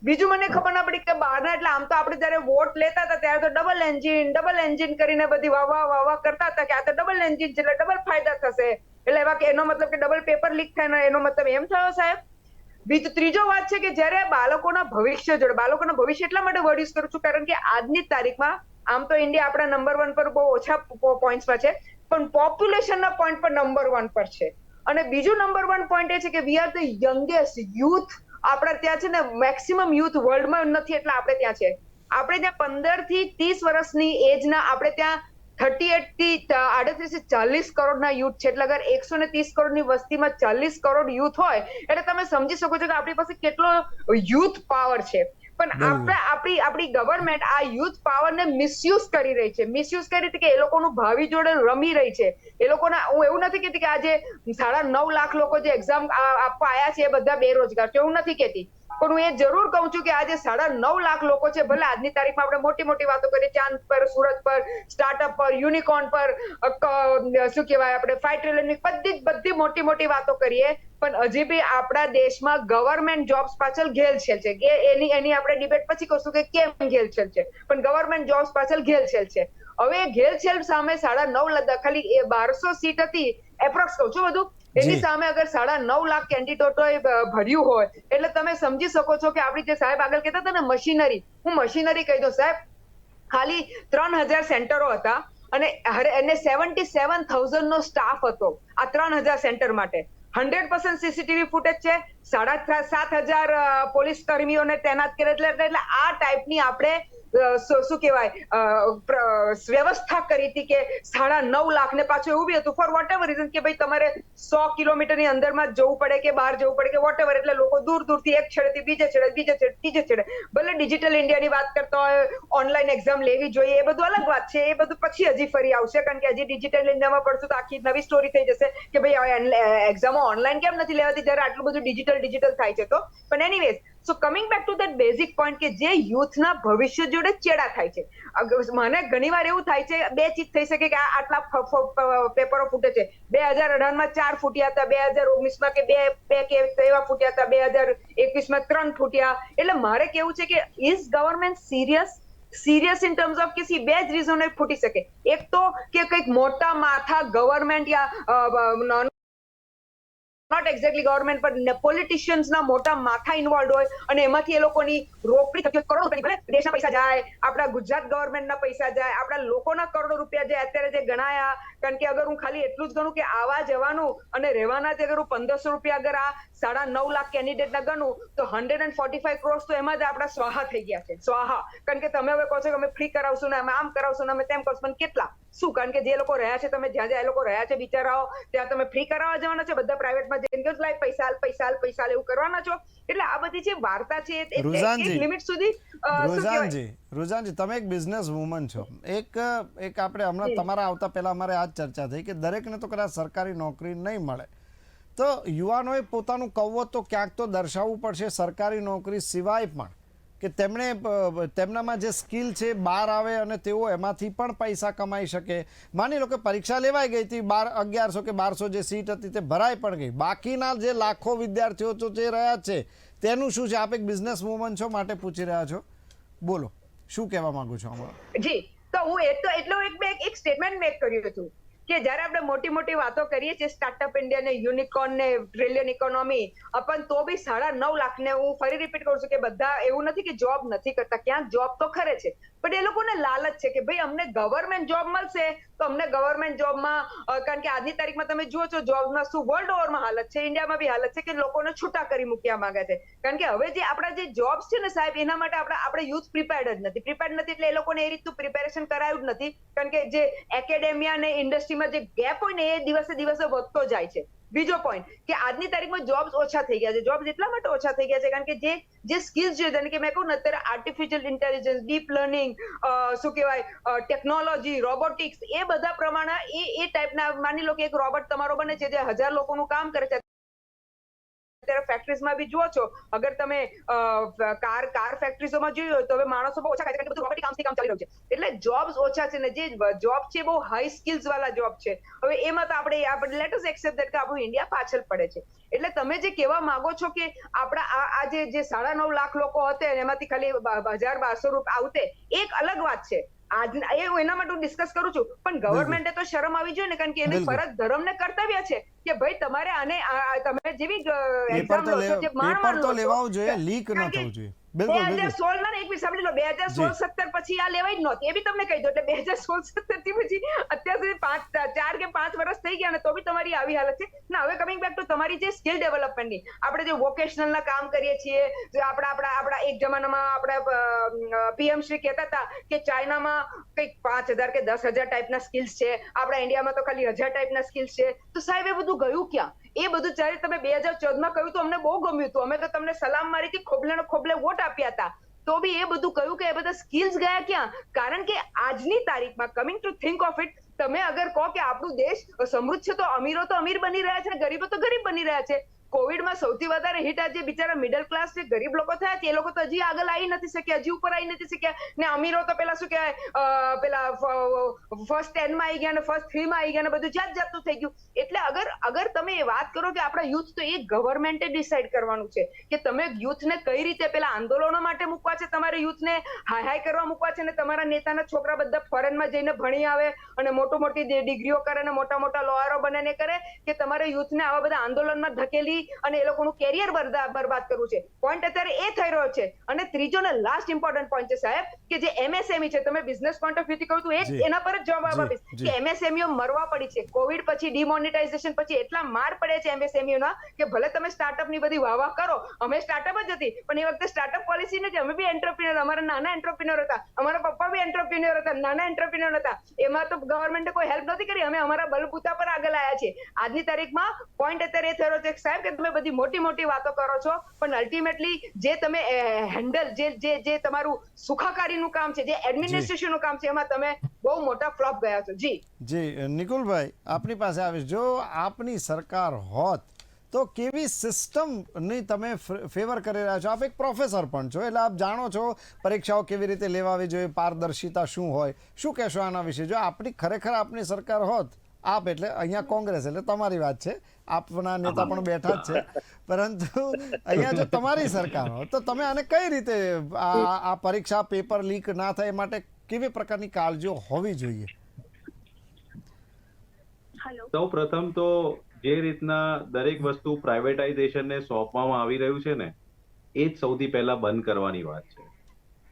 બીજું મને ખબર ના પડી કે બહારના, એટલે આમ તો આપણે જયારે વોટ લેતા હતા ત્યારે તો ડબલ એન્જિન કરીને બધી વાહ કરતા હતા કે આ તો ડબલ એન્જિન છે એટલે ડબલ ફાયદા થશે. એટલે એવા કે એનો મતલબ કે ડબલ પેપર લીક થાય, એનો મતલબ એમ થયો સાહેબ. ત્રીજો વાત છે કે જ્યારે બાળકોના ભવિષ્ય એટલા માટે વર્ડ્યુસ કરું છું કારણ કે આજની તારીખમાં આમ તો ઇન્ડિયા આપણા નંબર 1 પર બહુ ઓછા પોઈન્ટ્સમાં છે, પણ પોપ્યુલેશનના પોઈન્ટ પર નંબર 1 પર છે. અને બીજું નંબર 1 પોઈન્ટ એ છે કે we are the youngest youth. આપણા ત્યાં છે ને મેક્સિમમ યુથ વર્લ્ડમાં નથી, એટલે આપણે ત્યાં છે. આપણે ત્યાં 15 થી 30 વર્ષની એજના આપણે ત્યાં 38 થી 38 થી 40 કરોડના યુથ છે. એટલે અગર 130 કરોડની વસ્તીમાં 40 કરોડ યુથ હોય એટલે તમે સમજી શકો છો કે આપણી પાસે કેટલો યુથ પાવર છે. પણ આપણી ગવર્મેન્ટ આ યુથ પાવરને મિસયુઝ કરી રહી છે. મિસયુઝ કરી રીતે કે એ લોકોનું ભાવિ જોડે રમી રહી છે. એ લોકોના, હું એવું નથી કહેતી કે આજે 9.5 લાખ લોકો જે એક્ઝામ આપવા આવ્યા છે એ બધા બેરોજગાર છે, એવું નથી કહેતી. પણ હું એ જરૂર કહું છું કે આજે 9.5 લાખ લોકો છે. ભલે આજની તારીખમાં આપણે મોટી વાતો કરીએ, ચાંદ પર, સુરત પર, સ્ટાર્ટઅપ પર, યુનિકોર્ન પર, શું કહેવાય, આપણે 5 ટ્રિલિયનની બધી મોટી વાતો કરીએ, પણ હજી બી આપણા દેશમાં ગવર્મેન્ટ જોબ્સ પાછળ ઘેલછેલ છે. કે એની આપણે ડિબેટ પછી કરશું કે કેમ ઘેલછેલ છે, પણ ગવર્મેન્ટ જોબ્સ પાછળ ઘેલછેલ છે. હવે ઘેલછેલ સામે 9.5 ખાલી 1200 સીટ હતી, એપ્રોક્સ કહું છું બધું, એની સામે અગર 9.5 લાખ કેન્ડિડેટોએ ભર્યું હોય એટલે તમે સમજી શકો છો કે આપણી જે સાહેબ આગળ કહેતા હતા ને મશીનરી, હું મશીનરી કહી દઉં સાહેબ. ખાલી 3000 સેન્ટરો હતા અને 77,000 નો સ્ટાફ હતો આ 3000 સેન્ટર માટે. 100% સીસીટીવી ફૂટેજ છે, 7,500 પોલીસ કર્મીઓને તૈનાત કર્યા. એટલે આ ટાઈપની આપણે શું કહેવાય વ્યવસ્થા કરી હતી કે 9.5 લાખ. ને પાછું એવું બી હતું ફોર વોટ એવર રીઝન કે ભાઈ તમારે 100 કિલોમીટરની અંદરમાં જવું પડે કે બહાર જવું પડે કે વોટ એવર, એટલે લોકો દૂરથી એક છેડેથી બીજે છેડે ભલે ડિજિટલ ઇન્ડિયાની વાત કરતા હોય, ઓનલાઈન એક્ઝામ લેવી જોઈએ, એ બધું અલગ વાત છે. એ બધું પછી હજી ફરી આવશે, કારણ કે હજી ડિજિટલ ઇન્ડિયામાં પડશું તો આખી નવી સ્ટોરી થઈ જશે કે ભાઈ એક્ઝામો ઓનલાઈન કેમ નથી લેવાતી જ્યારે આટલું બધું ડિજિટલ થાય છે. તો પણ anyways, so coming back to that basic point કે જે યુથના ભવિષ્ય જોડે ચેડા થાય છે. મને ઘણીવાર એવું થાય છે, બે ચીજ થઈ શકે કે આટલા પેપરો ફૂટે છે. 2018માં 4 ફૂટ્યા હતા, 2019માં કે બે કે એવા ફૂટ્યા હતા, 2021માં 3 ફૂટ્યા. એટલે મારે કેવું છે કે is government serious in terms of કે બે જ રીઝનો ફૂટી શકે. એક તો કે કંઈક મોટા માથા ગવર્મેન્ટ યા નોટ એક્ઝેક્ટલી ગવર્મેન્ટ પણ પોલિટિશિયન્સના મોટા માથા ઇન્વોલ્વ હોય અને એમાંથી એ લોકોની રોકડી થતી કરોડો રૂપિયા, દેશના પૈસા જાય, આપણા ગુજરાત ગવર્મેન્ટના પૈસા જાય, આપણા લોકોના કરોડો રૂપિયા જે અત્યારે જે ગણાયા. કારણ કે અગર હું ખાલી એટલું જ ગણું કે આવા જવાનું અને રહેવાના જ અગર હું 1500 રૂપિયા અગર આ 9.5 લાખ કેન્ડિડેટના ગણું તો 145 કરોડ તો એમાં જ આપણા સ્વાહા થઈ ગયા છે. સ્વાહા. કારણ કે તમે હવે કહો છો કે અમે ફ્રી કરાવશું ને અમે આમ કરાવશું ને અમે તેમ કરશું, પણ કેટલા? શું? કારણ કે જે લોકો રહ્યા છે, તમે જ્યાં જ્યાં એ લોકો રહ્યા છે બિચારાઓ, ત્યાં તમે ફ્રી કરાવવા જવાના છો? બધા પ્રાઇવેટમાં જઈને કે લાય પૈસા હાલ, પૈસા હાલ, પૈસા હાલ એવું કરવાના છો? એટલે આ બધી જે વાર્તા છે એ રુઝાનજી, એક લિમિટ સુધી શું કહેવાય? રુઝાનજી, તમે એક બિઝનેસ વુમન છો. એક આપણે હમણાં તમારા આવતા પહેલા અમારે આ જ ચર્ચા થઈ કે દરેકને તો કદાચ સરકારી નોકરી નહીં મળે, તો યુવાનોએ પોતાનું કૌવત તો ક્યાંક તો દર્શાવવું પડશે સરકારી નોકરી સિવાય પણ, કે તેમનામાં જે સ્કિલ છે બહાર આવે અને તેઓ એમાંથી પણ પૈસા કમાઈ શકે. માની લો કે પરીક્ષા લેવાઈ ગઈ હતી, 1100 કે 1200 જે સીટ હતી તે ભરાઈ પણ ગઈ, બાકીના જે લાખો વિદ્યાર્થીઓ તો જે રહ્યા છે તેનું શું છે? આપ એક બિઝનેસ વુમન છો માટે પૂછી રહ્યા છો, બોલો શું કહેવા માંગુ છો હમણાં? જી, તો હું એટલો એક સ્ટેટમેન્ટ મેક કર્યું હતું કે જ્યારે આપણે મોટી મોટી વાતો કરીએ છીએ સ્ટાર્ટઅપ ઇન્ડિયા ને યુનિકોર્ન ને ટ્રિલિયન ઇકોનોમી, પણ તો બી 9.5 લાખ ને હું ફરી રિપીટ કરું છું કે બધા એવું નથી કે જોબ નથી કરતા, ક્યાંક જોબ તો કરે છે, પણ એ લોકોને લાલચ છે કે ભાઈ અમને ગવર્મેન્ટ જોબ મળશે તો અમને ગવર્મેન્ટ જોબમાં, કારણ કે આજની તારીખમાં તમે જુઓ છો જોબમાં શું વર્લ્ડ ઓવરમાં હાલત છે, ઇન્ડિયામાં બી હાલત છે કે લોકોને છૂટા કરી મૂક્યા માંગે છે. કારણ કે હવે જે આપણા જે જોબ્સ છે ને સાહેબ, એના માટે આપણે યુથ પ્રિપેર્ડ જ નથી એટલે એ લોકોને એ રીતનું પ્રિપેરેશન કરાયું જ નથી. કારણ કે જે એકેડેમિયા ને ઇન્ડસ્ટ્રીમાં જે ગેપ હોય ને એ દિવસે દિવસે વધતો જાય છે. બીજો પોઈન્ટ કે આજની તારીખમાં જોબ્સ ઓછા થઈ ગયા છે. જોબ્સ એટલા માટે ઓછા થઈ ગયા છે કારણ કે જે સ્કિલ્સ છે, જેને કે મેં કહું ને અત્યારે આર્ટિફિશિયલ ઇન્ટેલિજન્સ, ડીપ લર્નિંગ, શું કહેવાય, ટેકનોલોજી, રોબોટિક્સ, એ બધા પ્રમાણે એ ટાઈપના, માની લો કે એક રોબોટ તમારો બને છે જે 1000 લોકોનું કામ કરે છે. અત્યારે ફેક્ટરીઝમાં બી જુઓ છો, અગર તમે કાર ફેક્ટરીઝોમાં જોયું હોય તો હવે માણસો બહુ ઓછા ખાય છે કારણ કે બધું રોબોટિક કામ ચાલી રહ્યું છે. એટલે જોબ્સ ઓછા છે ને જે જોબ છે બહુ હાઈ સ્કિલ્સ વાળા જોબ છે. હવે એમાં તો આપણે લેટ અસ એક્સેપ્ટ ધેટ કે આપણું ઇન્ડિયા પાછળ પડે છે. એટલે તમે જે કહેવા માંગો છો કે આપણા આ જે 9.5 લાખ લોકો હતે એમાંથી ખાલી 1000-1200 રૂપિયા આવતે, એક અલગ વાત છે. એના માટે હું ડિસ્કસ કરું છું, પણ ગવર્મેન્ટે તો શરમ આવી જોઈએ ને, કારણ કે એની ફરજ ધર્મ ને કર્તવ્ય છે કે ભાઈ તમારે આને તમે જેવી એક્ઝામ લો છો, જે પેપર તો લેવાવું જોઈએ, લીક ન થવું જોઈએ. 2016 ના એક મિનિટ સાંભળી લો, 2016-17 પછી આ લેવાય જ નહોતી, એ બી તમને કહી દો. એટલે 2016-17 થી પછી અત્યાર સુધી 4 કે 5 વર્ષ થઈ ગયા ને તો બી તમારી આવી હાલત છે ને. હવે કમિંગ બેક ટુ તમારી જે સ્કિલ ડેવલપમેન્ટની, આપણે જે વોકેશનલ ના કામ કરીએ છીએ, જે આપણા એક જમાનામાં આપણા પીએમ શ્રી કહેતા હતા કે ચાઇનામાં કંઈક 5000 કે 10,000 ટાઈપના સ્કિલ્સ છે, આપણા ઇન્ડિયામાં તો ખાલી 1000 ટાઈપના સ્કિલ્સ છે. તો સાહેબ એ બધું ગયું ક્યાં? એ બધું જ્યારે તમે 2014માં કહ્યું તો અમને બહુ ગમ્યું હતું, અમે તો તમને સલામ મારી હતી, ખોબલે વોટ આપ્યા હતા, તો બી એ બધું કહ્યું કે એ બધા સ્કિલ્સ ગયા ક્યાં? કારણ કે આજની તારીખમાં coming to think of it, તમે અગર કહો કે આપણું દેશ સમૃદ્ધ છે તો અમીરો તો અમીર બની રહ્યા છે ને ગરીબો તો ગરીબ બની રહ્યા છે. કોવિડમાં સૌથી વધારે હિટ આજે બિચારા મિડલ ક્લાસ જે ગરીબ લોકો થયા છે એ લોકો તો હજી આગળ આવી નથી શક્યા, હજી ઉપર આવી નથી શક્યા ને અમીરો તો પેલા શું કહેવાય, પેલા ફર્સ્ટ 10 માં આવી ગયા ને ફર્સ્ટ 3 માં આવી ગયા ને બધું જાતનું થઈ ગયું. એટલે અગર તમે એ વાત કરો કે આપણા યુથ, તો એ ગવર્મેન્ટે ડિસાઈડ કરવાનું છે કે તમે યુથને કઈ રીતે પેલા આંદોલનો માટે મૂકવા છે, તમારે યુથને હાય કરવા મૂકવા છે ને તમારા નેતાના છોકરા બધા ફોરેનમાં જઈને ભણી આવે અને મોટી ડિગ્રીઓ કરે અને મોટા લોયરો બને ને કરે, કે તમારે યુથને આવા બધા આંદોલનમાં ધકેલી અને એ લોકોનું કેરિયર બરબાદ કરવું છે. પોઈન્ટ અત્યારે એ થઈ રહ્યો છે. અને ત્રીજો ને લાસ્ટ ઇમ્પોર્ટન્ટ પોઈન્ટ છે સાહેબ, કે જે એમએસએમઈ છે, તમે બિઝનેસ પોઈન્ટ ઓફ વ્યૂથી કહું તો એના પર જ જવાબ આપીશ કે એમએસએમઈઓ મરવા પડી છે. કોવિડ પછી ડિમોનેટાઇઝેશન પછી એટલા માર પડે છે એમએસએમઈઓના કે ભલે તમે સ્ટાર્ટઅપની બધી વાહ કરો, અમે સ્ટાર્ટઅપ જ હતી પણ એ વખતે સ્ટાર્ટઅપ પોલિસી નથી, અમે બી એન્ટરપ્રિન્યોર, અમારા નાના એન્ટરપ્રિન્યોર હતા, અમારા પપ્પા બી એન્ટરપ્રિન્યોર હતા, નાના એન્ટરપ્રિન્યોર હતા. એમાં તો ગવર્મેન્ટે કોઈ હેલ્પ નથી કરી, અમે અમારા બલબૂતા પર આગળ આવ્યા છીએ. આજની તારીખમાં પોઈન્ટ અત્યારે એ થયો છે સાહેબ કે તમે બધી મોટી વાતો કરો છો, પણ અલ્ટિમેટલી જે તમે હેન્ડલ, જે તમારું સુખાકારીનું કામ છે, જે એડમિનિસ્ટ્રેશનનું કામ છે, એમાં તમે બહુ મોટા ફ્લોપ ગયા છો. જી નિકુલભાઈ, આપની પાસે આવીશ. જો આપની સરકાર હોત તો કેવી સિસ્ટમની તમે ફેવર કરી રહ્યા છો? આપ એક પ્રોફેસર પણ છો એટલે આપ જાણો છો પરીક્ષાઓ કેવી રીતે લેવાવી જોઈએ, પારદર્શિતા શું હોય. શું કહેશો આના વિશે? જો ખરેખર આપની સરકાર હોત, આપ એટલે અહીંયા કોંગ્રેસ એટલે તમારી વાત છે, આપના નેતા પણ બેઠા જ છે, પરંતુ અહીંયા જો તમારી સરકાર હોય તો તમે આને કઈ રીતે આ પરીક્ષા પેપર લીક ના થાય એ માટે કેવી પ્રકારની કાળજીઓ હોવી જોઈએ? સૌ પ્રથમ તો જે રીતના દરેક વસ્તુ પ્રાઇવેટાઇઝેશનને સોંપવામાં આવી રહ્યું છે ને, એ જ સૌથી પહેલા બંધ કરવાની વાત છે.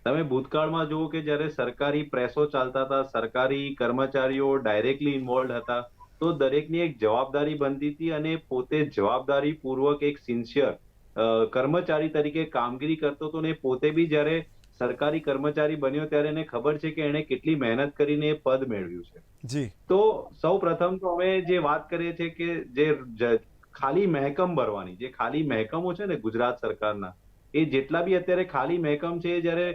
તમે ભૂતકાળમાં જુઓ કે જ્યારે સરકારી પ્રેસો ચાલતા હતા, સરકારી કર્મચારીઓ ડાયરેક્ટલી ઇન્વોલ્વ હતા, તો દરેકની એક જવાબદારી બનતી હતી અને પોતે જવાબદારીપૂર્વક એક સિન્સિયર કર્મચારી તરીકે કામગીરી કરતો હતો ને પોતે બી જ્યારે સરકારી કર્મચારી બન્યો ત્યારે એને ખબર છે કે એને કેટલી મહેનત કરીને એ પદ મેળવ્યું છે. જી તો સૌ પ્રથમ તો અમે જે વાત કરીએ છીએ કે જે ખાલી મહેકમ ભરવાની, જે ખાલી મહેકમો છે ને ગુજરાત સરકારના, એ જેટલા બી અત્યારે ખાલી મહેકમ છે, જ્યારે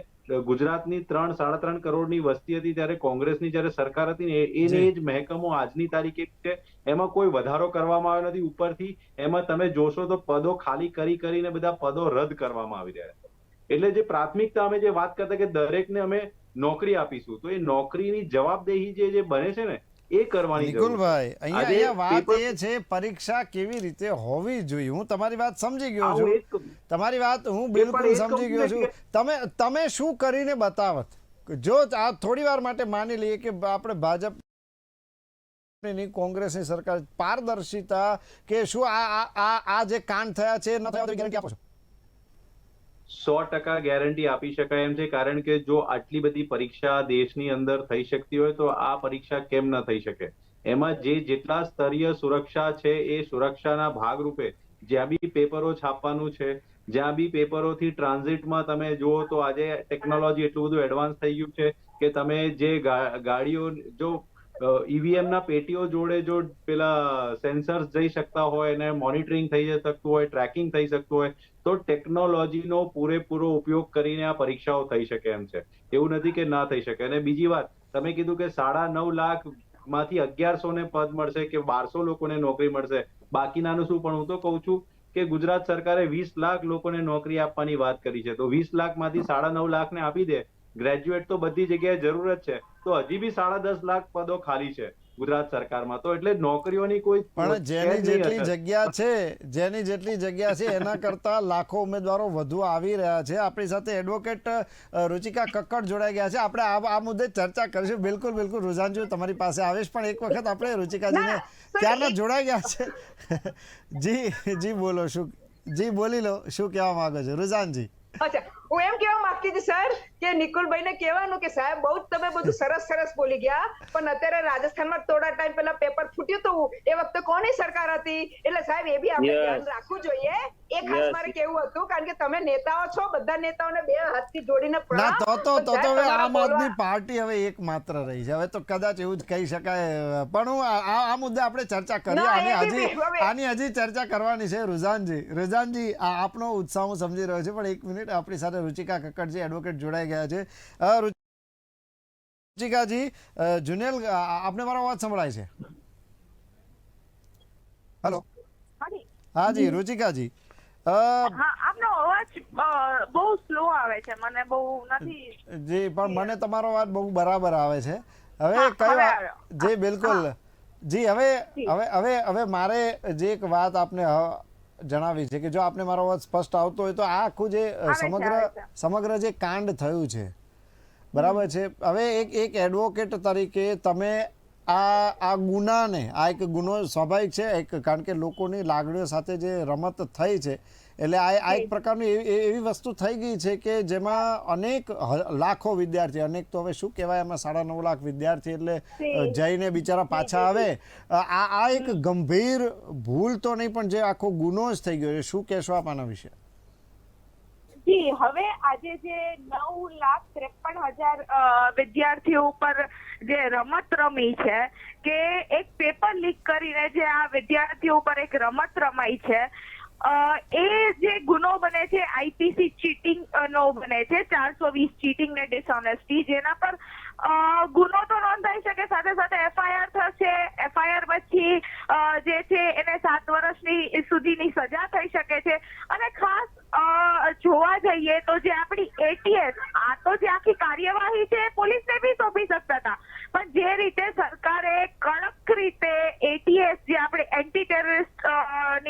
ગુજરાતની 3-3.5 કરોડની વસ્તી હતી ત્યારે કોંગ્રેસની જ્યારે સરકાર હતી ને એને જી. જ મહેકમો આજની તારીખે છે, એમાં કોઈ વધારો કરવામાં આવ્યો નથી ઉપરથી. એમાં તમે જોશો તો પદો ખાલી કરીને બધા પદો રદ કરવામાં આવી રહ્યા છે. એટલે જે પ્રાથમિકતા અમે જે વાત કરતા કે દરેકને અમે નોકરી આપીશું, તો એ નોકરીની જવાબદેહી જે બને છે ને એ કરવાની જરૂર છે. નિકુલભાઈ, અહીંયા આજે અહીંયા વાત પેપર- એ છે પરીક્ષા કેવી રીતે હોવી જોઈએ. હું તમારી વાત સમજી ગયો આવું છું, એક- તમારી વાત હું એ બિલકુલ પણ એ જ સમજી કહું ગયો છું છું. તમે શું કરીને બતાવત? જો આ થોડી વાર માટે માની લઈએ કે આપણે ભાજપ કોંગ્રેસની સરકાર, પારદર્શિતા કે શું આ જે કાંડ થયા છે ન થયા તો ગેરંટી આપો છો? 100% ગેરંટી આપી શકાય એમ છે, કારણ કે જો આટલી બધી પરીક્ષા દેશની અંદર થઈ શકતી હોય તો આ પરીક્ષા કેમ ન થઈ શકે. એમાં જેટલા સ્તરીય સુરક્ષા છે એ સુરક્ષાના ભાગરૂપે જ્યાં બી પેપરો છાપવાનું છે, જ્યાં બી પેપરોથી ટ્રાન્ઝિટમાં તમે જુઓ તો આજે ટેકનોલોજી એટલું બધું એડવાન્સ થઈ ગયું છે કે તમે જે ગાડીઓ, જો ઈવીએમ ના પેટીઓ જોડે જો પેલા સેન્સર્સ જઈ શકતા હોય અને મોનિટરિંગ થઈ શકતું હોય, ટ્રેકિંગ થઈ શકતું હોય, તો ટેકનોલોજીનો પૂરેપૂરો ઉપયોગ કરીને આ પરીક્ષાઓ થઈ શકે એમ છે. એવું નથી કે ના થઈ શકે. અને બીજી વાત, તમે કીધું કે 9.5 લાખ માંથી 1100 ને પદ મળશે કે 1200 લોકોને નોકરી મળશે, બાકીનાનું શું? પણ હું તો કહું છું કે ગુજરાત સરકારે 20 લાખ લોકોને નોકરી આપવાની વાત કરી છે, તો 20 લાખ માંથી 9.5 લાખને આપી દે. ગ્રેજ્યુએટ તો બધી જગ્યાએ જરૂર જ છે, તો હજી બી 10.5 લાખ પદો ખાલી છે ગુજરાત સરકારમાં. તો એટલે નોકરીઓની કોઈ પણ જેની જેટલી જગ્યા છે એના કરતા લાખો ઉમેદવારો વધુ આવી રહ્યા છે. આપણી સાથે એડવોકેટ રુચિકા કક્કડ જોડાઈ ગયા છે. આપણે આ મુદ્દે ચર્ચા કરીશું. બિલકુલ બિલકુલ રૂઝાનજી, તમારી પાસે આવીશ, પણ એક વખત આપણે રુચિકાજીને ક્યારના જોડાઈ ગયા છે. જી બોલો, શું જી બોલી લો, શું કહેવા માંગો છો રૂઝાનજી? અચ્છા, હું એમ કહેવા માંગતી હતી સર કે નિકુલભાઈને કહેવાનું કે સાહેબ બહુ જ તમે બધું સરસ બોલી ગયા, પણ અત્યારે રાજસ્થાનમાં થોડા ટાઈમ પહેલા પેપર ફૂટ્યું હતું, એ વખતે કોની સરકાર હતી? એટલે સાહેબ એ બી આપણે ધ્યાન રાખવું જોઈએ. એ ખાસ મારે કેવું હતું, કારણ કે તમે નેતાઓ છો, બધા નેતાઓને 2 હાથથી જોડીને ના, તો પ્રણામ. હવે આમ આદમી પાર્ટી હવે એક માત્ર રહી છે. હવે તો કદાચ એવું જ કહી શકાય. પણ હું આ મુદ્દે આપણે ચર્ચા કરીએ, આની હજી ચર્ચા કરવાની છે. રૂઝાનજી, આપનો ઉત્સાહ હું સમજી રહ્યો છું, પણ એક મિનિટ, આપણી સાથે રુચિકા કક્કડજી એડવોકેટ જોડાઈ ગયા છે. રુચિકાજી, જુનેલ, આપને મારો અવાજ સંભળાય છે? હેલો, હા જી રુચિકાજી. આપનો અવાજ બહુ સ્લો આવે છે, મને બહુ નથી. જી, પણ મને તમારો અવાજ બહુ બરાબર આવે છે. હવે કઈ વાત? જી બિલકુલ. જી, હવે મારે જે એક વાત આપને જણાવી છે કે જો આપને મારો અવાજ સ્પષ્ટ આવતો હોય તો આ આખું જે સમગ્ર જે કાંડ થયું છે, બરાબર છે, હવે એક એડવોકેટ તરીકે તમે આ ગુનાને, આ એક ગુનો સ્વાભાવિક છે, કારણ કે લોકોની લાગણીઓ સાથે જે રમત થઈ છે, એટલે આ એક પ્રકારની એવી વસ્તુ થઈ ગઈ છે કે જેમાં અનેક લાખો વિદ્યાર્થી, અનેક તો હવે શું કહેવાય, એમાં 9.5 લાખ વિદ્યાર્થી એટલે જઈને બિચારા પાછા આવે. આ એક ગંભીર ભૂલ તો નહીં, પણ જે આખો ગુનો જ થઈ ગયો છે. શું કહેશો આપ આના વિશે? જી, હવે આજે જે 9,53,000 વિદ્યાર્થીઓ ઉપર જે રમત રમી છે, કે એક પેપર લીક કરીને જે આ વિદ્યાર્થીઓ ઉપર એક રમત રમાઈ છે, એ જે ગુનો બને છે આઈપીસી ચીટિંગ નો બને છે, 420 ચીટિંગ ને ડિસઓનેસ્ટી, જેના પર ગુનો તો નોંધાઈ શકે, સાથે સાથે એફઆઈઆર થશે. એફઆઈઆર પછી જે છે એને 7 વર્ષની સુધીની સજા થઈ શકે છે. અને ખાસ જોવા જઈએ તો જે આપણી એટીએસ, આ તો જે આખી કાર્યવાહી છે પોલીસને બી સોંપી શકતા હતા, પણ જે રીતે સરકારે કડક રીતે એટીએસ, જે આપણે એન્ટી ટેરરિસ્ટ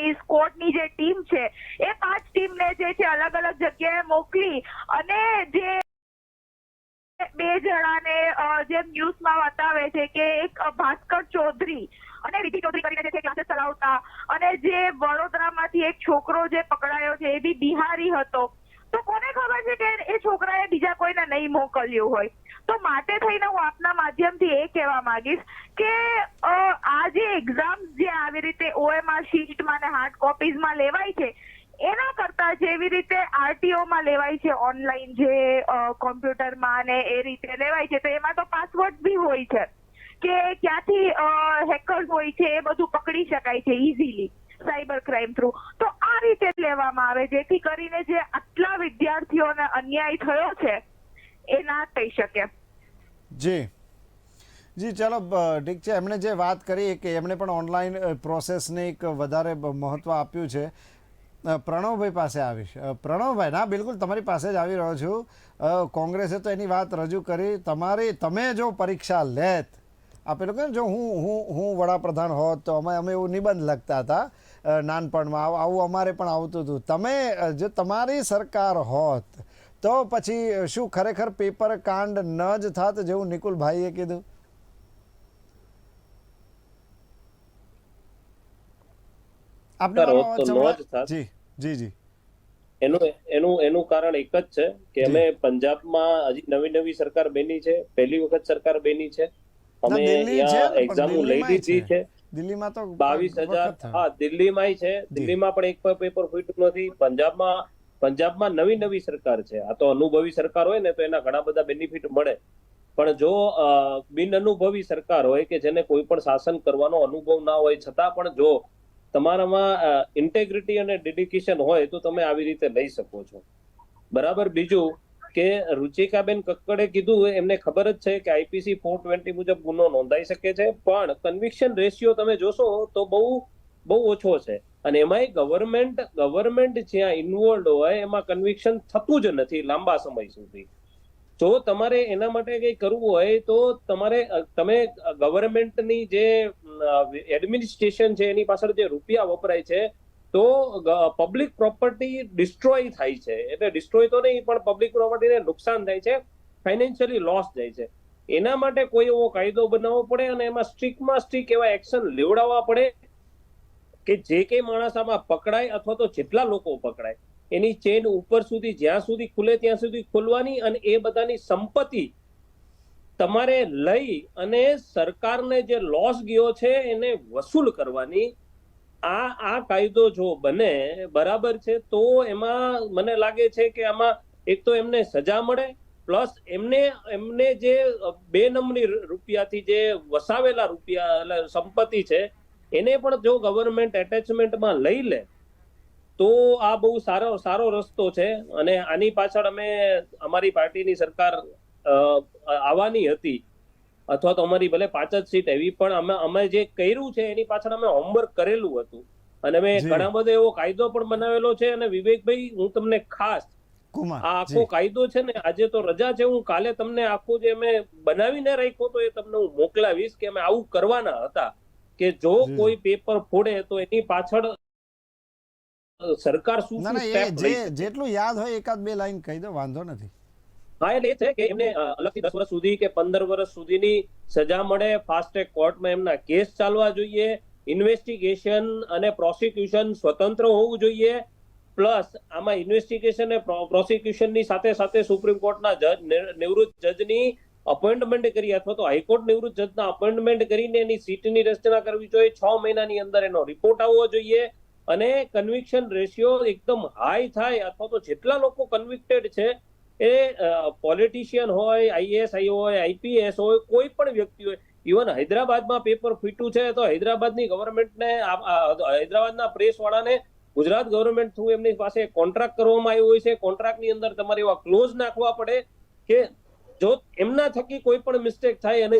ની સ્કોડની જે ટીમ છે, એ 5 ટીમને જે છે અલગ અલગ જગ્યાએ મોકલી અને જે 2 જણાને જેમ ન્યૂઝમાં બતાવે છે કે એક ભાસ્કર ચૌધરી અને વિધિ ચૌધરી કરીને જે ક્લાસીસ ચલાવતા, અને જે વડોદરામાંથી એક છોકરો જે પકડાયો છે એ બી બિહારી હતો. તો કોને ખબર છે કે એ છોકરાએ બીજા કોઈને નહીં મોકલ્યું હોય. તો માટે થઈને હું આપના માધ્યમથી એ કહેવા માંગીશ કે આ જે એક્ઝામ જે આવી રીતે OMR શીટમાં ને હાર્ડ કોપીઝમાં લેવાય છે, એના કરતા જેવી રીતે આરટીઓ માં લેવાય છે ઓનલાઈન, જે કોમ્પ્યુટરમાં ને એ રીતે લેવાય છે, તો એમાં તો પાસવર્ડ બી હોય છે કે ક્યાંથી હેકર્સ હોય છે એ બધું પકડી શકાય છે ઇઝીલી સાયબર ક્રાઇમ થ્રુ. તો આ રીતે લેવામાં આવે જેથી કરીને જે આટલા વિદ્યાર્થીઓને અન્યાય થયો છે એ ના થઈ શકે. જી જી, ચલો ઠીક છે. એમણે જે વાત કરી કે એમણે પણ ઓનલાઈન પ્રોસેસને એક વધારે મહત્ત્વ આપ્યું છે. પ્રણવભાઈ પાસે આવીશ. પ્રણવભાઈ, ના બિલકુલ તમારી પાસે જ આવી રહ્યો છું. કોંગ્રેસે તો એની વાત રજૂ કરી, તમે જો પરીક્ષા લેત, આપેલું કે જો હું વડાપ્રધાન હોત તો અમે એવું નિબંધ લખતા હતા નાનપણમાં, આવું અમારે પણ આવતું હતું. તમે જો તમારી સરકાર હોત તો પછી શું ખરેખર પેપર કાંડ ન જ થાત જેવું નિકુલભાઈએ કીધું? જી જી જી. એનું કારણ એક જ છે કે અમે પંજાબમાં હજી નવી સરકાર બની છે, પહેલી વખત સરકાર બની છે. અમે અહીંયા એક્ઝામો લઈ લીધી છે. દિલ્હીમાં તો 22,000, હા દિલ્હીમાં છે. દિલ્હીમાં પણ એક પણ પેપર ફૂટ્યું નથી. પંજાબમાં નવી સરકાર છે. આ તો અનુભવી સરકાર હોય ને તો એના ઘણા બધા બેનિફિટ મળે, પણ જો બિન અનુભવી સરકાર હોય કે જેને કોઈ પણ શાસન કરવાનો અનુભવ ના હોય, છતાં પણ જો તમારામાં ઇન્ટેગ્રિટી અને ડેડિકેશન હોય તો તમે આવી રીતે લઈ શકો છો. બરાબર. બીજું કે રુચિકાબેન કક્કડે કીધું, એમને ખબર જ છે કે આઈપીસી 420 મુજબ ગુનો નોંધાઈ શકે છે, પણ કન્વિક્શન રેશિયો તમે જોશો તો બહુ ઓછો છે. અને એમાંય ગવર્મેન્ટ જ્યાં ઇન્વોલ્વ હોય એમાં કન્વિક્શન થતું જ નથી લાંબા સમય સુધી. જો તમારે એના માટે કંઈ કરવું હોય તો તમે ગવર્મેન્ટની જે એડમિનિસ્ટ્રેશન છે એની પાછળ જે રૂપિયા વપરાય છે તો પબ્લિક પ્રોપર્ટી ડિસ્ટ્રોય થાય છે. એટલે ડિસ્ટ્રોય તો નહીં, પણ પબ્લિક પ્રોપર્ટીને નુકસાન થાય છે, ફાઇનાન્શિયલી લોસ જાય છે. એના માટે કોઈ એવો કાયદો બનાવવો પડે અને એમાં સ્ટ્રિક્ટ એવા એક્શન લેવડાવવા પડે કે જે કઈ માણસ આમાં પકડાય અથવા તો જેટલા લોકો પકડાય એની ચેન ઉપર સુધી જ્યાં સુધી ખુલે ત્યાં સુધી ખોલવાની, અને એ બધાની સંપત્તિ તમારે લઈ અને સરકારને જે લોસ ગયો છે એને વસૂલ કરવાની. આ કાયદો જો બને બરાબર છે તો એમાં મને લાગે છે કે આમાં એક તો એમને સજા મળે, પ્લસ એમને જે 2 નંબરની રૂપિયાથી જે વસાવેલા રૂપિયા એટલે સંપત્તિ છે એને પણ જો ગવર્મેન્ટ એટેચમેન્ટમાં લઈ લે તો આ બહુ સારો રસ્તો છે. અને આની પાછળ અમારી પાર્ટીની સરકાર આવવાની હતી, અથવા તો અમારી ભલે 5 જ સીટ એવી, પણ અમે જે કર્યું છે એની પાછળ અમે હોમવર્ક કરેલું હતું અને અમે ઘણા બધો એવો કાયદો પણ બનાવેલો છે. અને વિવેકભાઈ, હું તમને ખાસ આ આખો કાયદો છે ને, આજે તો રજા છે, હું કાલે તમને આખું જે અમે બનાવીને રાખ્યો તો એ તમને હું મોકલાવીશ કે અમે આવું કરવાના હતા કે જો કોઈ પેપર ફોડે તો એની પાછળ સરકાર શું જેટલું યાદ હોય એકાદ 2 લાઈન કહી દો, વાંધો નથી. હા, એટલે એ છે કે એમને અલગથી 10 વર્ષ સુધી કે 15 વર્ષ સુધીની સજા મળે, ફાસ્ટ ટ્રેક કોર્ટમાં એમના કેસ ચાલવા જોઈએ, ઇન્વેસ્ટિગેશન અને પ્રોસિક્યુશન સ્વતંત્ર હોવું જોઈએ, પ્લસ આમાં ઇન્વેસ્ટિગેશન અને પ્રોસિક્યુશનની સાથે સુપ્રીમ કોર્ટના નિવૃત્ત જજની અપોઇન્ટમેન્ટ કરી અથવા તો હાઈકોર્ટ નિવૃત્ત જજના અપોઇન્ટમેન્ટ કરીને એની સીટની રચના કરવી જોઈએ. 6 મહિનાની અંદર એનો રિપોર્ટ આવવો જોઈએ અને કન્વિક્શન રેશિયો એકદમ હાઈ થાય, અથવા તો જેટલા લોકો કન્વિક્ટેડ છે એ પોલિટિશિયન હોય, આઈએએસ હોય, આઈપીએસ હોય, કોઈ પણ વ્યક્તિ હોય. ઇવન હૈદરાબાદમાં પેપર ફૂટ્યું છે તો હૈદરાબાદની ગવર્મેન્ટને, હૈદરાબાદના પ્રેસ વાળાને ગુજરાત ગવર્મેન્ટ થ્રુ એમની પાસે કોન્ટ્રાક્ટ કરવામાં આવ્યો હોય છે. કોન્ટ્રાક્ટની અંદર તમારે એવા ક્લોઝ નાખવા પડે કે જો એમના થકી કોઈ પણ મિસ્ટેક થાય અને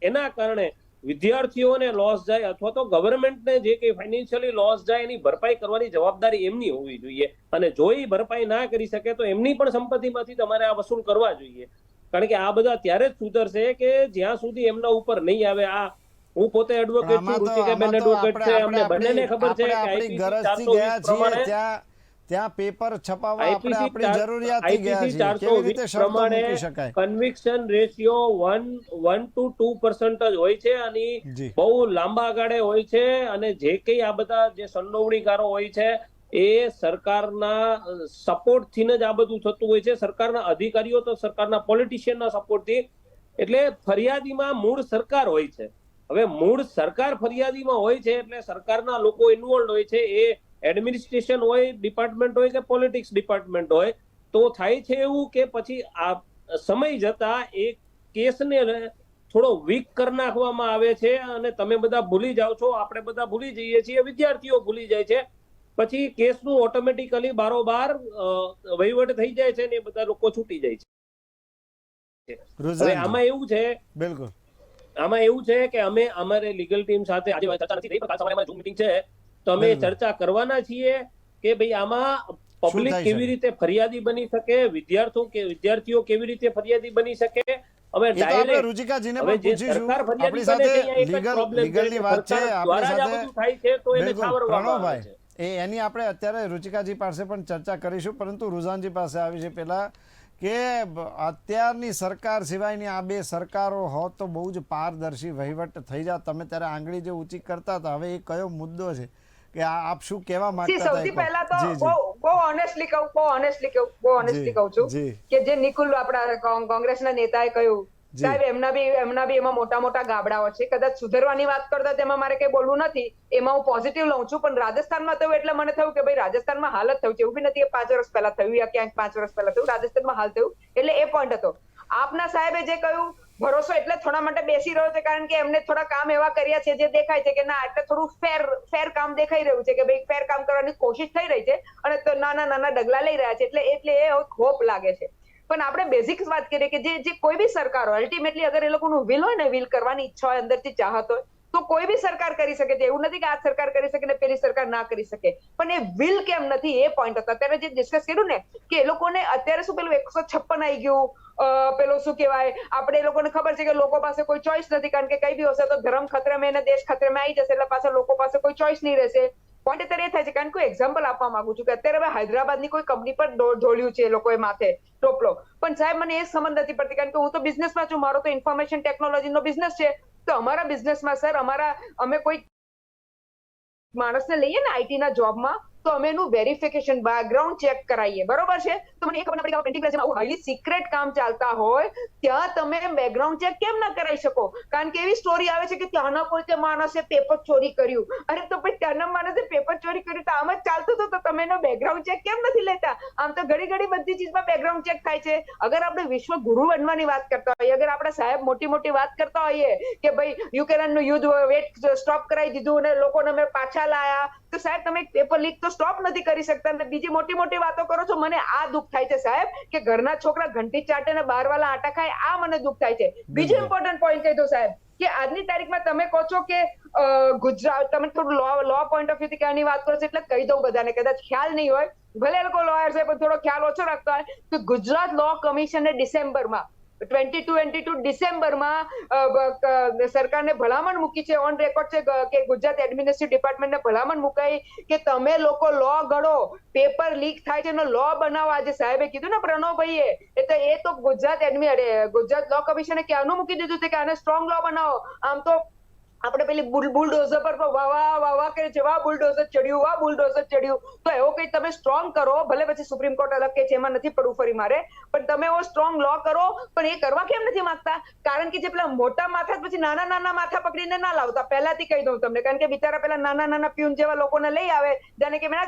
એના કારણે વિદ્યાર્થીઓને લોસ જાય અથવા તો ગવર્મેન્ટને જે કંઈ ફાઇનાન્શિયલી લોસ જાય એની ભરપાઈ કરવાની જવાબદારી એમની હોવી જોઈએ. અને જો એ ભરપાઈ ના કરી શકે તો એમની પણ સંપત્તિમાંથી તમારે આ વસૂલ કરવા જોઈએ. કારણ કે આ બધા ત્યારે જ સુધરશે કે જ્યાં સુધી એમના ઉપર નહીં આવે. હું પોતે એડવોકેટ છું, રુચિકાબેન એડવોકેટ છે, અમને બંનેને ખબર છે કે આઈપીસી 420 પ્રમાણે ત્યાં પેપર છપાવવા આપણે આપણી જરૂરિયાતથી ગયા છીએ, કેવી રીતે શરતો મૂકી શકાય? કન્વિક્શન રેશિયો 1 to 2% જ હોય છે અને બહુ લાંબા ગાળે હોય છે. અને જે કઈ આ બધા જે સંડોવણીકારો હોય છે એ સરકારના સપોર્ટથી જ આ બધું થતું હોય છે, સરકારના અધિકારીઓ તો સરકારના પોલિટિશિયનના સપોર્ટથી. એટલે ફરિયાદીમાં મૂળ સરકાર હોય છે. હવે મૂળ સરકાર ફરિયાદીમાં હોય છે એટલે સરકારના લોકો ઇન્વોલ્વ હોય છે. એ એડમિનિસ્ટ્રેશન હોય, ડિપાર્ટમેન્ટ હોય કે પોલિટિક્સ ડિપાર્ટમેન્ટ હોય, તો થાય છે એવું કે પછી આ સમય જતા એ કેસને થોડો વીક કરી નાખવામાં આવે છે અને તમે બધા ભૂલી જાઓ છો, આપણે બધા ભૂલી જઈએ છીએ, વિદ્યાર્થીઓ ભૂલી જાય છે, પછી કેસનું ઓટોમેટિકલી બારોબાર વહીવટ થઈ જાય છે ને એ બધા લોકો છૂટી જાય છે. હવે આમાં એવું છે, બિલકુલ આમાં એવું છે કે અમે અમારે લીગલ ટીમ સાથે આજે ચર્ચા નથી થઈ, પણ કાલ સવારે અમારી ઝૂમ મીટિંગ છે, તો અમે ચર્ચા કરવાના છીએ કે ભાઈ આમાં પબ્લિક કેવી રીતે ફરિયાદી બની શકે, વિદ્યાર્થીઓ કેવી રીતે ફરિયાદી બની શકે. હવે ડાયરેક્ટ રુચિકાજીને પણ પૂછીશું. આપણી સાથે લીગલની વાત છે, આપણી સાથે થાય છે તો એને બિલકુલ છાવરવામાં આવે છે. એની આપણે અત્યારે રુચિકાજી પાસે પણ ચર્ચા કરીશું, પરંતુ રુઝાનજી પાસે આવી છે પહેલા કે અત્યારની સરકાર સિવાયની આ બે સરકારો હોત તો બહુ જ પારદર્શી વહીવટ થઈ જાત. તમે ત્યારે આંગળી જે ઊંચી કરતા હતા, હવે એ કયો મુદ્દો છે કે આપ શું કહેવા માંગતા હતા? સૌથી પહેલા તો બહુ ઓનેસ્ટલી કહું છું કે જે નિકુલ આપણા કોંગ્રેસના નેતાએ કહ્યું, સાહેબ એમના બી એમાં મોટા મોટા ગાબડાઓ છે. કદાચ સુધરવાની વાત કરતા તેમાં મારે કઈ બોલવું નથી, એમાં હું પોઝિટિવ લઉં છું. પણ રાજસ્થાનમાં થયું એટલે મને થયું કે ભાઈ રાજસ્થાનમાં હાલ જ થયું છે, એવું બી નથી કે 5 વર્ષ પહેલા થયું યા ક્યાંક 5 વર્ષ પહેલા થયું, રાજસ્થાનમાં હાલ થયું. એટલે એ પોઈન્ટ હતો. આપના સાહેબે જે કહ્યું ભરોસો એટલે થોડા માટે બેસી રહ્યો છે, કારણ કે એમને થોડા કામ એવા કર્યા છે જે દેખાય છે કે ના એટલે થોડું ફેર કામ દેખાઈ રહ્યું છે કે ભાઈ ફેર કામ કરવાની કોશિશ થઈ રહી છે અને તો નાના ડગલા લઈ રહ્યા છે, એટલે એ હોપ લાગે છે. પણ આપણે બેઝિક્સ વાત કરીએ કે જે કોઈ બી સરકાર હોય, અલ્ટિમેટલી અગર એ લોકોનું વિલ હોય ને, વિલ કરવાની ઈચ્છા હોય, અંદરથી ચાહત હોય, તો કોઈ બી સરકાર કરી શકે છે. એવું નથી કે આ સરકાર કરી શકે ને પેલી સરકાર ના કરી શકે, પણ એ વિલ કેમ નથી એ પોઈન્ટ હતો. અત્યારે જે ડિસ્કસ કર્યું ને કે એ લોકોને અત્યારે શું પેલું 156 આવી ગયું, પેલું શું કહેવાય, આપણે એ લોકોને ખબર છે કે લોકો પાસે કોઈ ચોઈસ નથી, કારણ કે કઈ બી હશે તો ધર્મ ખતરામાં અને દેશ ખતરામાં આવી જશે, એટલે પાછા લોકો પાસે કોઈ ચોઈસ નહીં રહેશે. પોઈન્ટ અત્યારે એ થાય છે, કારણ કે એક્ઝામ્પલ આપવા માંગુ છું કે અત્યારે હવે હૈદરાબાદની કોઈ કંપની પર ઢોળ્યું છે એ લોકોએ માથે ટોપલો, પણ સાહેબ મને એ સમજ નથી પડતી, કારણ કે હું તો બિઝનેસમાં છું, મારો તો ઇન્ફોર્મેશન ટેકનોલોજીનો બિઝનેસ છે. તો અમારા બિઝનેસમાં સર અમે કોઈ માણસને લઈએ ને આઈટી ના જોબમાં, તો અમે એનું વેરિફિકેશન બેકગ્રાઉન્ડ ચેક કરાવીએ, બરોબર છે? તો મને એ ખબર ના પડી કે પ્રિન્ટિંગ પ્રેસમાં આવું હાઈલી સિક્રેટ કામ ચાલતા હોય ત્યાં તમે બેકગ્રાઉન્ડ ચેક કેમ ના કરાવી શકો? કારણ કે એવી સ્ટોરી આવે છે કે ત્યાંના કોઈ માણસે પેપર ચોરી કર્યું. અરે તો ભાઈ ત્યાંના માણસે પેપર ચોરી કર્યું તો આમ જ ચાલતું હતું, તો તમે એનો બેકગ્રાઉન્ડ ચેક કેમ નથી લેતા? આમ તો ઘડી બધી ચીજમાં બેકગ્રાઉન્ડ ચેક થાય છે. અગર આપણે વિશ્વ ગુરુ બનવાની વાત કરતા હોઈએ, અગર આપણે સાહેબ મોટી વાત કરતા હોઈએ કે ભાઈ યુક્રેનનું યુદ્ધ વેટ સ્ટોપ કરાવી દીધું અને લોકોને અમે પાછા લાયા, તો સાહેબ તમે પેપર લીક તો સ્ટોપ નથી કરી શકતા અને બીજી મોટી વાતો કરો છો. મને આ દુઃખ થાય છે સાહેબ કે ઘરના છોકરા ઘંટી ચાટે ને બહારવાળા આટા ખાય, આ મને દુઃખ થાય છે. બીજો ઇમ્પોર્ટન્ટ પોઈન્ટ કહી દો સાહેબ કે આજની તારીખમાં તમે કહો છો કે ગુજરાત, તમે થોડું લો પોઈન્ટ ઓફ વ્યૂથી આની વાત કરો છો એટલે કહી દઉં બધાને, કદાચ ખ્યાલ નહીં હોય, ભલે એ લોકો લોયર છે પણ થોડો ખ્યાલ ઓછો રાખતા હોય, તો ગુજરાત લો કમિશને ડિસેમ્બરમાં 2022 ડિસેમ્બરમાં સરકારને ભલામણ મૂકી છે, ઓન રેકોર્ડ છે કે ગુજરાત એડમિનિસ્ટ્રેટિવ ડિપાર્ટમેન્ટને ભલામણ મુકાઈ કે તમે લોકો લો ઘડો, પેપર લીક થાય છે એનો લો બનાવો. આજે સાહેબે કીધું ને પ્રણવભાઈએ, એ તો ગુજરાત લો કમિશને ક્યાંનું મૂકી દીધું છે કે આને સ્ટ્રોંગ લો બનાવો. આમ તો આપણે પેલી બુલડોઝર પર વાહ કરે છે, વાહ બુલડોઝર ચડ્યું, તો એવો કઈ તમે સ્ટ્રોંગ કરો, ભલે પછી સુપ્રીમ કોર્ટ અલગ કે છે, એમાં નથી પડવું ફરી મારે, પણ તમે એવો સ્ટ્રોંગ લો કરો. પણ એ કરવા કેમ નથી માંગતા? કારણ કે જે પેલા મોટા માથા પછી નાના માથા પકડીને ના લાવતા, પહેલાથી કહી દઉં તમને, કારણ કે બિચારા પેલા નાના પ્યુન જેવા લોકોને લઈ આવે, જાણે કે મેં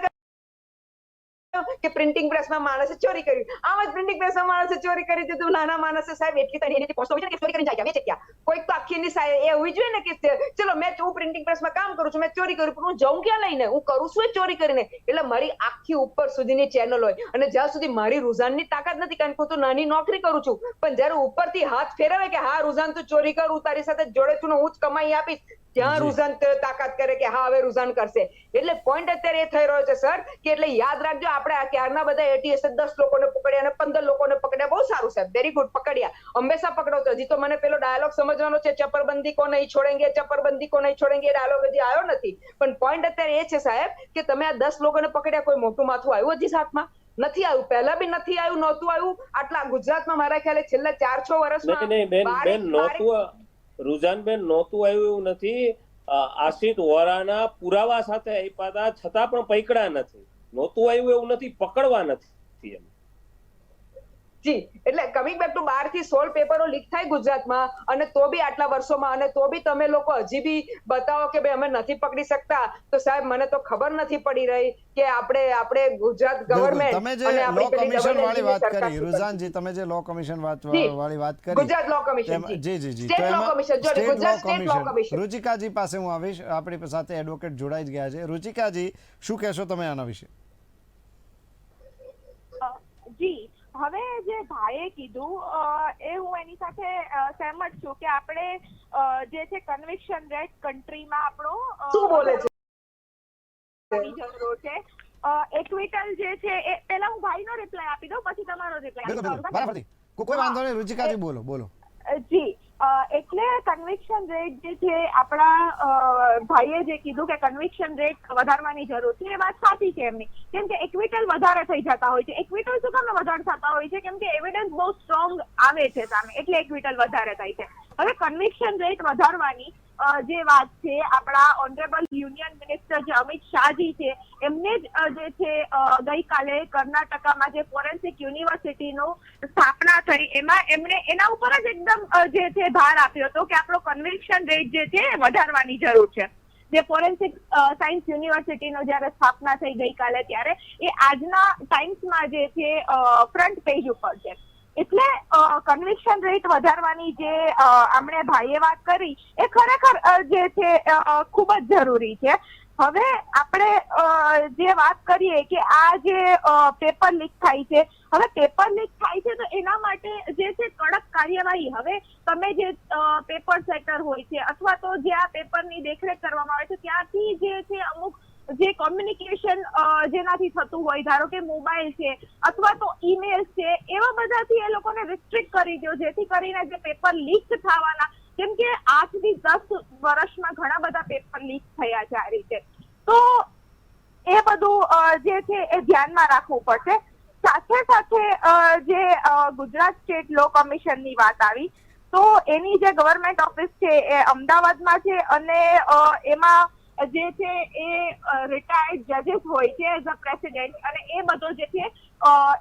કે પ્રિન્ટિંગ પ્રેસમાં માણસે ચોરી કરી, આમ જ પ્રિન્ટિંગ પ્રેસમાં માણસે ચોરી કરી દીધું. નાના માણસે સાહેબ એટલી તો એની પોસ્ટ હોય છે કે ચોરી કરીને જાય છે ક્યાં? કોઈક તો આખી એ હોવી જોઈએ ને કે ચલો હું પ્રિન્ટિંગ પ્રેસમાં કામ કરું છું, મેં ચોરી કર્યું, પણ હું જઉં ક્યાં લઈને? હું કરું છું ચોરી કરીને. એટલે મારી આખી ઉપર સુધીની ચેનલ હોય, અને જ્યાં સુધી મારી રુઝાનની તાકાત નથી, કારણ કે હું તો નાની નોકરી કરું છું, પણ જયારે ઉપરથી હાથ ફેરવે કે હા રુઝાન તું ચોરી કર, હું તારી સાથે જોડે છું ને હું જ કમાઈ આપીશ, ત્યાં રુઝાન તાકાત કરે કે હા હવે રુઝાન કરશે. એટલે પોઈન્ટ અત્યારે એ થઈ રહ્યો છે સર કે એટલે યાદ રાખજો, આપણે આ ક્યારના બધા એટીએસ 10 લોકોને પકડ્યા અને 15 લોકોને પકડ્યા, બહુ સારું સાહેબ, વેરી ગુડ, પકડ્યા, હંમેશા પકડો છો. હજી તો મને પેલો ડાયલોગ સમજવાનો છે, ચપરબંધી કો નહીં છોડેંગે, ચપરબંધી કો નહીં છોડેંગે, ડાયલોગ હજી આવ્યો નથી. પણ પોઈન્ટ અત્યારે એ છે સાહેબ કે તમે આ 10 લોકોને પકડ્યા, કોઈ મોટું માથું આવ્યું હજી સાથમાં નથી આવ્યું, પહેલા બી નથી આવ્યું, નહોતું આવ્યું. આટલા ગુજરાતમાં મારા ખ્યાલે છેલ્લા 4-6 વર્ષમાં રુઝાનબેન નહોતું આવ્યું એવું નથી, આશિત વોરાના પુરાવા સાથે આપ્યા હતા છતાં પણ પકડ્યા નથી. નહોતું આવ્યું એવું નથી, પકડવા નથી એમ. જી એટલે કમિંગ બેક ટુ 12 થી 16 પેપરો લીક થાય ગુજરાતમાં, અને તો બી આટલા વર્ષોમાં, અને તો બી તમે લોકો હજી બી બતાવો કે ભાઈ અમે નથી પકડી શકતા, તો સાહેબ મને તો ખબર નથી પડી રહી કે આપણે ગુજરાત બિલકુલ. ગવર્મેન્ટ તમે જે અને લો આપણી પેલી કમિશન double વાળી engine વાત સરકાર કરી, શું રુઝાનજી, તમે જે લો કમિશન જી. વાળી વાત કરી, ગુજરાત લો કમિશન, જી જી જી, સ્ટેટ તો લો એમાં કમિશન, જો સ્ટેટ લો ગુજરાત સ્ટેટ લો કમિશન, કમિશન. રુચિકાજી પાસે હું આવીશ. આપણી સાથે એડવોકેટ જોડાઈ જ ગયા છે. રુચિકાજી, શું કહેશો તમે આના વિશે? જી, હવે જે ભાઈએ કીધું એ હું એની સાથે સહેમત છું કે આપણે જે છે કન્વિક્શન રેટ કન્ટ્રીમાં આપણો શું બોલે છે? ની જરૂર છે. એક્વિટલ જે છે એ પહેલા હું ભાઈનો રિપ્લાય આપી દઉં, પછી તમારો બિલકુલ બિલકુલ, રિપ્લાય. બરાબરથી. કોઈ વાંધો નહીં, રુચિકાજી બોલો બોલો. જી, એટલે કન્વિક્શન રેટ જે છે આપણા ભાઈએ જે કીધું કે કન્વિક્શન રેટ વધારવાની જરૂર છે, એ વાત સાચી છે એમની. કેમ કે એક્વિટલ વધારે થઈ જતા હોય છે. એક્વિટલ શું કામ વધારે થતા હોય છે? કેમ કે એવિડન્સ બહુ સ્ટ્રોંગ આવે છે સામે, એટલે એક્વિટલ વધારે થાય છે. હવે કન્વિક્શન રેટ વધારવાની જે વાત છે, આપણા ઓનરેબલ યુનિયન મિનિસ્ટર જે અમિત શાહજી છે, એમને જ જે છે ગઈકાલે કર્ણાટકામાં જે ફોરેન્સિક યુનિવર્સિટીનું સ્થાપના થઈ, એમાં એમણે એના ઉપર જ એકદમ જે છે ભાર આપ્યો હતો કે આપણો કન્વિક્શન રેટ જે છે એ વધારવાની જરૂર છે. જે ફોરેન્સિક સાયન્સ યુનિવર્સિટીનો જ્યારે સ્થાપના થઈ ગઈકાલે, ત્યારે એ આજના ટાઈમ્સમાં જે છે ફ્રન્ટ પેજ ઉપર છે. એટલે કન્વિક્શન રેટ વધારવાની જે આમણે ભાઈએ વાત કરી, એ ખરેખર જે છે ખૂબ જ જરૂરી છે. હવે આપણે જે વાત કરીએ કે આ જે પેપર લીક થાય છે, હવે પેપર લીક થાય છે તો એના માટે જે છે કડક કાર્યવાહી, હવે તમે જે પેપર સેટર હોય છે અથવા તો જે આ પેપરની દેખરેખ કરવામાં આવે છે, ત્યાંથી જે છે અમુક જે કોમ્યુનિકેશન જેનાથી થતું હોય, ધારો કે મોબાઈલ છે અથવા તો ઈમેલ છે, એવા બધાથી એ લોકોને રિસ્ટ્રિક્ટ કરી દો, જેથી કરીને જે પેપર લીક થવાના, કેમ કે 8 થી 10 વર્ષમાં ઘણા બધા પેપર લીક થયા છે આ રીતે, તો એ બધું જે છે એ ધ્યાનમાં રાખવું પડશે. સાથે સાથે જે ગુજરાત સ્ટેટ લો કમિશનની વાત આવી, તો એની જે ગવર્મેન્ટ ઓફિસ છે એ અમદાવાદમાં છે, અને એમાં જે છે એ રિટાયર્ડ જજીસ હોય છે એઝ અ પ્રેસિડેન્ટ, અને એ બધો જે છે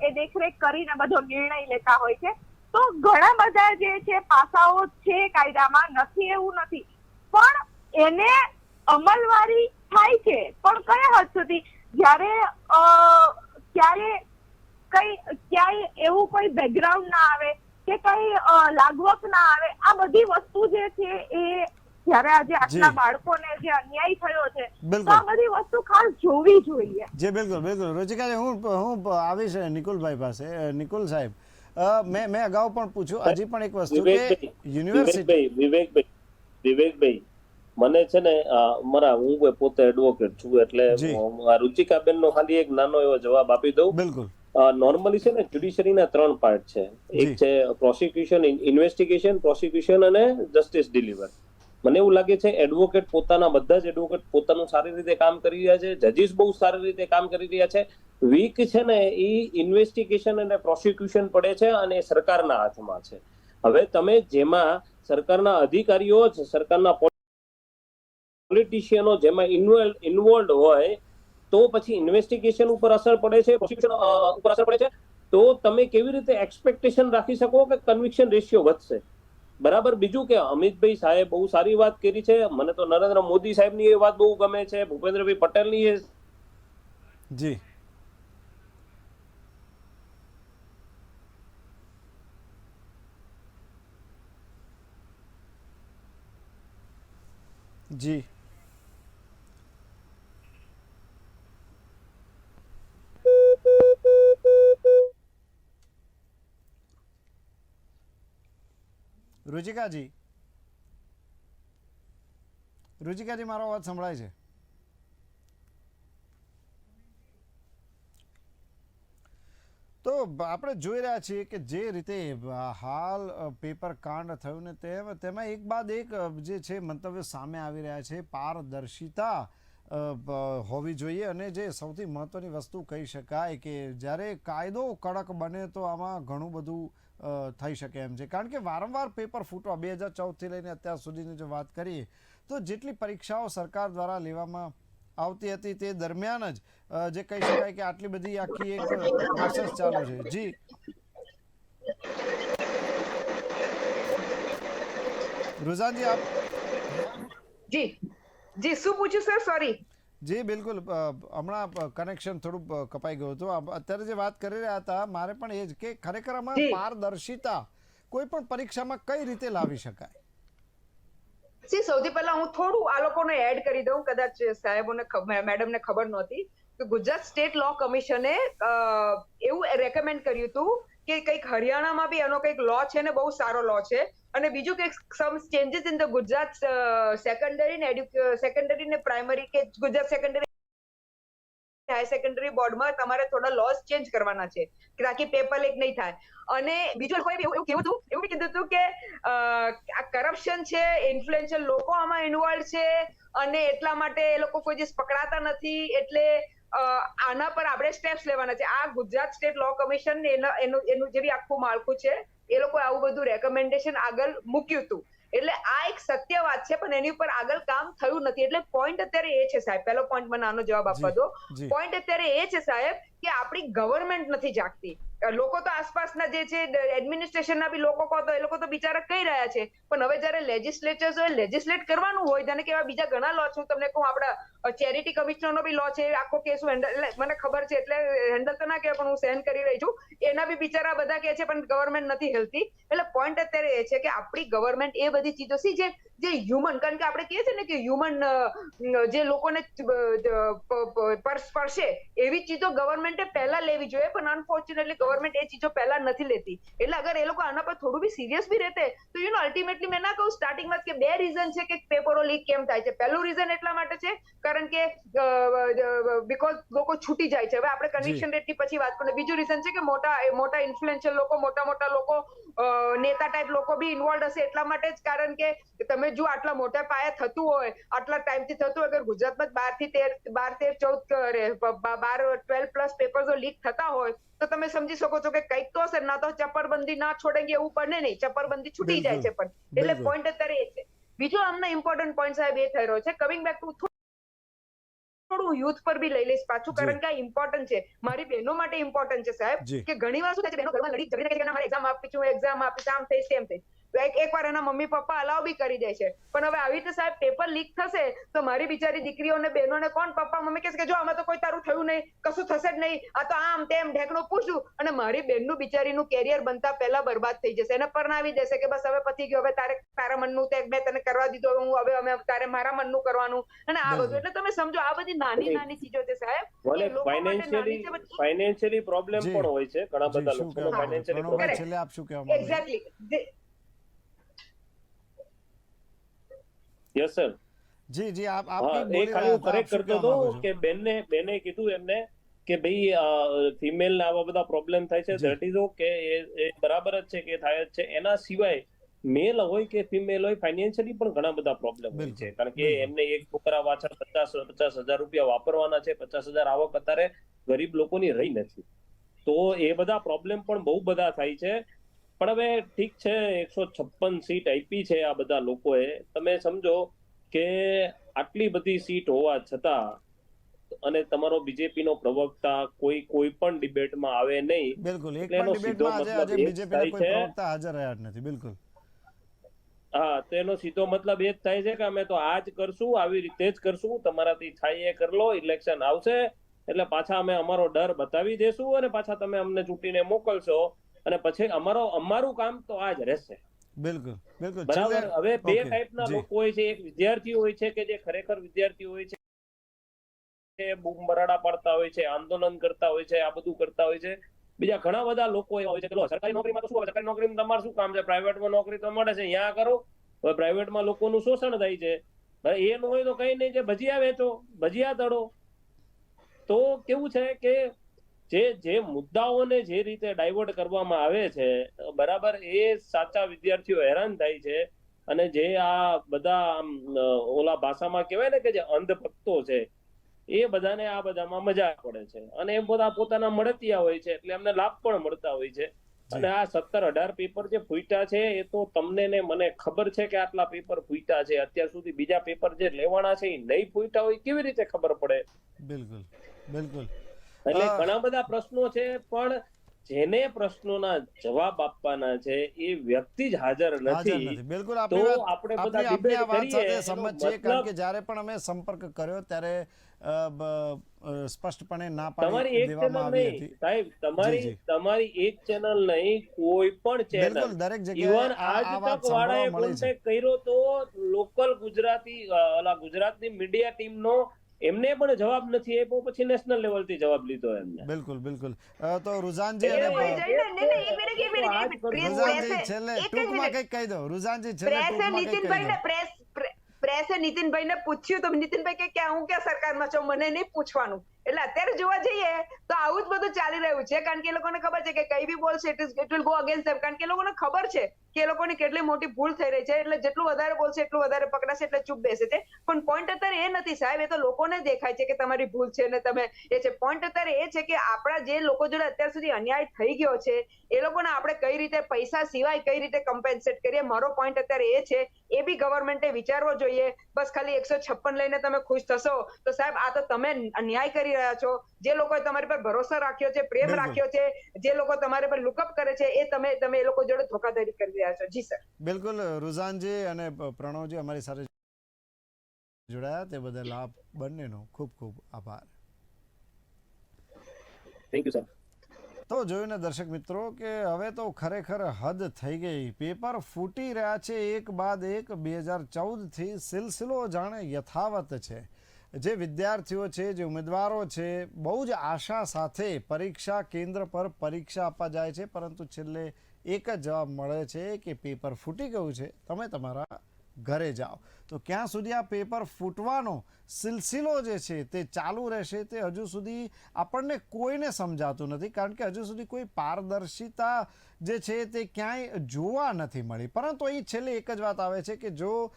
એ દેખરેખ કરીને બધો નિર્ણય લેતા હોય છે. તો ઘણા બધા જે છે પાસાઓ છે કાયદામાં, નથી એવું નથી, પણ એને અમલવારી થાય છે, પણ કયા હદ સુધી? જ્યારે ક્યાંય એવું કોઈ બેકગ્રાઉન્ડ ના આવે કે કઈ લાગવક ના આવે, આ બધી વસ્તુ જે છે એ જ્યારે આજે આટલા બાળકોને જે અન્યાય થયો છે, તો આ બધી વસ્તુ ખાસ જોવી જોઈએ. જી બિલકુલ બિલકુલ. રુચિકાજી, હું આવીશ નિકુલભાઈ પાસે. નિકુલ સાહેબ, મેં અગાઉ પણ પૂછ્યું, હજી પણ એક વસ્તુ કે યુનિવર્સિટી વિવેકભાઈ, મને છે ને હું પોતે એડવોકેટ છું, એટલે રુચિકાબેન નો ખાલી એક નાનો એવો જવાબ આપી દઉં. બિલકુલ. નોર્મલી છે ને જ્યુડિશરીના 3 પાર્ટ છે. એક છે પ્રોસિક્યુશન, ઇન્વેસ્ટિગેશન, પ્રોસિક્યુશન અને જસ્ટિસ ડિલિવર. મને એવું લાગે છે એડવોકેટ બધા જ એડવોકેટ પોતાનું સારી રીતે કામ કરી રહ્યા છે, જજીસ બહુ સારી રીતે કામ કરી રહ્યા છે. વીક છે ને એ ઇન્વેસ્ટિગેશન અને પ્રોસિક્યુશન પડે છે, અને એ સરકારના હાથમાં છે. હવે તમે જેમાં સરકારના અધિકારીઓ છે, સરકારના પોલિટિશિયનો જેમાં ઇન્વોલ્વ હોય, તો પછી ઇન્વેસ્ટિગેશન ઉપર અસર પડે છે, પ્રોસિક્યુશન ઉપર અસર પડે છે. તો તમે કેવી રીતે એક્સપેક્ટેશન રાખી શકો કે કન્વિક્શન રેશિયો વધશે? બરાબર. બીજું કે અમિતભાઈ સાહેબ બહુ સારી વાત કરી છે. મને તો નરેન્દ્ર મોદી સાહેબની એ વાત બહુ ગમે છે, ભૂપેન્દ્રભાઈ પટેલની એ. જી જી રુચિકાજી, મારો અવાજ સંભળાય છે? તો આપણે જોઈ રહ્યા છીએ કે જે રીતે હાલ પેપર કાંડ થયું ને તેમાં એક બાદ એક જે છે મંતવ્યો સામે આવી રહ્યા છે. પારદર્શિતા હોવી જોઈએ, અને જે સૌથી મહત્વની વસ્તુ કહી શકાય કે જ્યારે કાયદો કડક બને તો આમાં ઘણું બધું થઈ શકે એમ છે. કારણ કે વારંવાર પેપર ફૂટવા, 2014થી લઈને અત્યાર સુધીની જો વાત કરીએ તો જેટલી પરીક્ષાઓ સરકાર દ્વારા લેવામાં આવતી હતી તે દરમિયાન જ જે કહી શકાય કે આટલી બધી આખી એક પ્રોસેસ ચાલુ છે. જી रुझानजी आप જી જી શું પૂછ્યું સર સોરી જી બિલકુલ હમણાં કનેક્શન થોડું કપાઈ ગયું હતું અત્યારે જે વાત કરી રહ્યા હતા મારે પણ એ જ કે ખરેખર આમાં જી. પારદર્શિતા કોઈ પણ પરીક્ષામાં કઈ રીતે લાવી શકાય? સી સૌથી પહેલા હું થોડું આ લોકોને એડ કરી દઉં, કદાચ સાહેબોને મેડમને ખબર નહોતી કે ગુજરાત સ્ટેટ લો કમિશને એવું રેકમેન્ડ કર્યું હતું કે કંઈક હરિયાણામાં બી એનો કંઈક લો છે ને બહુ સારો લો છે, અને બીજું કંઈક some changes in the Gujarat secondary ને પ્રાઇમરી કે ગુજરાત સેકન્ડરી હાયર સેકન્ડરી બોર્ડમાં તમારે થોડા લોસ ચેન્જ કરવાના છે તાકી પેપર લીક નહીં થાય. અને બીજું લોકોએ એવું કીધું હતું, એવું કીધું હતું કે આ કરપ્શન છે, ઇન્ફ્લુએન્શિયલ લોકો આમાં ઇન્વોલ્વ છે અને એટલા માટે એ લોકો કોઈ દિવસ પકડાતા નથી, એટલે આના પર આપણે સ્ટેપ્સ લેવાના છે. આ ગુજરાત સ્ટેટ લો કમિશન એનું જે બી આખું માળખું છે એ લોકો આવું બધું રેકમેન્ડેશન આગળ મૂક્યું હતું. એટલે આ એક સત્ય વાત છે, પણ એની ઉપર આગળ કામ થયું નથી. એટલે પોઈન્ટ અત્યારે એ છે સાહેબ, પહેલો પોઈન્ટ મને આનો જવાબ આપવા દો. જી. પોઈન્ટ અત્યારે એ છે સાહેબ કે આપણી ગવર્મેન્ટ નથી જાગતી. લોકો તો આસપાસના જે છે એડમિનિસ્ટ્રેશનના બી લોકો કહો તો એ લોકો તો બિચારા કહી રહ્યા છે, પણ હવે જ્યારે લેજિસ્લેચર્સ હોય લેજિસ્લેટ કરવાનું હોય, જાણે કે એવા બીજા ઘણા લો છે, હું તમને કહું આપણા ચેરિટી કમિશનરનો બી લો છે, આખો કેસ મને ખબર છે એટલે હેન્ડલ તો ના કહેવાય પણ હું સહન કરી રહી છું, એના બી બિચારા બધા કહે છે પણ ગવર્મેન્ટ નથી હેલતી. એટલે પોઈન્ટ અત્યારે એ છે કે આપણી ગવર્મેન્ટ એ બધી ચીજો સી જે હ્યુમન, કારણ કે આપણે કહીએ છીએ ને કે હ્યુમન જે લોકોને સ્પર્શે એવી ચીજો ગવર્મેન્ટે પહેલા લેવી જોઈએ, પણ અનફોર્ચ્યુનેટલી ગવર્મેન્ટ એ ચીજો પહેલા નથી લેતી. એટલે અગર એ લોકો આના પર થોડું બી સિરિયસ બી રહેતે તો અલ્ટિમેટલી મેં ના કહું સ્ટાર્ટિંગમાં કે બે રીઝન છે કે પેપરો લીક કેમ થાય છે. પહેલું રીઝન એટલા માટે છે કારણ કે બીકોઝ લોકો છૂટી જાય છે. હવે આપણે કન્વિક્શન રેટની પછી વાત કરીએ. બીજું રીઝન છે કે મોટા ઇન્ફ્લુએન્શિયલ લોકો, મોટા લોકો નેતા ટાઈપ લોકો બી ઇન્વોલ્વ હશે એટલા માટે જ, કારણ કે તમે જો આટલા મોટા પાયે થતું હોય, આટલા ટાઈમથી થતું હોય, અગર ગુજરાતમાં 12 પેપર્સ લીક થતા હોય તો તમે સમજી શકો છો કે કંઈક તો હશે. ના તો ચપ્પરબંધી ના છોડેંગે એવું બને નહીં, ચપ્પરબંધી છૂટી જાય છે. પણ એટલે પોઈન્ટ અત્યારે એ છે. બીજો આમનો ઇમ્પોર્ટન્ટ પોઈન્ટ સાહેબ એ થઈ રહ્યો છે, કમિંગ બેક ટુ થોડું યુથ પર બી લઈ લઈશ પાછું, કારણ કે આ ઇમ્પોર્ટન્ટ છે, મારી બહેનો માટે ઇમ્પોર્ટન્ટ છે સાહેબ. કે ઘણી વાર શું થાય છે, બહેનો ઘરમાં લડી ઝઘડી કે મારે એક્ઝામ આપી છું, એક્ઝામ આપીશ, આમ થઈશ તેમ થઈશ, એકવાર એના મમ્મી પપ્પા અલાવ બી કરી દે છે. પણ હવે આવી રીતે સાહેબ પેપર લીક થશે તો મારી બિચારી દીકરીઓને બહેનોને કોણ પપ્પા મમ્મી કહેશે કે જો આમાં તો કોઈ તારું થયું નહીં, કશું થશે જ નહીં, આ તો આમ તેમ ઢેકણું પૂછું, અને મારી બહેનનું બિચારીનું કેરિયર બનતા પહેલા બરબાદ થઈ જશે. એને પરણાવી દેશે કે બસ હવે પતી ગયો, હવે તારા મનનું તે મેં તને કરવા દીધું, હું હવે અમે તારે મારા મનનું કરવાનું, અને આ બધું. એટલે તમે સમજો આ બધી નાની ચીજો છે સાહેબ. ફાઇનાન્શિયલી પ્રોબ્લેમ પણ હોય છે ઘણા બધા લોકોનો. ફાઇનાન્શિયલી છેલ્લે આપ શું કહેવા માંગો છો? એક્ઝેક્ટલી. Yes sir. જી જી આપ એ ખાલી હું કરેક્ટ કરતો હતો કે બેને કીધું એમને કે ભાઈ ફિમેલ ના આવા બધા પ્રોબ્લેમ થાય છે, ધેટ ઇઝ ઓકે, એ બરાબર જ છે કે થાય જ છે. એના સિવાય મેલ હોય કે ફિમેલ હોય, ફાઇનાન્શિયલી પણ ઘણા બધા પ્રોબ્લેમ હોય છે, કારણ કે એમને એક છોકરા પાછળ 50,000 રૂપિયા વાપરવાના છે, 50,000 આવક અત્યારે ગરીબ લોકોની રહી નથી. તો એ બધા પ્રોબ્લેમ પણ બહુ બધા થાય છે. પણ હવે ઠીક છે, 156 સીટ આપી છે આ બધા લોકોએ. તમે સમજો કે આટલી બધી સીટ હોવા છતાં અને તમારો બીજેપી નો પ્રવક્તા કોઈ પણ ડિબેટમાં આવે નહીં. બિલકુલ, એક પણ ડિબેટમાં આજે બીજેપી ના કોઈ પ્રવક્તા હાજર રહ્યા જ નથી. બિલકુલ. હા, તો એનો સીધો મતલબ એ જ થાય છે કે અમે તો આ જ કરશું, આવી રીતે જ કરશું, તમારાથી થાય એ કરી લો, ઇલેક્શન આવશે એટલે પાછા અમે અમારો ડર બતાવી દેશું અને પાછા તમે અમને ચૂંટીને મોકલશો અને પછી અમારું કામ તો આ જ રહેશે. બિલકુલ બિલકુલ. બરાબર. હવે બે ટાઈપના લોકો હોય છે. એક વિદ્યાર્થી હોય છે કે જે ખરેખર વિદ્યાર્થી હોય છે, બૂમ બરાડા પાડતા હોય છે, આંદોલન કરતા હોય છે, આ બધું કરતા હોય છે. બીજા ઘણા બધા લોકો એવા હોય છે કે સરકારી નોકરીમાં તો શું આવે, સરકારી નોકરીમાં તમારે શું કામ છે, પ્રાઇવેટમાં નોકરી તો મળે છે, અહીંયા કરો. હવે પ્રાઇવેટમાં લોકોનું શોષણ થાય છે. એ ન હોય તો કઈ નહીં, જે ભજીયા વેચો, ભજીયા તળો. તો કેવું છે કે જે મુદ્દાઓને જે રીતે ડાયવર્ટ કરવામાં આવે છે, બરાબર, એ સાચા વિદ્યાર્થીઓ હેરાન થાય છે. અને જે આ બધા ઓલા ભાષામાં કહેવાય ને કે જે અંધ ભક્તો છે, એ બધાને આ બધામાં મજા પડે છે અને એ બધા પોતાના મળતિયા હોય છે, એટલે એમને લાભ પણ મળતા હોય છે. અને આ 17-18 પેપર જે ફૂટ્યા છે એ તો તમને ને મને ખબર છે કે આટલા પેપર ફૂટ્યા છે. અત્યાર સુધી બીજા પેપર જે લેવાના છે એ નહીં ફૂટ્યા હોય કેવી રીતે ખબર પડે? બિલકુલ બિલકુલ. એટલે ઘણા બધા પ્રશ્નો છે, પણ જેને પ્રશ્નોના જવાબ આપવાના છે એ વ્યક્તિ જ હાજર હાજર નથી. નથી. બિલકુલ તો આપણે આપણે બધા આપણી આ debate વાત કરીએ, સાથે એનો સંમત છીએ, કારણ મતલબ કે જ્યારે પણ અમે સંપર્ક કર્યો ત્યારે સ્પષ્ટપણે ના તમારી પાડી એક ચેનલ દેવામાં આવી નહીં હતી. સાહેબ, જી. તમારી એક ચેનલ નહીં, કોઈ પણ ચેનલ, બિલકુલ દરેક જગ્યાએ ઇવન આ આજ વાત તક વાળાએ સાંભળવા મળી છે. કોન્ટેક્ટ કર્યો તો લોકલ ગુજરાતની મીડિયા ટીમનો, એમને પણ જવાબ નથી આપ્યો, પછી નેશનલ લેવલ થી જવાબ લીધો એમને. બિલકુલ. તો રુઝાનજી અને રુઝાનજી છેલ્લે ટૂંકમાં કંઈક કહી દો. રુઝાનજી છેલ્લે ટૂંકમાં કંઈક કહી દો. પ્રેસે નીતિનભાઈને પૂછ્યું તો નીતિનભાઈ કે હું ક્યાં સરકારમાં છું, મને નહીં પૂછવાનું. એટલે અત્યારે જોવા જઈએ તો આવું જ બધું ચાલી રહ્યું છે, કારણ કે એ લોકોને ખબર છે કે કઈ બી બોલશે ઇટ વિલ ગો અગેન્સ્ટ ધેમ, કારણ કે એ લોકોને ખબર છે કે એ લોકોની કેટલી મોટી ભૂલ થઈ રહી છે. એટલે જેટલું વધારે બોલશે એટલું વધારે પકડાશે, એટલે ચૂપ બેસે છે. પણ પોઈન્ટ અત્યારે એ નથી સાહેબ, એ તો લોકોને દેખાય છે કે તમારી ભૂલ છે ને તમે એ છે. પોઈન્ટ અત્યારે એ છે કે આપણા જે લોકો જોડે અત્યાર સુધી અન્યાય થઈ ગયો છે એ લોકોને આપણે કઈ રીતે પૈસા સિવાય કઈ રીતે કમ્પેન્સેટ કરીએ. મારો પોઈન્ટ અત્યારે એ છે, એ બી ગવર્મેન્ટે વિચારવો જોઈએ. બસ ખાલી 156 લઈને તમે ખુશ થશો તો સાહેબ આ તો તમે અન્યાય કરી રહ્યા છો. જે લોકોએ તમારી પર ભરોસો રાખ્યો છે, પ્રેમ બિલકુલ. રાખ્યો છે, જે લોકો તમારી પર લુકઅપ કરે છે, એ તમે એ લોકો જોડે ધોખાધડી કરી રહ્યા છો. જી સર. બિલકુલ રુઝાનજી અને પ્રણવજી અમારી સાથે જોડાયા તે બદલ આપ બંનેનો ખૂબ ખૂબ આભાર. Thank you sir. તો જોયું ને દર્શક મિત્રો કે હવે તો ખરેખર હદ થઈ ગઈ. પેપર ફૂટી રહ્યા છે એક બાદ એક. 2014થી સિલસિલો જાણે યથાવત છે. જે વિદ્યાર્થીઓ છે, જે ઉમેદવારો છે, બહુ જ આશા સાથે પરીક્ષા કેન્દ્ર પર પરીક્ષા આપવા જાય છે, પરંતુ છેલ્લે એક જ જવાબ મળે છે કે પેપર ફૂટી ગયું છે, તમે તમારા ઘરે જાઓ. તો ક્યાં સુધી આ પેપર ફૂટવાનો સિલસિલો જે છે તે ચાલુ રહેશે તે હજુ સુધી આપણને કોઈને સમજાતું નથી, કારણ કે હજુ સુધી કોઈ પારદર્શિતા જે છે તે ક્યાંય જોવા નથી મળી. પરંતુ અહીં છેલ્લે એક જ વાત આવે છે કે જો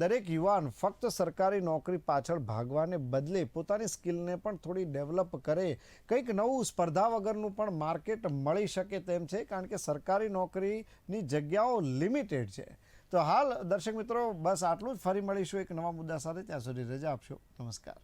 દરેક યુવાન ફક્ત સરકારી નોકરી પાછળ ભાગવાને બદલે પોતાની સ્કિલને પણ થોડી ડેવલપ કરે, કંઈક નવું સ્પર્ધા વગરનું પણ માર્કેટ મળી શકે તેમ છે, કારણ કે સરકારી નોકરીની જગ્યાઓ લિમિટેડ છે. તો હાલ દર્શક મિત્રો બસ આટલું જ. ફરી મળીશું એક નવા મુદ્દા સાથે. ત્યાં સુધી રજા આપશો. નમસ્કાર.